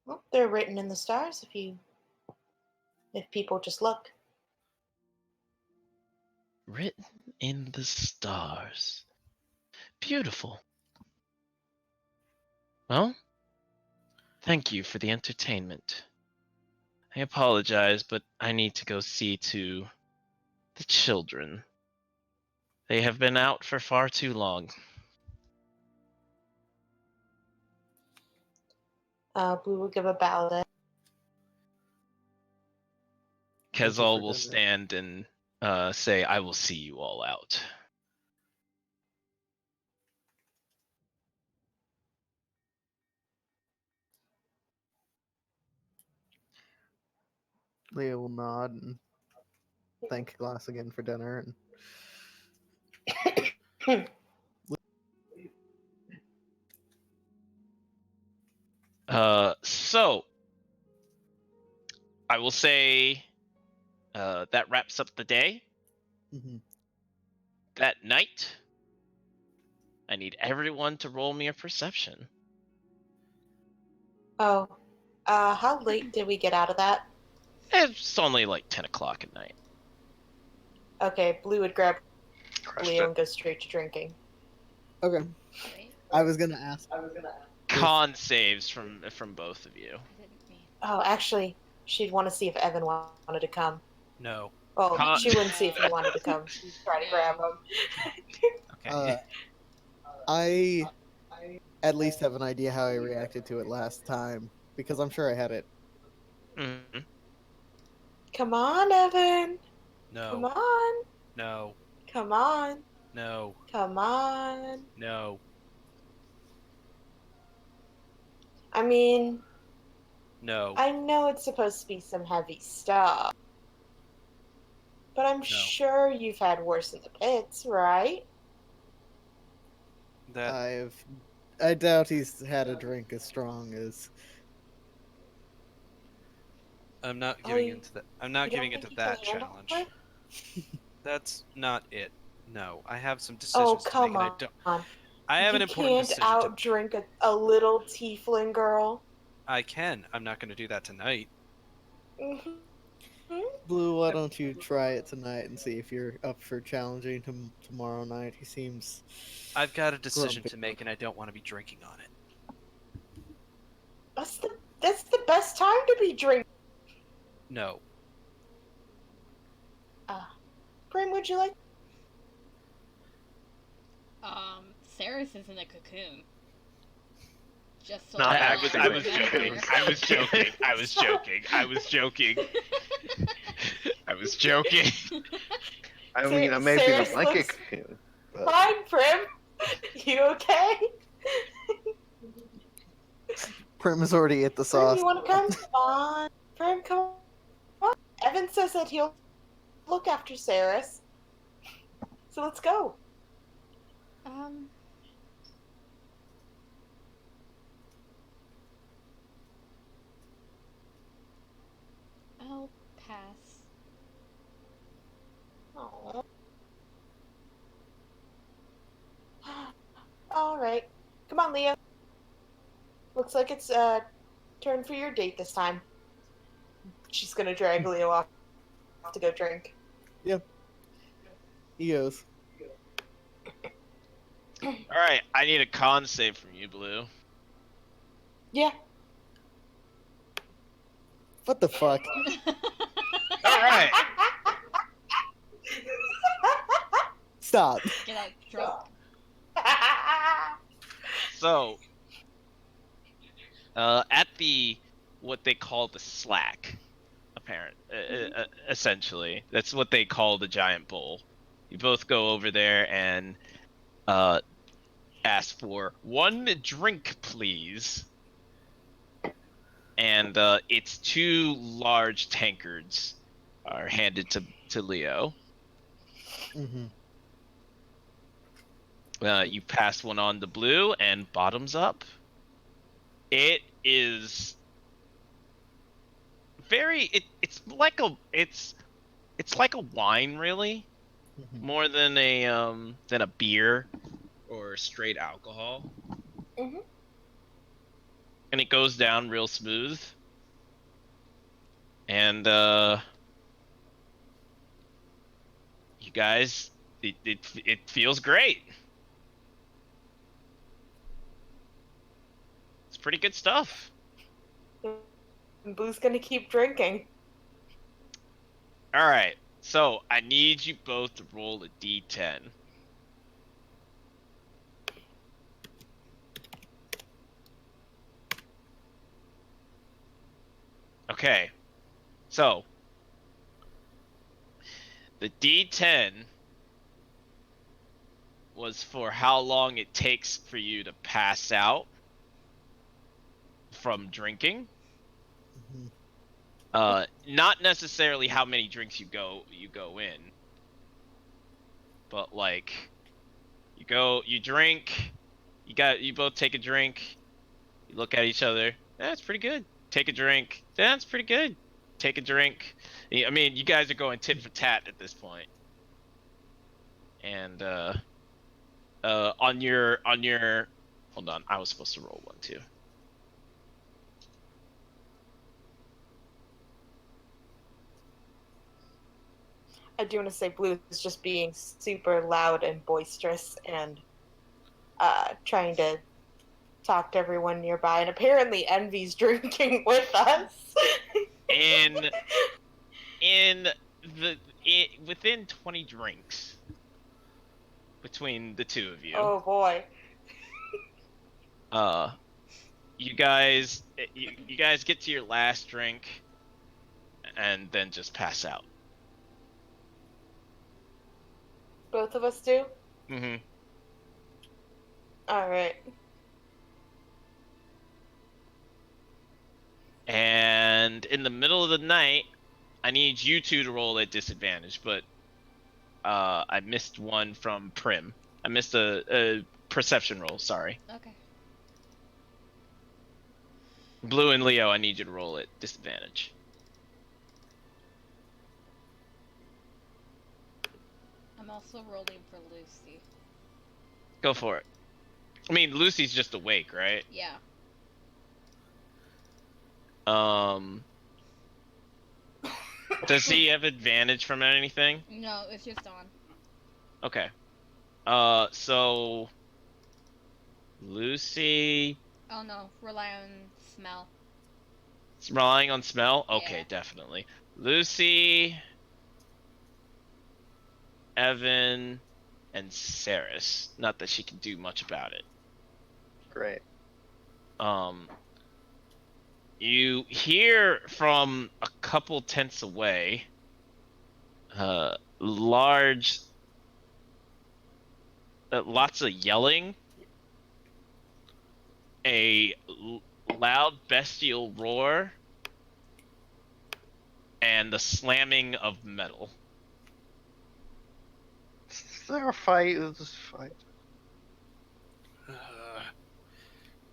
Well, they're written in the stars if people just look. Written in the stars. Beautiful. Well, thank you for the entertainment. I apologize, but I need to go see to the children. They have been out for far too long. Blue will give a ballad. Thank you Kezal for will dinner. stand and say, I will see you all out. Leah will nod and thank Glass again for dinner. And So, I will say that wraps up the day. Mhm. That night, I need everyone to roll me a perception. Oh. How late did we get out of that? It's only like 10 o'clock at night. Okay, Blue would grab Crushed Leo it. and go straight to drinking. Okay, Wait, I was gonna ask. Con saves from both of you. I didn't mean. Oh, actually, she'd want to see if Evan wanted to come. No. Well, Con- she wouldn't see if he wanted to come. She'd try to grab him. Okay. I at least have an idea how I reacted to it last time because I'm sure I had it. Mhm. Come on, Evan. Come no. on. No. Come on. No. Come on. No. I mean, No. I know it's supposed to be some heavy stuff. But I'm sure you've had worse in the pits, right? That I doubt he's had a drink as strong as. I'm not Oh, giving you- into that. I'm not you don't giving think into you can that handle challenge. it? That's not it. No, I have some Oh, decisions to make, come and I on. don't. I have an You important can't decision to. outdrink a little tiefling girl. I can. I'm not going to do that tonight. Mhm. Blue, why don't you try it tonight and see if you're up for challenging him tomorrow night? He seems. I've got a decision grumpy. to make, and I don't want to be drinking on it. That's the best time to be drinking. No. Prim, would you like? Ceres is in a cocoon. Just so No, that I actually, was remember. joking. I was joking. I was joking. I was joking. I was joking. I mean, I may be Sarah's the blanket looks cocoon, but fine, Prim. You okay? Prim is already at the Prim, sauce. you want to come? Come on. Prim, come on. Evan says that he'll look after Ceres. So let's go. I'll pass. Aw. All right. Come on, Leo. Looks like it's turn for your date this time. She's gonna drag Leo off to go drink. Yeah. He goes, All right, I need a con save from you, Blue. Yeah. "What the fuck?" All right. Stop. Get out drunk. So, at the what they call the slack, essentially, that's what they call the giant bowl. You both go over there and ask for one drink, please. And it's two large tankards are handed to Leo. Hmm. You pass one on to Blue, and bottoms up. It is very. It's like a wine, really, Hmm. more than a beer or straight alcohol. Mhm. And it goes down real smooth. And you guys, it feels great. It's pretty good stuff. Boo's gonna keep drinking. All right, so I need you both to roll a d10. Okay, so the d10 was for how long it takes for you to pass out from drinking. Hmm. Not necessarily how many drinks you go in, but like you drink, you both take a drink, you look at each other. That's pretty good. Take a drink. That's pretty good. Take a drink. I mean, you guys are going tit for tat at this point. And on your hold on, I was supposed to roll one too. I do want to say Blue is just being super loud and boisterous and trying to talk to everyone nearby, and apparently Envy's drinking with us. In within 20 drinks between the two of you, Oh boy. you guys you guys get to your last drink and then just pass out. Both of us do? Mm-hmm. Alright. And in the middle of the night, I need you two to roll at disadvantage, but I missed one from Prim. I missed a perception roll, sorry. Okay. Blue and Leo, I need you to roll at disadvantage. I'm also rolling for Lucy. Go for it. I mean, Lucy's just awake, right? Yeah. Does he have advantage from anything? No, it's just on. Okay. So Lucy Oh no, rely on smell. is relying on smell? Okay, Yeah. definitely. Lucy, Evan, and Saris. Not that she can do much about it. Great. You hear from a couple tents away, lots of yelling, loud bestial roar, and the slamming of metal. Is there a fight? Is this a fight?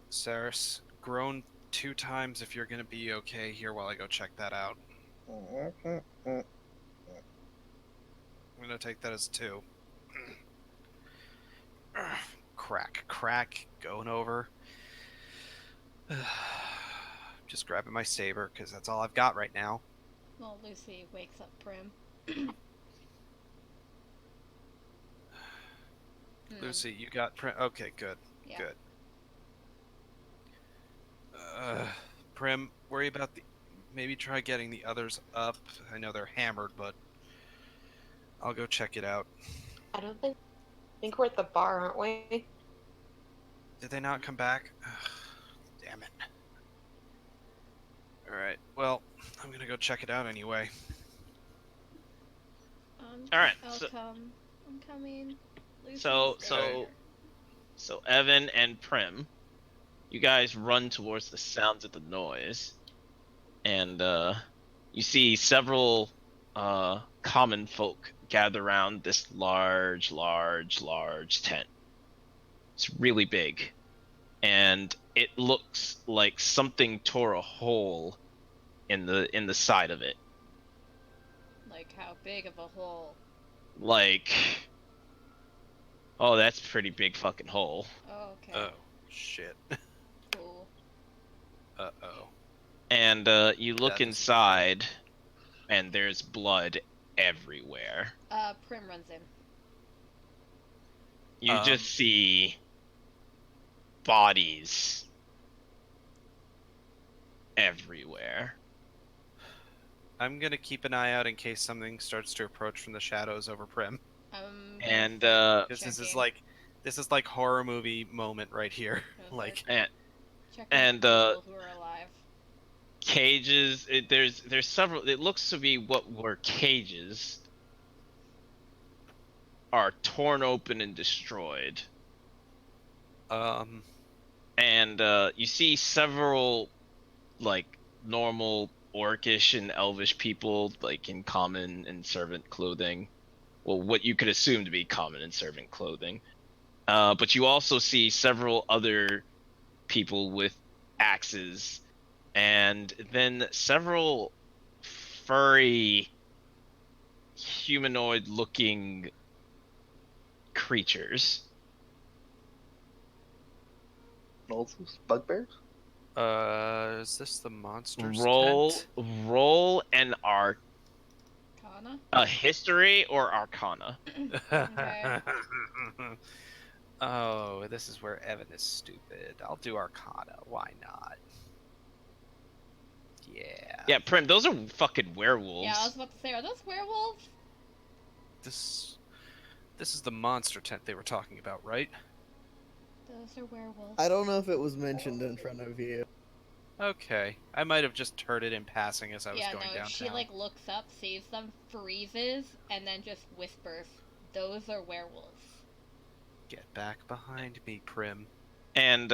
Saris, groan 2 times if you're gonna be okay here while I go check that out. I'm gonna take that as 2. Crack, going over. Just grabbing my saber, because that's all I've got right now. Well, Lucy wakes up Prim. Lucy, you got Prim. Okay, good. Yeah. Good. Prim, worry about the. Maybe try getting the others up. I know they're hammered, but I'll go check it out. I don't think we're at the bar, aren't we? Did they not come back? Damn it. Alright, well, I'm gonna go check it out anyway. All right, I'll so- come. I'm coming. Lucy's So there. Evan and Prim, you guys run towards the sounds of the noise, and you see several common folk gather around this large tent. It's really big, and it looks like something tore a hole in the side of it. Like how big of a hole? Like, oh, that's a pretty big fucking hole. Oh, okay. Oh, shit. Cool. Uh-oh. And you look That is- inside, and there's blood everywhere. Prim runs in. You Um, just see bodies everywhere. I'm gonna keep an eye out in case something starts to approach from the shadows over Prim. And Because this is Checking. like horror movie moment right here. Gonna Like, start checking and, people who are alive. cages. There's several. It looks to be what were cages are torn open and destroyed. And you see several like normal orcish and elvish people like in common and servant clothing. Well, what you could assume to be common and servant clothing. But you also see several other people with axes, and then several furry humanoid looking creatures. Nolthus? Bugbears? is this the monster's Roll tent? an Kana? a history or arcana. Okay. Oh, this is where Evan is stupid. I'll do Arcana. Why not? Yeah. Yeah, Prim, those are fucking werewolves. Yeah, I was about to say, are those werewolves? This is the monster tent they were talking about, right? Those are werewolves. I don't know if it was mentioned in front of you. Okay. I might have just heard it in passing as I was Yeah, going no, downtown. she like looks up, sees them, freezes, and then just whispers, "Those are werewolves." Get back behind me, Prim. And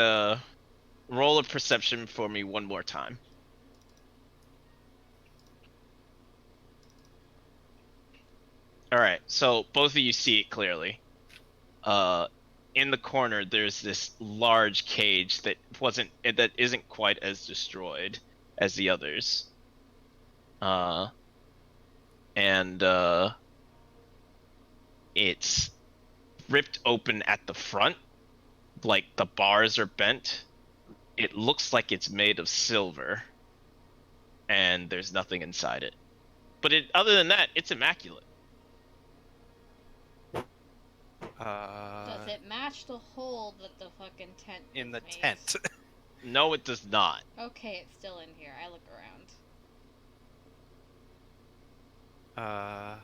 roll a perception for me one more time. All right, so both of you see it clearly. In the corner, there's this large cage that isn't quite as destroyed as the others. And it's ripped open at the front, like the bars are bent. It looks like it's made of silver, and there's nothing inside it. But other than that, it's immaculate. Does it match the hole that the fucking tent In was the made? tent. No, it does not. Okay, it's still in here. I look around.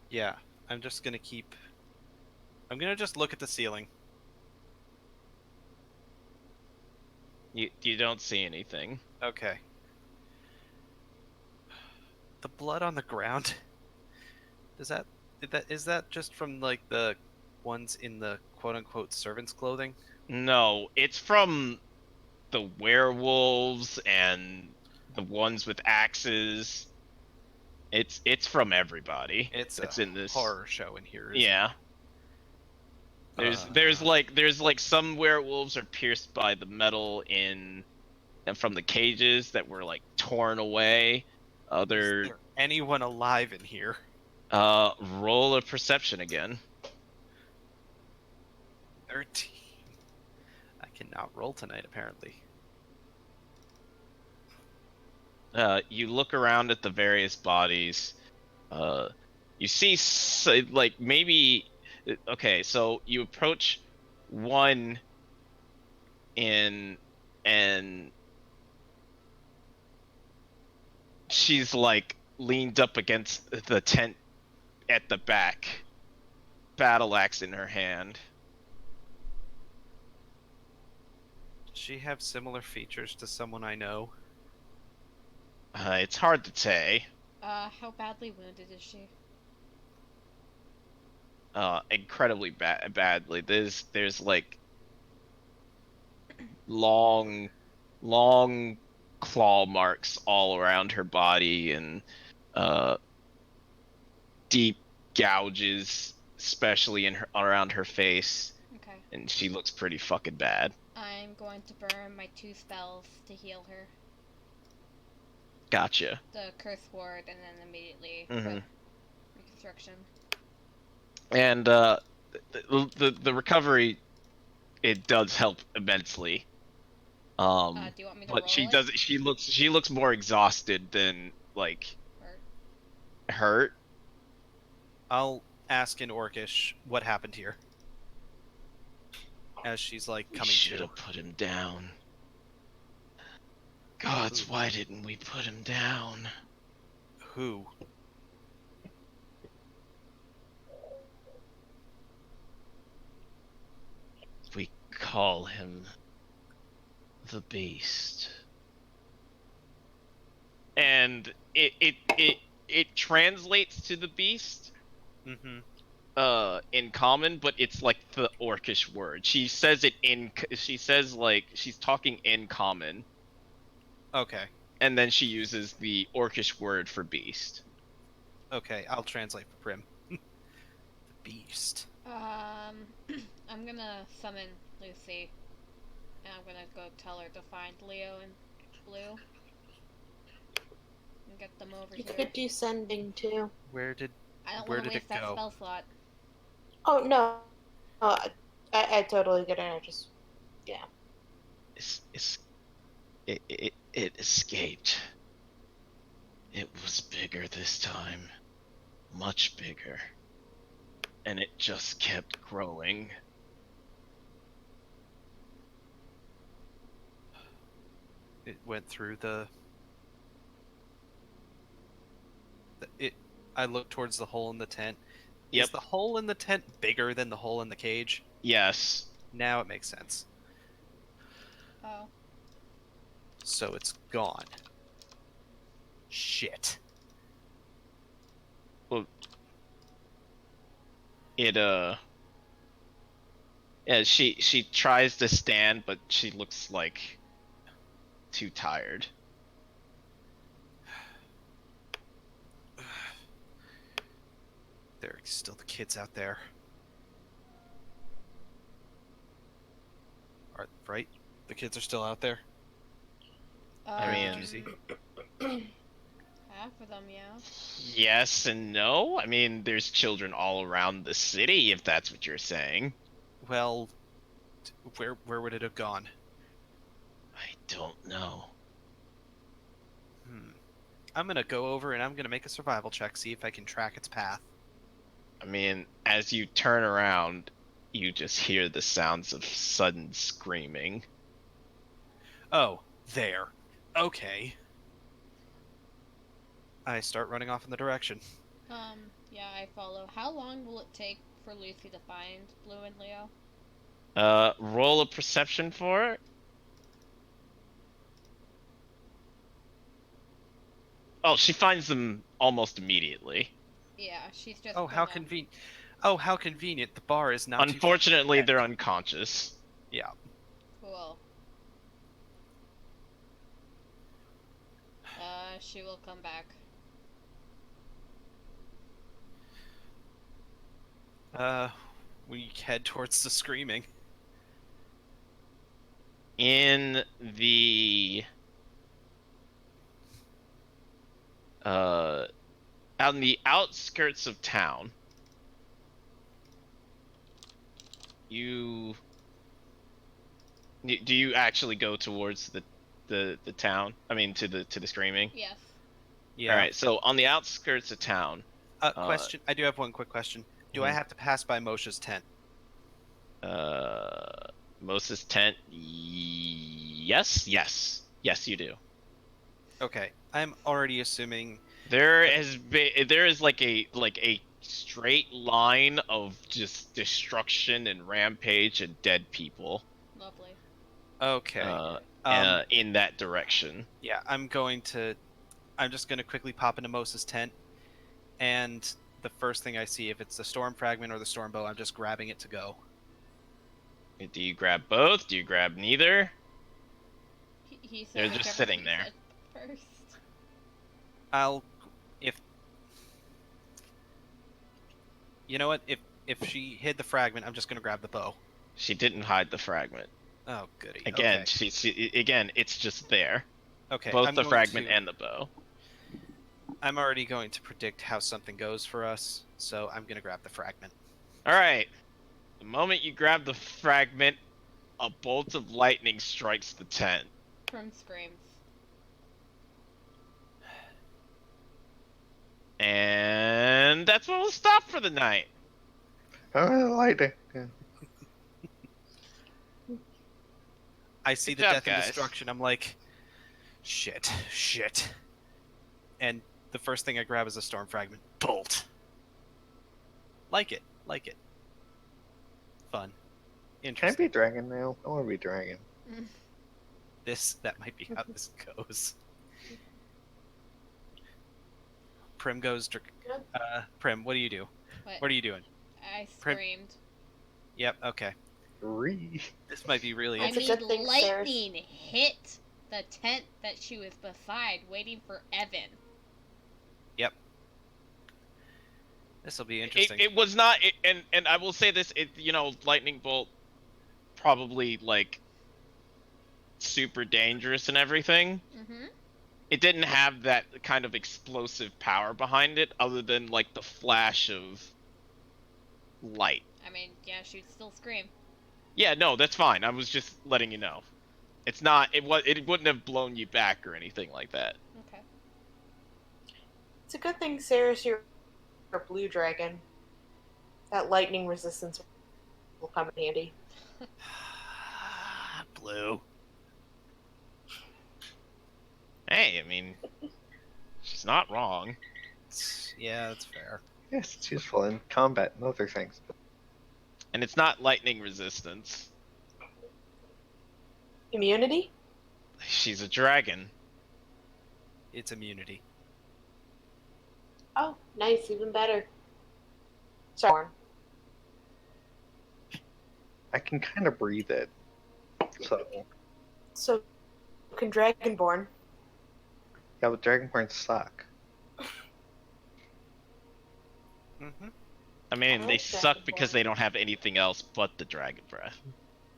Yeah. I'm gonna just look at the ceiling. You don't see anything. Okay. The blood on the ground. Is that just from like the ones in the quote unquote servants' clothing? No, it's from the werewolves and the ones with axes. It's from everybody. It's that's a in this horror show in here. Isn't Yeah. There's like some werewolves are pierced by the metal and from the cages that were like torn away. Is there anyone alive in here? Roll a perception again. 13. I cannot roll tonight, apparently. You look around at the various bodies. You see, like maybe Okay, so you approach one in, and she's like leaned up against the tent at the back, battle axe in her hand. Does she have similar features to someone I know? It's hard to say. How badly wounded is she? Incredibly badly. There's like long claw marks all around her body, and uh deep gouges, especially in her around her face, Okay. and she looks pretty fucking bad. I'm going to burn my 2 spells to heal her. Gotcha. The Curse Ward, and then immediately Mhm. Reconstruction. And the recovery, it does help immensely. Do you want me to But roll she it? does she looks more exhausted than like Or... hurt. I'll ask in Orcish what happened here. As she's like We coming should to. have put him down. Gods, Who? why didn't we put him down? Who? We call him the Beast. And it translates to the Beast Mm-hmm. in common, but it's like the Orcish word. She says like she's talking in common, Okay. and then she uses the Orcish word for beast. Okay, I'll translate for Prim. The beast. I'm gonna summon Lucy, and I'm gonna go tell her to find Leo and Blue, and get them over You here. could do sending too. Where did I don't where want to did it waste that go? spell slot. Oh no, I totally get it. I just It escaped. It was bigger this time. Much bigger. And it just kept growing. It went through it. I looked towards the hole in the tent. Yep. Is the hole in the tent bigger than the hole in the cage? Yes. Now it makes sense. Oh. So it's gone. Shit. It yeah, she tries to stand, but she looks like too tired. There are still the kids out there. Right? The kids are still out there? I mean- Did you see? Half of them, yeah. Yes and no. I mean, there's children all around the city, if that's what you're saying. Well, where would it have gone? I don't know. I'm gonna go over and I'm gonna make a survival check, see if I can track its path. I mean, as you turn around, you just hear the sounds of sudden screaming. Oh, there. Okay. I start running off in the direction. Yeah, I follow. How long will it take for Lucy to find Blue and Leo? Roll a perception for it. Oh, she finds them almost immediately. Yeah, she's just. Oh, how convenient. Oh, how convenient. The bar is not Unfortunately, too they're unconscious. Yeah. Cool. She will come back. We head towards the screaming. In the out in the outskirts of town, do you actually go towards the town? I mean, to the screaming. Yes. Yeah. All right. So on the outskirts of town. Question. I do have one quick question. Do I have to pass by Moshe's tent? Moses' tent. Yes, you do. Okay, I'm already assuming. There is like a straight line of just destruction and rampage and dead people. Lovely. Okay. In that direction. Yeah, I'm just gonna quickly pop into Moses' tent, and the first thing I see, if it's the storm fragment or the storm bow, I'm just grabbing it to go. Do you grab both? Do you grab neither? He said They're just whichever sitting he there. said First. You know what? If she hid the fragment, I'm just gonna grab the bow. She didn't hide the fragment. Oh, goody. Again, Okay. again, it's just there. Okay. Both I'm the going fragment to- and the bow. I'm already going to predict how something goes for us, so I'm gonna grab the fragment. All right. The moment you grab the fragment, a bolt of lightning strikes the tent. Prim screams. And that's where we'll stop for the night. Oh, lightning. Yeah. I see Good the job, death and guys. destruction. I'm like, shit. And the first thing I grab is a storm fragment. Bolt. Like it. Fun. Can I Interesting. be dragon now? I want to be dragon. That might be how this goes. Prim goes. Prim, what do you do? What are you doing? I Prim- screamed. Yep. Okay. This might be really I It's a interesting. good mean, thing Sarah's- lightning hit the tent that she was beside, waiting for Evan. This will be interesting. It was not, and I will say this, lightning bolt, probably like super dangerous and everything. Mm-hmm. It didn't have that kind of explosive power behind it, other than like the flash of light. I mean, yeah, she'd still scream. Yeah, no, that's fine. I was just letting you know. It's not. It wouldn't have blown you back or anything like that. Okay. It's a good thing Sarah's your blue dragon. That lightning resistance will come in handy. Blue. Hey, I mean, she's not wrong. Yeah, that's fair. Yes, it's useful in combat and other things. And it's not lightning resistance. Immunity? She's a dragon. It's immunity. Oh, nice, even better. Sorry. I can kind of breathe it. So, So, can Dragonborn? yeah, but Dragonborns suck. Mm-hmm. I mean, I they like suck Dragonborn. because they don't have anything else but the dragon breath.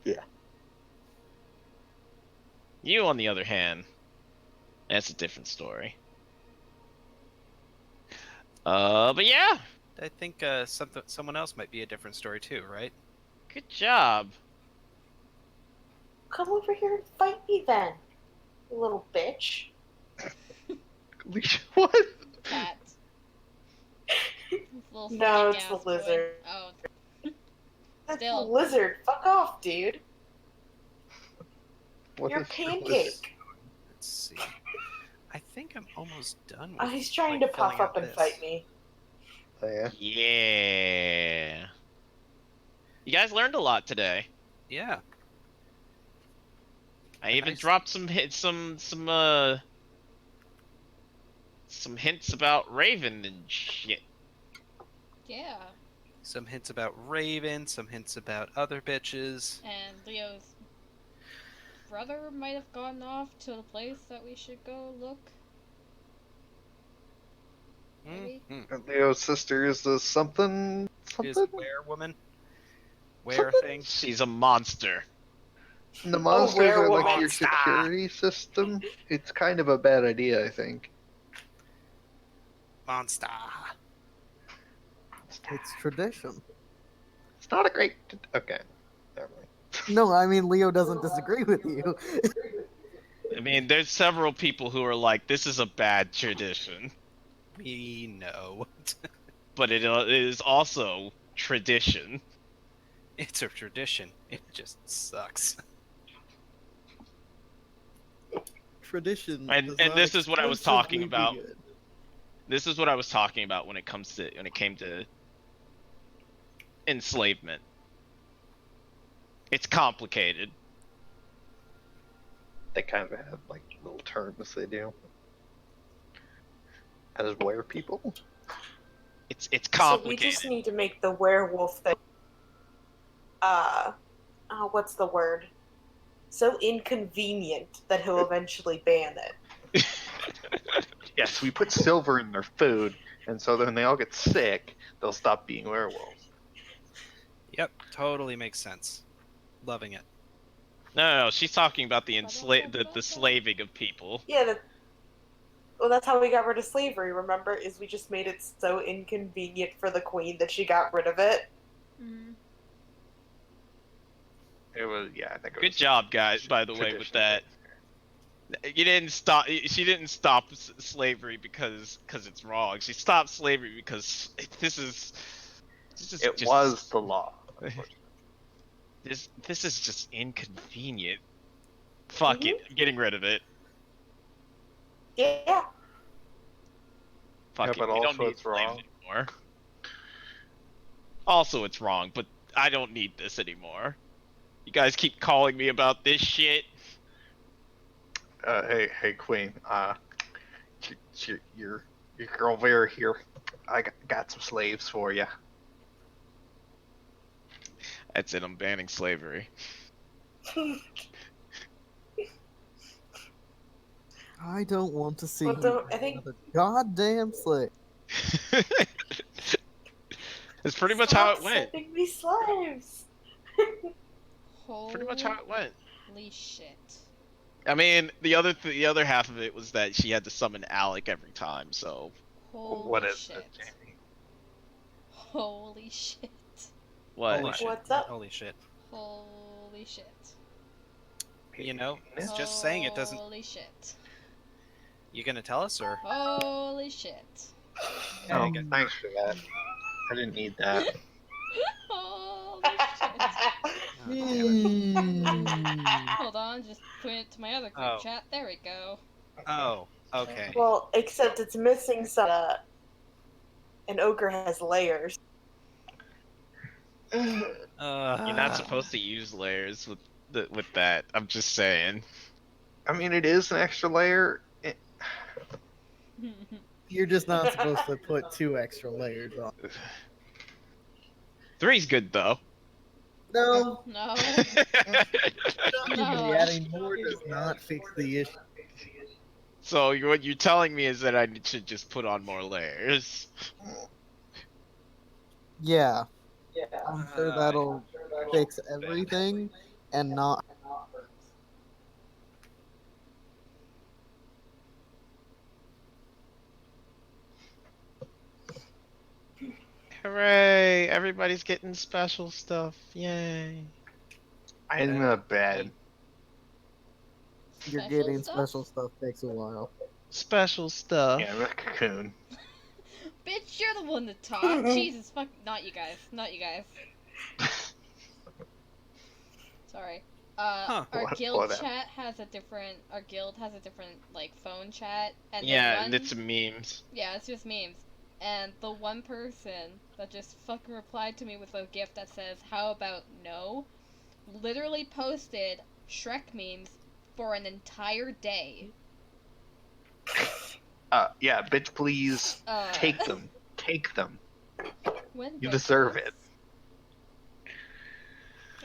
Yeah. You, on the other hand, that's a different story. But yeah, I think someone else might be a different story too, right? good job. Come over here and fight me then, you little bitch. What? Cat. Little No, freaking it's the ass boy. lizard. Oh, That's Still. a lizard. Fuck off, dude. What You're is pancake. Let's see. I think I'm almost done with Oh, he's trying like, to puff filling up out and this. fight me. Oh, yeah. Yeah. You guys learned a lot today. Yeah. I even Nice. dropped some hints about Raven and shit. yeah. Some hints about Raven, some hints about other bitches. And Leo's brother might have gone off to the place that we should go look. Maybe? Mm-hmm. And Leo's sister is the something? Is Something? werewoman? Were thing? She's a monster. The monsters are like your werewolf. security system. It's kind of a bad idea, I think. Monster. It's tradition. It's not a great. Okay. Never mind. No, I mean Leo doesn't disagree with you. I mean, there's several people who are like, this is a bad tradition. We know. But it is also tradition. It's a tradition. It just sucks. Tradition. And- does and not this is what I was talking exclusively be about. good. This is what I was talking about when it came to enslavement. It's complicated. They kind of have like little terms they do. As were people. It's So we complicated. just need to make the werewolf thing. What's the word? So inconvenient that he'll eventually ban it. Yes, we put silver in their food, and so then they all get sick. They'll stop being werewolves. Yep, totally makes sense. Loving it. No, she's talking about the slaving of people. Yeah, well, that's how we got rid of slavery, remember? Is we just made it so inconvenient for the queen that she got rid of it. Mhm. It was, yeah, I think. It Good was job, guys. By the way, with that, you didn't stop. She didn't stop slavery because it's wrong. She stopped slavery because this is. It was the law. This is just inconvenient. Fuck it, getting rid of it. Yeah. Fuck Yeah, it, but we don't also need it's slaves wrong. anymore. Also, it's wrong, but I don't need this anymore. You guys keep calling me about this shit. Hey, Queen. Your girl Vera here. I got some slaves for you. That's it. I'm banning slavery. I don't want to see Well, you don't- I think- another goddamn slave. That's pretty much how it Stop went. sending me slaves. Pretty much how it went. Holy shit. I mean, the other half of it was that she had to summon Alec every time. So Holy What is shit. it, Jamie? Holy shit. what? Holy shit. What's up? Holy shit. Holy shit. You know, Yeah. it's just saying it doesn't. Holy shit. You gonna tell us or? Holy shit. Oh, good. thanks for that. I didn't need that. Holy shit. Oh, damn it. Hold on, just put it to my other group Oh. chat. There we go. Oh, okay. Well, except it's missing some. An ogre has layers. You're not supposed to use layers with that. I'm just saying. I mean, it is an extra layer. You're just not supposed to put 2 extra layers on. 3's good though. No, No. no. Adding more does not fix the issue. So what you're telling me is that I should just put on more layers. Yeah, I'm sure that'll fix everything and not. Hooray! Everybody's getting special stuff. Yay! I'm in a bed. You're Special getting stuff? special stuff takes a while. Special stuff. Yeah, I'm in a cocoon. Bitch, you're the one that talked. Jesus fuck. Not you guys. Not you guys. Sorry. Our What- guild whatever. chat has a different. Our guild has a different like phone chat, and the Yeah, one, and it's memes. yeah, it's just memes. And the one person that just fucking replied to me with a gift that says, "How about no?" literally posted Shrek memes for an entire day. Yeah, bitch, please take them. Take them. When You was deserve this? it.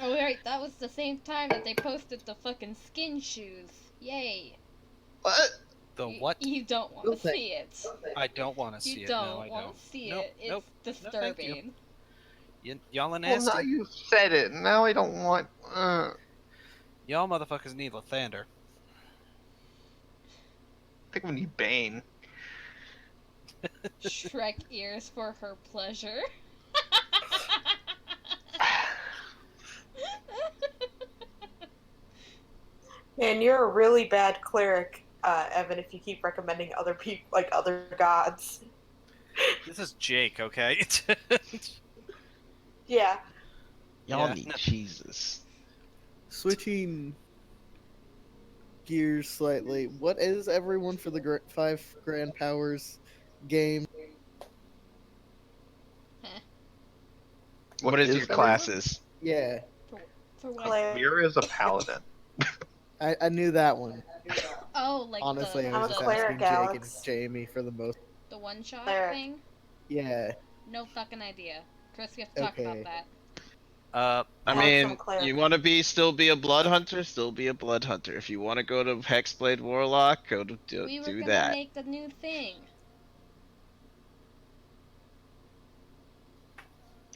Oh right, that was the same time that they posted the fucking skin shoes. Yay! What? The what? You don't want to Okay. see it. I don't want to see You it. No, don't I want don't. to see Nope, it. It's nope. thank you. disturbing. Y'all are Well, nasty. now you said it. Now I don't want. Y'all motherfuckers need Lathander. I think we need Bane. Shrek ears for her pleasure. Man, you're a really bad cleric, Evan. If you keep recommending other people, like other gods. This is Jake, okay? Yeah. Y'all Yeah, need no. Jesus. Switching gears slightly, what is everyone for the 5 Grand Powers game? What is your everyone? classes? Yeah, For what? Claire. Mira is a paladin. I knew that one. Oh, like Honestly, I I'm was a just cleric, asking Jake and Alex. Jamie for the most. the one shot Cleric. thing. Yeah, No fucking idea. Chris, we have to talk about Okay. that. I Alex, I'm a mean, cleric. you want to still be a blood hunter, still be a blood hunter. If you want to go to Hexblade Warlock, go to We were do gonna that. make the new thing.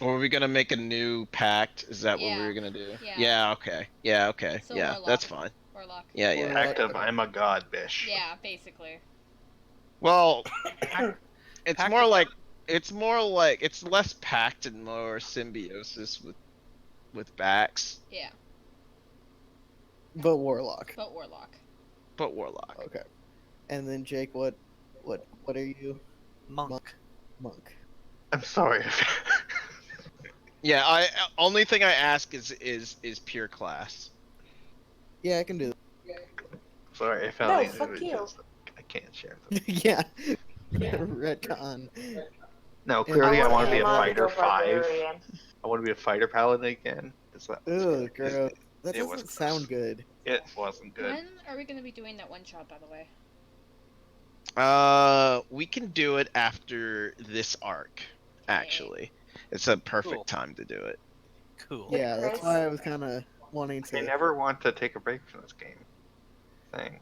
Or are we gonna make a new pact? Is that what we Yeah. were gonna do? Yeah. Okay. Yeah, okay. So yeah, Warlock. that's fine. Warlock. Yeah, yeah. Warlock. Pact of I'm a god, bish. Yeah, basically. Well, it's Pact more of- like it's less pact and more symbiosis with backs, Yeah, but Warlock. but Warlock. but Warlock. Okay. And then Jake, what are you? Monk. Monk. I'm sorry. Yeah, I only thing I ask is pure class. Yeah, I can do Sorry, I found No, these fuck images. I can't share them. that. Yeah. Retcon. No, clearly I want to be a Amon fighter go 5. barbarian. I want to be a fighter paladin again. Is that? Ugh, gross. That it was doesn't sound good. It wasn't good. When are we gonna be doing that one shot, by the way? We can do it after this arc. Actually, it's a perfect Cool. time to do it. Cool. Yeah, that's Chris? why I was kind of wanting I to. never want to take a break from this game. Thing.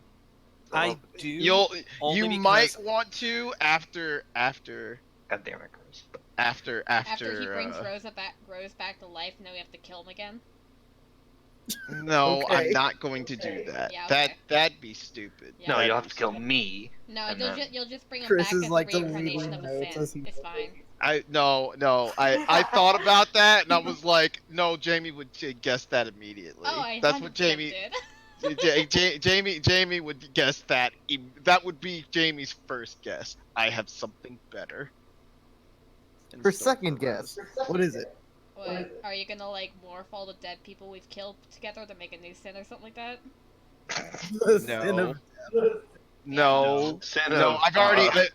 I love it. do. You only might because- want to after God damn it, Chris. after After he brings Rose back to life, now we have to kill him again. No, Okay. I'm not going to do that. Yeah, okay. That'd be stupid. Yeah. No, That'd you'll be have to kill stupid. me. No, And you'll, then- you'll just bring him Chris back is as like a reincarnation deleting of a notes sin. as he- It's fine. I thought about that and I was like, no, Jamie would guess that immediately. Oh, I That's what 100% Jamie did. Jamie would guess that. That would be Jamie's first guess. I have something better. in For store second for guess, Rose. what is it? What? Are you gonna like morph all the dead people we've killed together to make a new sin or something like that? The sin No. of- No. Sin No, of, I've already feces.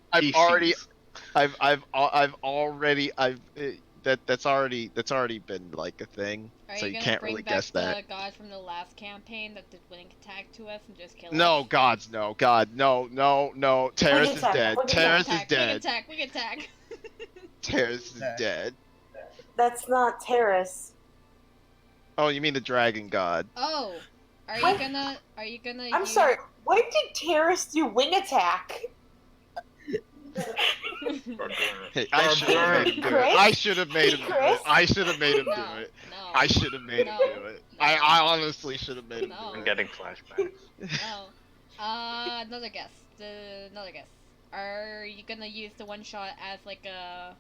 that's already been like a thing. Are So you you gonna can't bring really back guess the that. god from the last campaign that did Link attack to us and just kill No, us? gods, no, God, no. Terrace is attack, dead. wing Terrace is Attack, dead. Wing attack! Terrace is Attack. dead. That's not Terrace. Oh, you mean the dragon god? Oh, are What? you gonna? I'm sorry. When did Terrace do wing attack? Hey, I should have made him do it. Chris? I should have made him do it. Chris? I should have made him No, do it. no, I should have made him do it. I honestly should have made him No. do I'm it. getting flashbacks. no. Another guess. Another guess. Are you gonna use the one shot as like a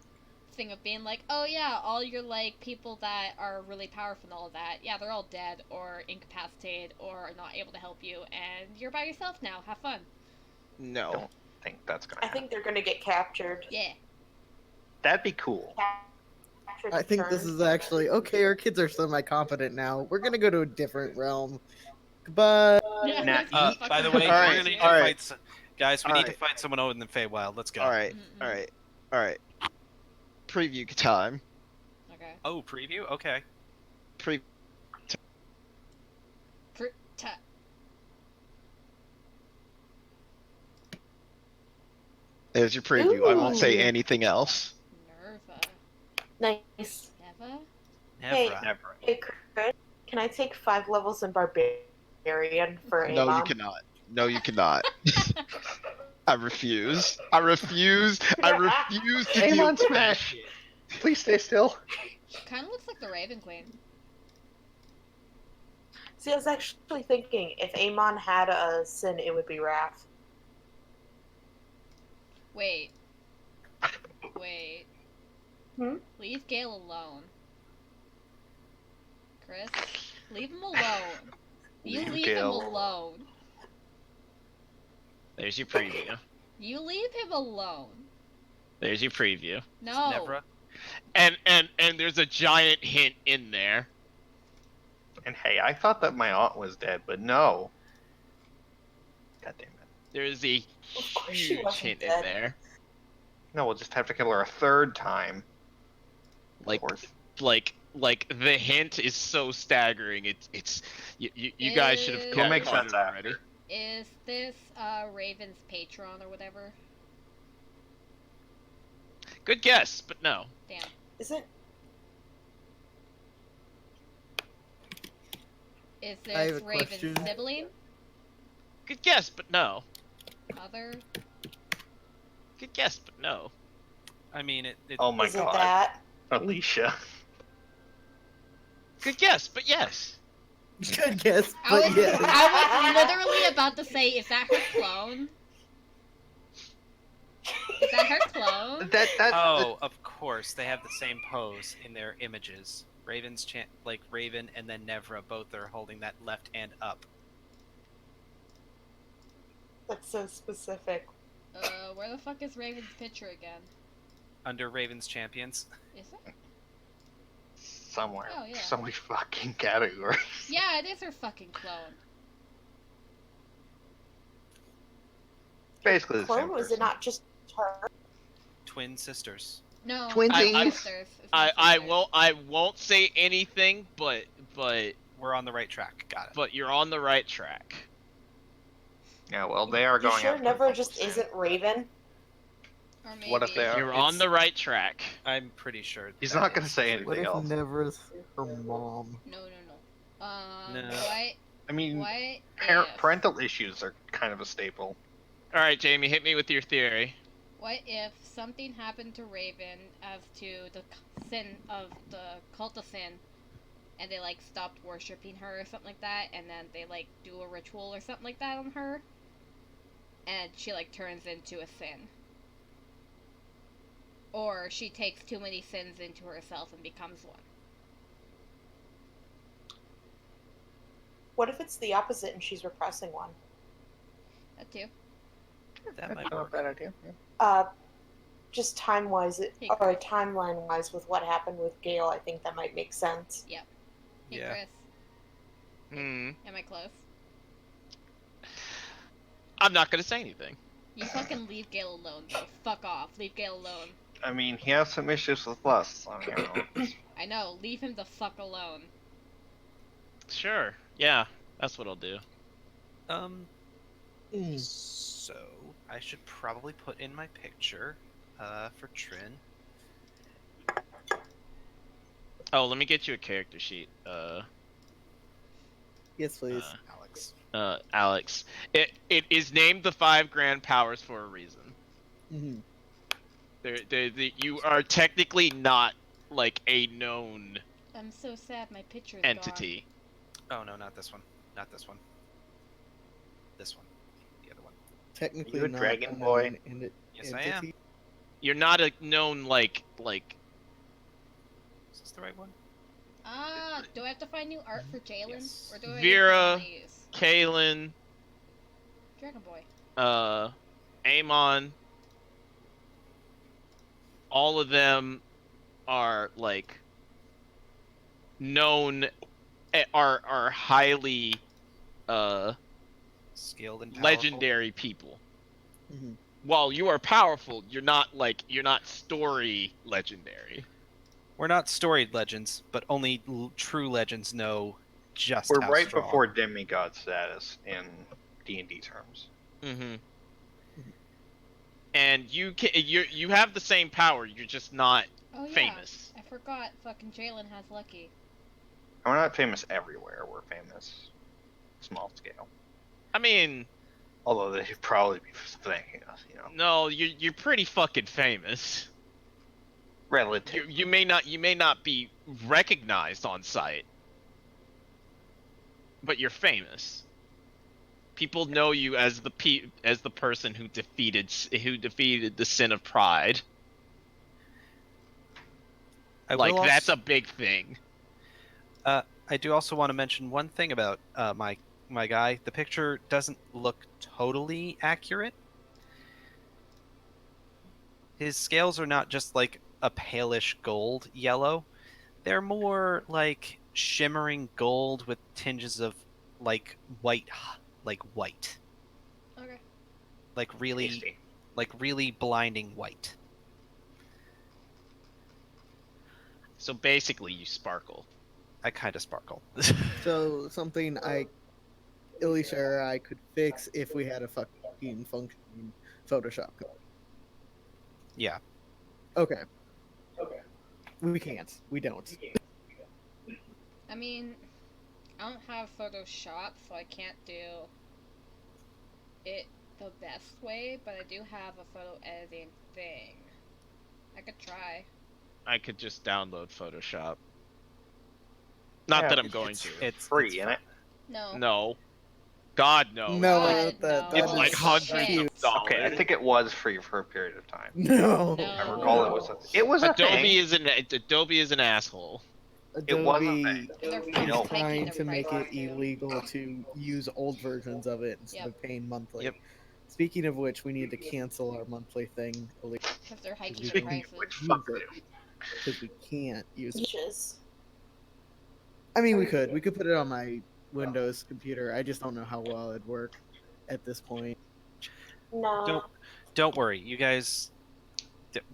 thing of being like, oh yeah, all your like people that are really powerful and all of that, yeah, they're all dead or incapacitated or are not able to help you, and you're by yourself now. Have fun. No. Don't think that's gonna I happen. think they're gonna get captured. Yeah. That'd be cool. Captured I think this turn. is actually okay. Our kids are semi-competent now. We're gonna go to a different realm. Goodbye. Yeah, Nah, that's By the fucking way, Alright, we're gonna need to alright. fight. Guys, we need to Alright. fight someone over in the Feywild. Let's go. All right, Mm-mm. all right. Preview time. Okay. Oh, preview. Okay. There's your preview. I won't say Ooh. anything else. Nerva. Nice. Neva? Hey. Never. Never. Hey, Chris, can I take 5 levels in Barbarian for No, you Amon? cannot. No, you cannot. I refuse. I refuse. I refuse to deal Amon with that smash. shit. Please stay still. She kind of looks like the Raven Queen. See, I was actually thinking if Amon had a sin, it would be Wrath. Wait. Wait. Hmm? Leave Gale alone. Chris, leave him alone. You Leave leave Gale him alone. There's your preview. You leave him alone. There's your preview. No. Nevra. And there's a giant hint in there. And hey, I thought that my aunt was dead, but no. God damn it. There's a Of course she huge wasn't hint in dead. there. No, we'll just have to kill her a third time. Like Fourth. like the hint is so staggering. It's you guys should have We'll make caught sense it already. after. Is this Raven's Patron or whatever? Good guess, but no. Damn. Is it? Is I have this a Raven's question. sibling? Good guess, but no. Mother? Good guess, but no. I mean, it Oh my Is it god. that? Alicia. Good guess, but yes. Good guess, I but was, yeah. I was literally about to say, is that her clone? Is that her clone? That Oh, of course, they have the same pose in their images. Raven's like Raven and then Nevra both are holding that left hand up. That's so specific. Where the fuck is Raven's picture again? Under Raven's champions. Is it? somewhere. Oh, yeah. So many fucking categories. Yeah, it is her fucking clone. Basically the Clone, same was person. it not just her? Twin sisters. No, Twinsies. it's sisters. It's I sisters. won't say anything, but We're on the right track. Got it. you're on the right track. Yeah, well, they are You going sure after Never the just public. isn't Raven? Or What if maybe- they are? You're on It's- the right track. I'm pretty sure. He's that not gonna is say true. What anything if else. Nevra's her mom? No. No. I mean, What parent, if? parental issues are kind of a staple. All right, Jamie, hit me with your theory. What if something happened to Raven as to the sin of the cult of sin, and they like stopped worshiping her or something like that, and then they like do a ritual or something like that on her, and she like turns into a sin, or she takes too many sins into herself and becomes one. What if it's the opposite and she's repressing one? That too. That might Not a work. bad idea. Yeah. Just time wise, Hey, or Chris. timeline wise, with what happened with Gale, I think that might make sense. Hey Yeah. Chris, am I close? I'm not gonna say anything. You fucking leave Gale alone, bro. Fuck off. Leave Gale alone. I mean, he has some issues with lust. So, you know. I know. Leave him the fuck alone. Sure. Yeah, that's what I'll do. So I should probably put in my picture, for Trin. Oh, let me get you a character sheet. Yes, please. Alex. Alex. It is named the 5 Grand Powers for a reason. Mhm. You are technically not like a known I'm so sad my picture is entity. Oh no, not this one. Not this one. This one. The other one. Technically, you a not dragon a boy? known Yes, I am. entity. You're not a known like Is this the right one? gone. Do I have to find new art for Jalen? Yes. Or do I Vera. use these? Kalen, Dragon Boy. Amon. All of them are like known, are highly Skilled and powerful. legendary people. Mhm. While you are powerful, you're not story legendary. We're not storied legends, but only true legends know just We're how right strong. before demigod status in D&D terms. Mm-hmm. And you have the same power. You're just not Oh yeah. famous. I forgot fucking Jalen has Lucky. We're not famous everywhere. We're famous small scale. I mean, Although they should probably be thanking us, you know. no, you're pretty fucking famous. Relative. You may not be recognized on sight, but you're famous. People know you as the person who defeated the sin of pride. I Like will that's also, a big thing. I do also want to mention one thing about my guy. The picture doesn't look totally accurate. His scales are not just like a palish gold yellow. They're more like shimmering gold with tinges of like white, Okay. like Tasty. really blinding white. So basically, you sparkle. I kind of sparkle. So something Alicia or I could fix if we had a fucking functioning Photoshop code. Yeah. Okay. We can't. We don't. I mean, I don't have Photoshop, so I can't do it the best way, but I do have a photo editing thing. I could try. I could just download Photoshop. Not Yeah, that I'm going to. It's Free, it's isn't fun. it? No. No. God, no. No, God, that no. It's is like Shit. hundreds of dollars. Okay, I think it was free for a period of time. No. No. I recall it was a Adobe thing. Adobe is an asshole. It was a Adobe thing. And they're is fucking know. hiking trying their to make prices, it too. illegal to use old versions of it instead Yep. of paying monthly. Yep. Speaking of which, we need to cancel our monthly thing Because they're hiking their Speaking prices. of which, use fuck it you. because we can't use it. Beaches. I mean, we could put it on my Windows computer. I just don't know how well it'd work at this point. No. Don't worry, you guys.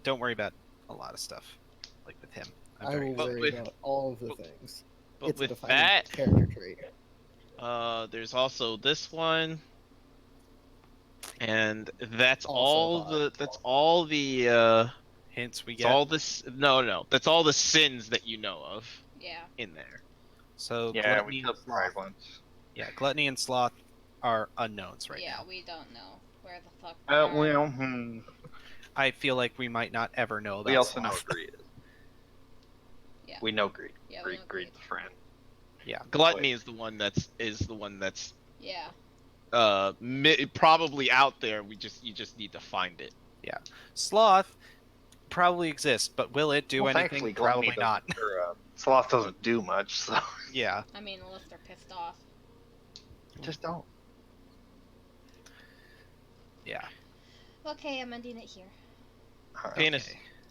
Don't worry about a lot of stuff, like with him. I'm I very will But worry with- about all of the but- things. But It's a with defining that, character trait. there's also this one, and that's Also all hot. all the hints we it's get. all this that's all the sins that you know of Yeah. in there. So Yeah, gluttony we and killed sloth. pride once. Yeah, gluttony and sloth are unknowns right Yeah, now. we don't know where the fuck they are. Well, I feel like we might not ever know about we also know sloth. greed. Yeah. We know greed. Yeah, we know Greed's a friend. Yeah. Gluttony is the one that's Yeah. probably out there. You just need to find it. Sloth probably exists, but will it do Well, anything? thankfully, Probably Gluttony not. doesn't- or, Sloth doesn't do much, so Yeah. I mean, unless they're pissed off. just don't. Yeah. Okay, I'm ending it here. Alright. Penis. Okay.